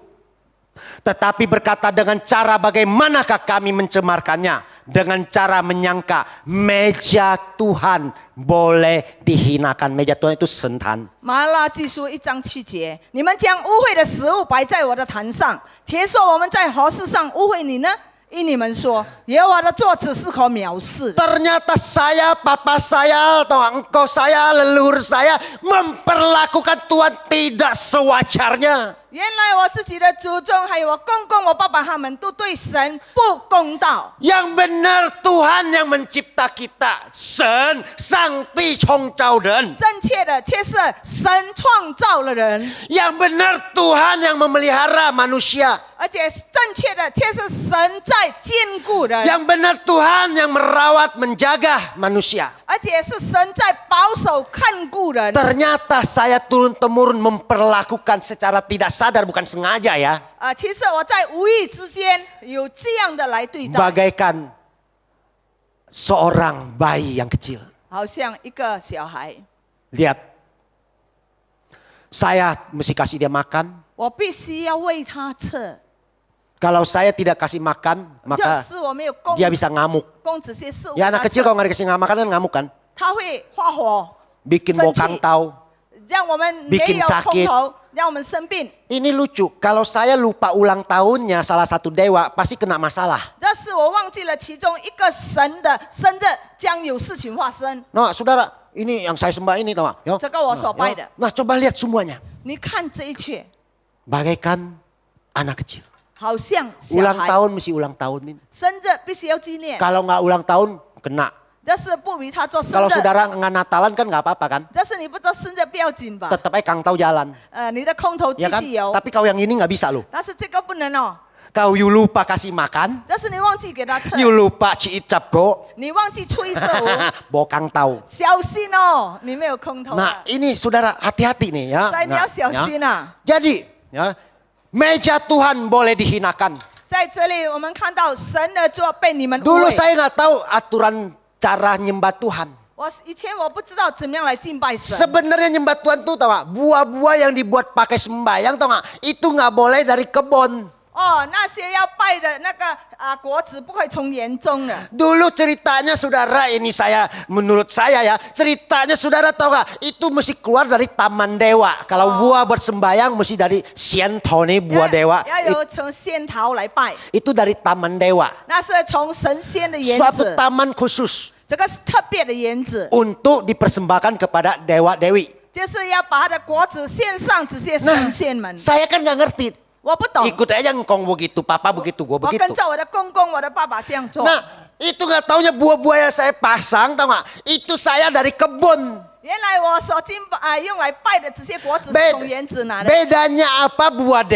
Tetapi berkata dengan cara bagaimanakah kami mencemarkannya? Dengan cara menyangka meja Tuhan boleh dihinakan. Meja Tuhan itu sentan. 马拉基书1章7节，你们将污秽的食物摆在我的坛上，且说我们在何事上污秽你呢？因你们说耶和华的作子是可藐视的。 Ternyata saya, papa saya, atau engkau saya, leluhur saya memperlakukan Tuhan tidak sewajarnya. 原来我自己的祖宗还有我公公、我爸爸他们都对神不公道。 Yang benar Tuhan yang mencipta kita. Sen, Sangti Chongcauden. 正确的却是神创造了人， Yang benar Tuhan yang memelihara manusia. 而且正确的却是神在兼顾人， Yang benar Tuhan yang merawat, menjaga manusia. 而且是神在保守看顾人。 Ternyata saya turun-temurun memperlakukan secara tidak sadar, bukan sengaja ya. 其实我在无意之间有这样的来对待， Bagaikan seorang bayi yang kecil. 好像一个小孩， Lihat, saya mesti kasih dia makan. 我必须要喂他吃。 Kalau saya tidak kasih makan, 就 maka 是我没有供 dia bisa ngamuk. 供这些事物给 Ya 他 anak 吃 kecil kalau nggak dikasih makan kan ngamuk kan. 他会发火， Bikin Senci. bokang tahu. 让我们没 Bikin 有 sakit 空头，让我们生病。 Ini lucu, kalau saya lupa ulang tahunnya salah satu dewa pasti kena masalah. 但是我忘记了其中一个神的生日将有事情发生。 Nah saudara, ini yang saya sembah ini tahu nggak? Yo. 这个我所拜的， Nah coba lihat semuanya. 你看这一切， Bagaikan anak kecil. 好像小 Ulang 孩 tahun mesti ulang tahun ini. 生日必须要纪念， Kalau nggak ulang tahun kena. 这是不比他做生 Kalau 日， saudara nggak Natalan kan nggak apa-apa kan? 这是你不做生日不要紧吧？ Tetap aja kang tahu jalan. 你的空头继 Ya kan? 续游， Tapi kau yang ini nggak bisa loh. 但是这个不能哦， Kau you lupa kasih makan, 但是你忘记给他吃， you lupa ciicap go, 你忘记吹手， bokang tahu. 小心哦，你没有空头 Nah 啊， ini saudara hati-hati nih ya. 所以你要 Nah, 小 ya. 心啊。 Jadi ya, meja Tuhan boleh dihinakan. 在这里，我们看到神的作被你们误 Dulu 会。 saya nggak tahu aturan cara nyembah Tuhan. 以前我不知道怎么样来敬拜神。 Sebenarnya nyembah Tuhan tuh tahu nggak? Buah-buah yang dibuat pakai sembahyang tahu nggak? Itu nggak boleh dari kebun. 哦，那些要拜的那个果子不可以从园中的。 Dulu ceritanya saudara ini menurut saya ya ceritanya saudara tahu nggak? Itu mesti keluar dari taman dewa. Kalau buah buat sembahyang mesti dari sientone buah dewa. 要由从仙桃来拜， Itu dari taman dewa. 那是从神仙的园 Suatu 子， taman khusus 这个是特别的园子， untuk dipersembahkan kepada dewa dewi. 就是要把它的果子献上这些 Nah, 神仙们。 saya kan nggak ngerti. 我不懂， Ikut aja ngkong begitu, papa begitu, gua 我 begitu. 跟着我的公公、我的爸爸这样做。 Nah, itu nggak taunya buah-buah yang saya pasang, tahu nggak? Itu saya dari kebun. 原来我所用来拜的这些果子是从园子拿的。 Bedanya apa buat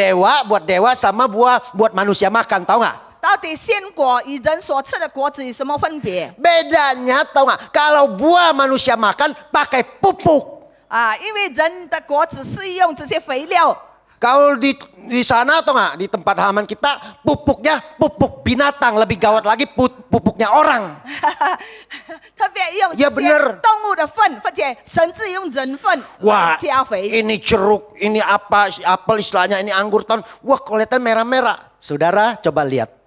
dewa sama buat manusia makan, tahu nggak? 到底鲜果与人所吃的果子有什么分别？ Bedanya tahu nggak? Kalau buah manusia makan pakai pupuk. 因为人的果子是用这些肥料。 Kalau di sana tahu nggak? Di tempat halaman kita pupuknya pupuk binatang, lebih gawat lagi pupuknya orang. 特别用这 Ya 些 bener. 动物的粪，或者甚至用人粪 Wah, 来加肥。 ini jeruk, ini apa, apel istilahnya, ini anggur tahun. Wah, kelihatan merah-merah. Saudara, coba lihat.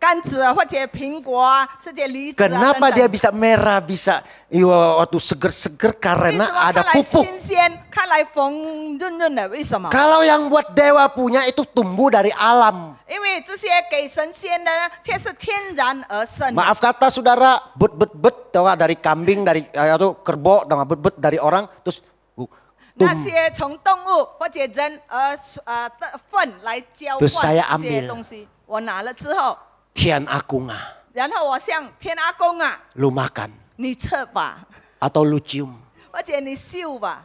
甘子或者苹果这些梨子 Kenapa 等 dia 等。 bisa merah, bisa waktu seger-seger 为 karena 什么 ada 看来 pupuk. 新鲜，看来红润润的？为什么？ Kalau yang buat dewa punya itu tumbuh dari alam. 因为这些给神仙的呢，却是天然而生的。 Maaf kata saudara, bet tahu nggak, dari kambing, dari atau kerbau, tahu nggak, bet dari orang, terus 那些从动物或者人的粪来交 Terus 换 saya 这些 ambil. 东西，我拿了之后， Tian Akunga, 然后我向天阿公啊， lu makan 你吃吧， atau lu cium. 或者你嗅吧。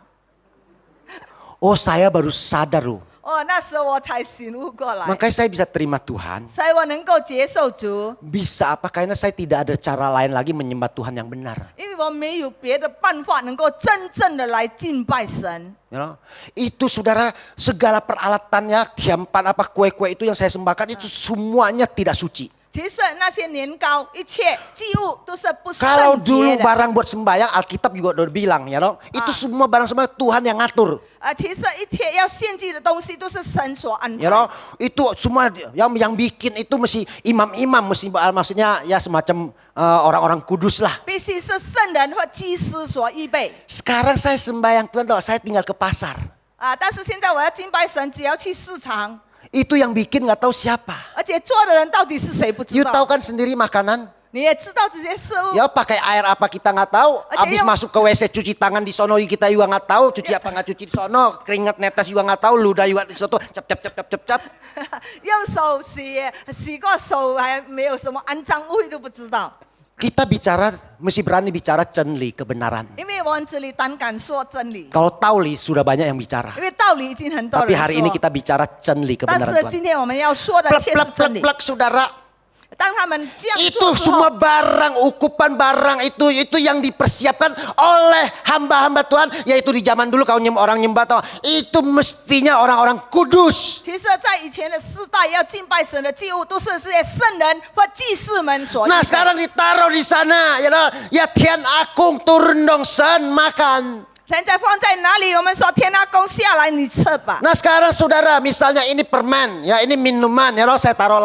Oh, saya baru sadar loh. 哦，那时候我才醒悟过来， Makanya saya bisa terima Tuhan. 所以我能够接受主， Bisa apa? Karena saya tidak ada cara lain lagi menyembah Tuhan yang benar. 因为我没有别的办法能够真正的来敬拜神。 You know? Itu saudara, segala peralatannya, tiampan apa kue-kue itu yang saya sembahkan itu semuanya tidak suci. 其实那些年糕，一切祭物都是不圣 Kalau 洁 dulu 的。 barang buat sembahyang, Alkitab juga udah bilang ya know? Itu semua barang sembahyang Tuhan yang ngatur. 其实一切要献祭的东西都是神所安 Ya 排。 know? Itu semua yang bikin itu mesti imam-imam, mesti maksudnya ya semacam orang-orang kudus lah. 必须是圣人或祭司所预备。 Sekarang saya sembahyang Tuhan, tahu, saya tinggal ke pasar. 但是现在我要敬拜神，只要去市场， Itu yang bikin nggak tahu siapa. 而且做的人到底是谁不知 You 道。 tahu kan sendiri makanan? 你也知道这些事物。 Ya pakai air apa kita nggak tahu. Habis masuk ke WC cuci tangan di sono kita juga nggak tahu. Cuci apa nggak cuci di sono. Keringat netes juga nggak tahu. Ludah juga di situ. Cap. 用手洗过手，还没有什么肮脏污都不知道。 Kita bicara, mesti berani bicara cenli, kebenaran. 因为我们这里胆敢说真理， Kalau tauli sudah banyak yang bicara. 因为道理已经很多 Tapi 人 hari ini 说。 kita bicara cenli, 但 kebenaran 是 Tuhan. 今天我们要说的却是真理。 Plek, saudara. 当他们这样 Itu 做之 semua 后， barang, ukupan barang itu yang dipersiapkan oleh hamba-hamba Tuhan. Yaitu di zaman dulu kalau orang nyembah tahu, itu mestinya orang-orang kudus. 其实，在以前的世代，要敬拜神的祭物都是这些圣人或祭司们所预 Nah 备。 sekarang ditaruh di sana, ya Tian Akung turun dong sen makan. 现在放在哪里？我们说天阿公下来，你吃吧。 Nah sekarang saudara, misalnya ini permen, ya ini minuman, ya saya taruh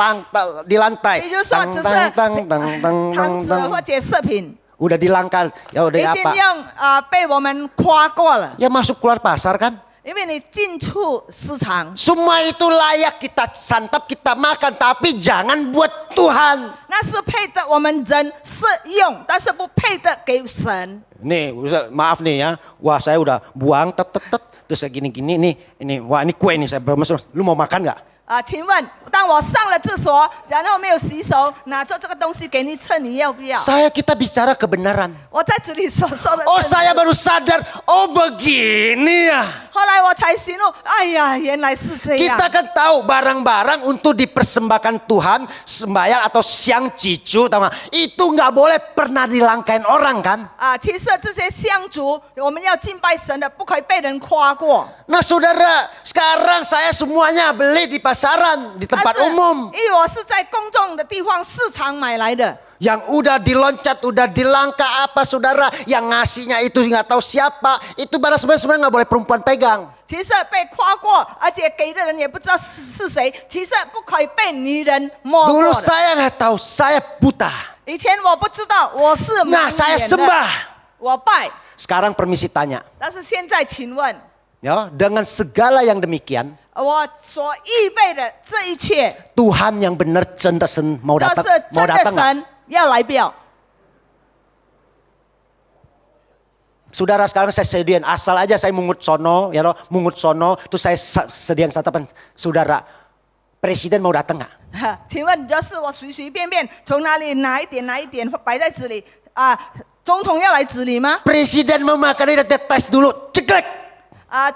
di lantai. 也就是说，只是汤汁或者饰品， Udah dilangkan, ya 已 udah 经 apa? 用被我们夸过了。 Ya masuk keluar pasar kan? 因为你进出市场， Semua itu layak kita santap, kita makan, tapi jangan buat Tuhan. 那是配的我们人适用，但是不配的给神。 Nih, maaf nih ya, wah saya udah buang, terus kayak gini-gini nih, ini, wah ini kue nih saya belum masuk. Lu mau makan nggak? 请问，当我上了厕所，然后没有洗手，拿着这个东西给你称，你要不要？ Kita bicara kebenaran. 我在这里所说的。 Oh, saya baru sadar. Oh, begini ya. 后来我才醒悟，哎呀，原来是这样。 Kita kan tahu barang-barang untuk dipersembahkan Tuhan, sembahyang atau siang cicu, itu nggak boleh pernah dilangkain orang kan? 其实这些香烛，我们要敬拜神的，不可以被人夸过。 Nah saudara, sekarang saya semuanya beli di pasaran, di tempat 但是 umum. 因为我是在公众的地方市场买来的。 Yang udah diloncat, udah dilangka apa saudara, yang ngasihnya itu nggak tahu siapa, itu barang sebenarnya nggak boleh perempuan pegang. 其实被夸过，而且给的人也不知道是谁，其实不可以被女人摸过 Dulu 的。 saya nggak tahu, saya buta. 以前我不知道我是盲 Nah 眼 saya 的， sembah. 我拜。 Sekarang permisi tanya, 但是现在请问， ya, dengan segala yang demikian, 我所预备的这一切， Tuhan yang benar cendesen mau 这 datang, 是 mau 真的 datang nggak? 神要来表。 Saudara sekarang saya sediain asal aja saya mungut sono, ya loh, mungut sono, terus saya sediain santapan. Saudara, presiden mau datang nggak? 请问，就是我随随便便从哪里拿一点摆在这里总统要来指理吗？ Presiden mau makan ini tes dulu, ceklek.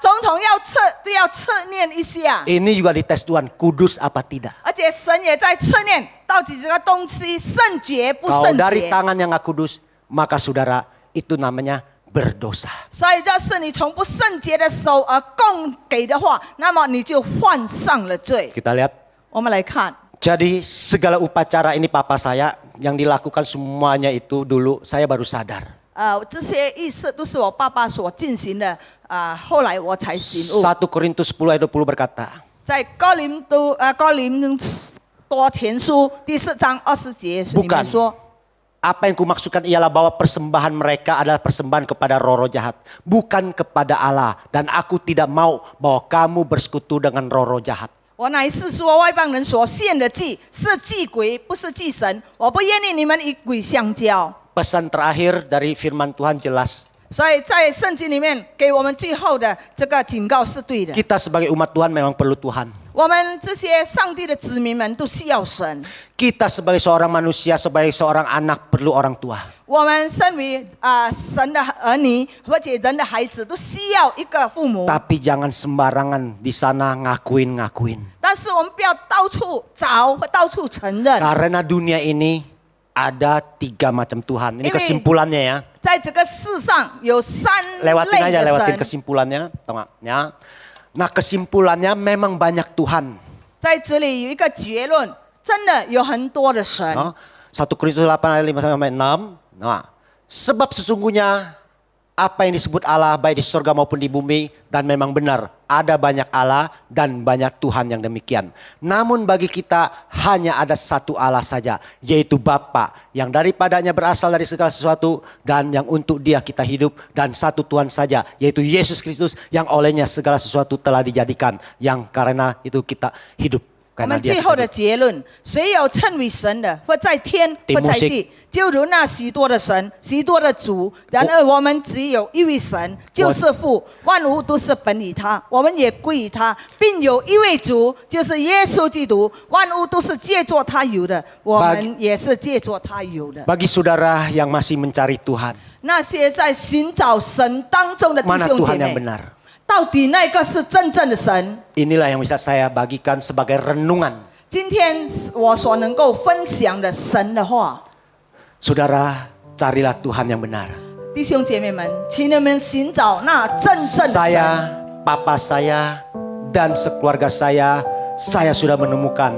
总统要测验一下， Ini juga dites Tuhan, kudus apa tidak. 而且神也在测验到底这个东西圣洁不 Kalau 圣 dari 洁。 tangan yang nggak kudus, maka saudara itu namanya berdosa. 所以，这是你从不圣洁的手而供给的话，那么你就犯上了罪。 Kita lihat. 我们来看， Jadi segala upacara ini papa saya yang dilakukan semuanya itu dulu saya baru sadar. 这些仪式都是我爸爸所进行的后来我才醒悟。 1 Korintus 10 ayat 20 berkata, 在哥林多前书第4章20节里面说。 apa yang kumaksudkan ialah bahwa persembahan mereka adalah persembahan kepada roh-roh jahat, bukan kepada Allah. Dan aku tidak mau bahwa kamu bersekutu dengan roh-roh jahat. 我乃是说外邦人所献的祭是祭鬼，不是祭神。我不愿意你们与鬼相交。 Pesan terakhir dari firman Tuhan jelas. 所以在圣经里面给我们最后的这个警告是对的。 Kita sebagai umat Tuhan memang perlu Tuhan. 我们这些上帝的子民们都需要神。 Kita sebagai seorang manusia, sebagai seorang anak perlu orang tua. 我们身为神的儿女或者人的孩子，都需要一个父母。 Tapi jangan sembarangan di sana ngakuin. 但是我们不要到处找或到处承认。 Karena dunia ini ada 3 macam Tuhan. Ini Ini- kesimpulannya ya. 在这个世上有3 Lewatin 类 aja, 的 lewatin 神。 kesimpulannya. Tahu nggak? Ya. Nah kesimpulannya memang banyak Tuhan. 在这里有一个结论，真的有很多的神。 No? 1 Korintus 8 ayat 5 sampai 6. Nah, sebab sesungguhnya apa yang disebut Allah baik di surga maupun di bumi, dan memang benar ada banyak Allah dan banyak Tuhan yang demikian. Namun bagi kita hanya ada satu Allah saja, yaitu Bapa yang daripadanya berasal dari segala sesuatu dan yang untuk Dia kita hidup, dan satu Tuhan saja, yaitu Yesus Kristus yang olehnya segala sesuatu telah dijadikan, yang karena itu kita hidup. 我 Karena 们 Dia 最后 kita 的 hidup. 结论，谁有称为神的，或在天，或在地，就如那许多的神，许多的主。然而我们只有一位神，就是父，万物都是本于他，我们也归于他，并有一位主，就是耶稣基督。万物都是借着他有的，我们也是借着他有的。 Bagi saudara yang masih mencari Tuhan, 那些在寻找神当中的弟 mana 兄姐 Tuhan yang 妹， benar? 到底那个是真正的神？ Inilah yang bisa saya bagikan sebagai renungan. 今天我所能够分享的神的话。 Saudara, carilah Tuhan yang benar. 弟兄姐妹们，请你们寻找那真正的神。 Saya, papa saya, dan sekeluarga saya sudah menemukan.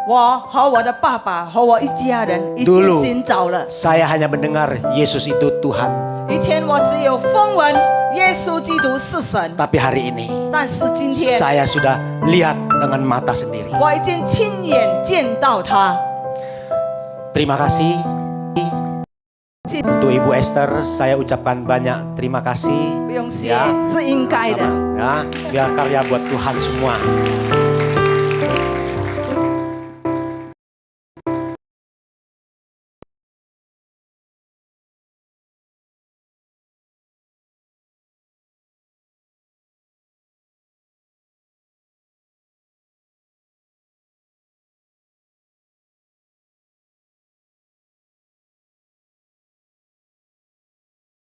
我和我的爸爸和我一家人已经 Dulu 寻找了。 saya hanya mendengar Yesus itu Tuhan. 以前我只有风闻耶稣基督是神， Tapi hari ini 但是今天 saya sudah lihat dengan mata sendiri. 我已经亲眼见到他。 Terima kasih untuk Ibu Esther. Saya ucapkan banyak terima kasih. 不用谢， Ya, 是应该的。 sama, ya, biar karya buat Tuhan semua.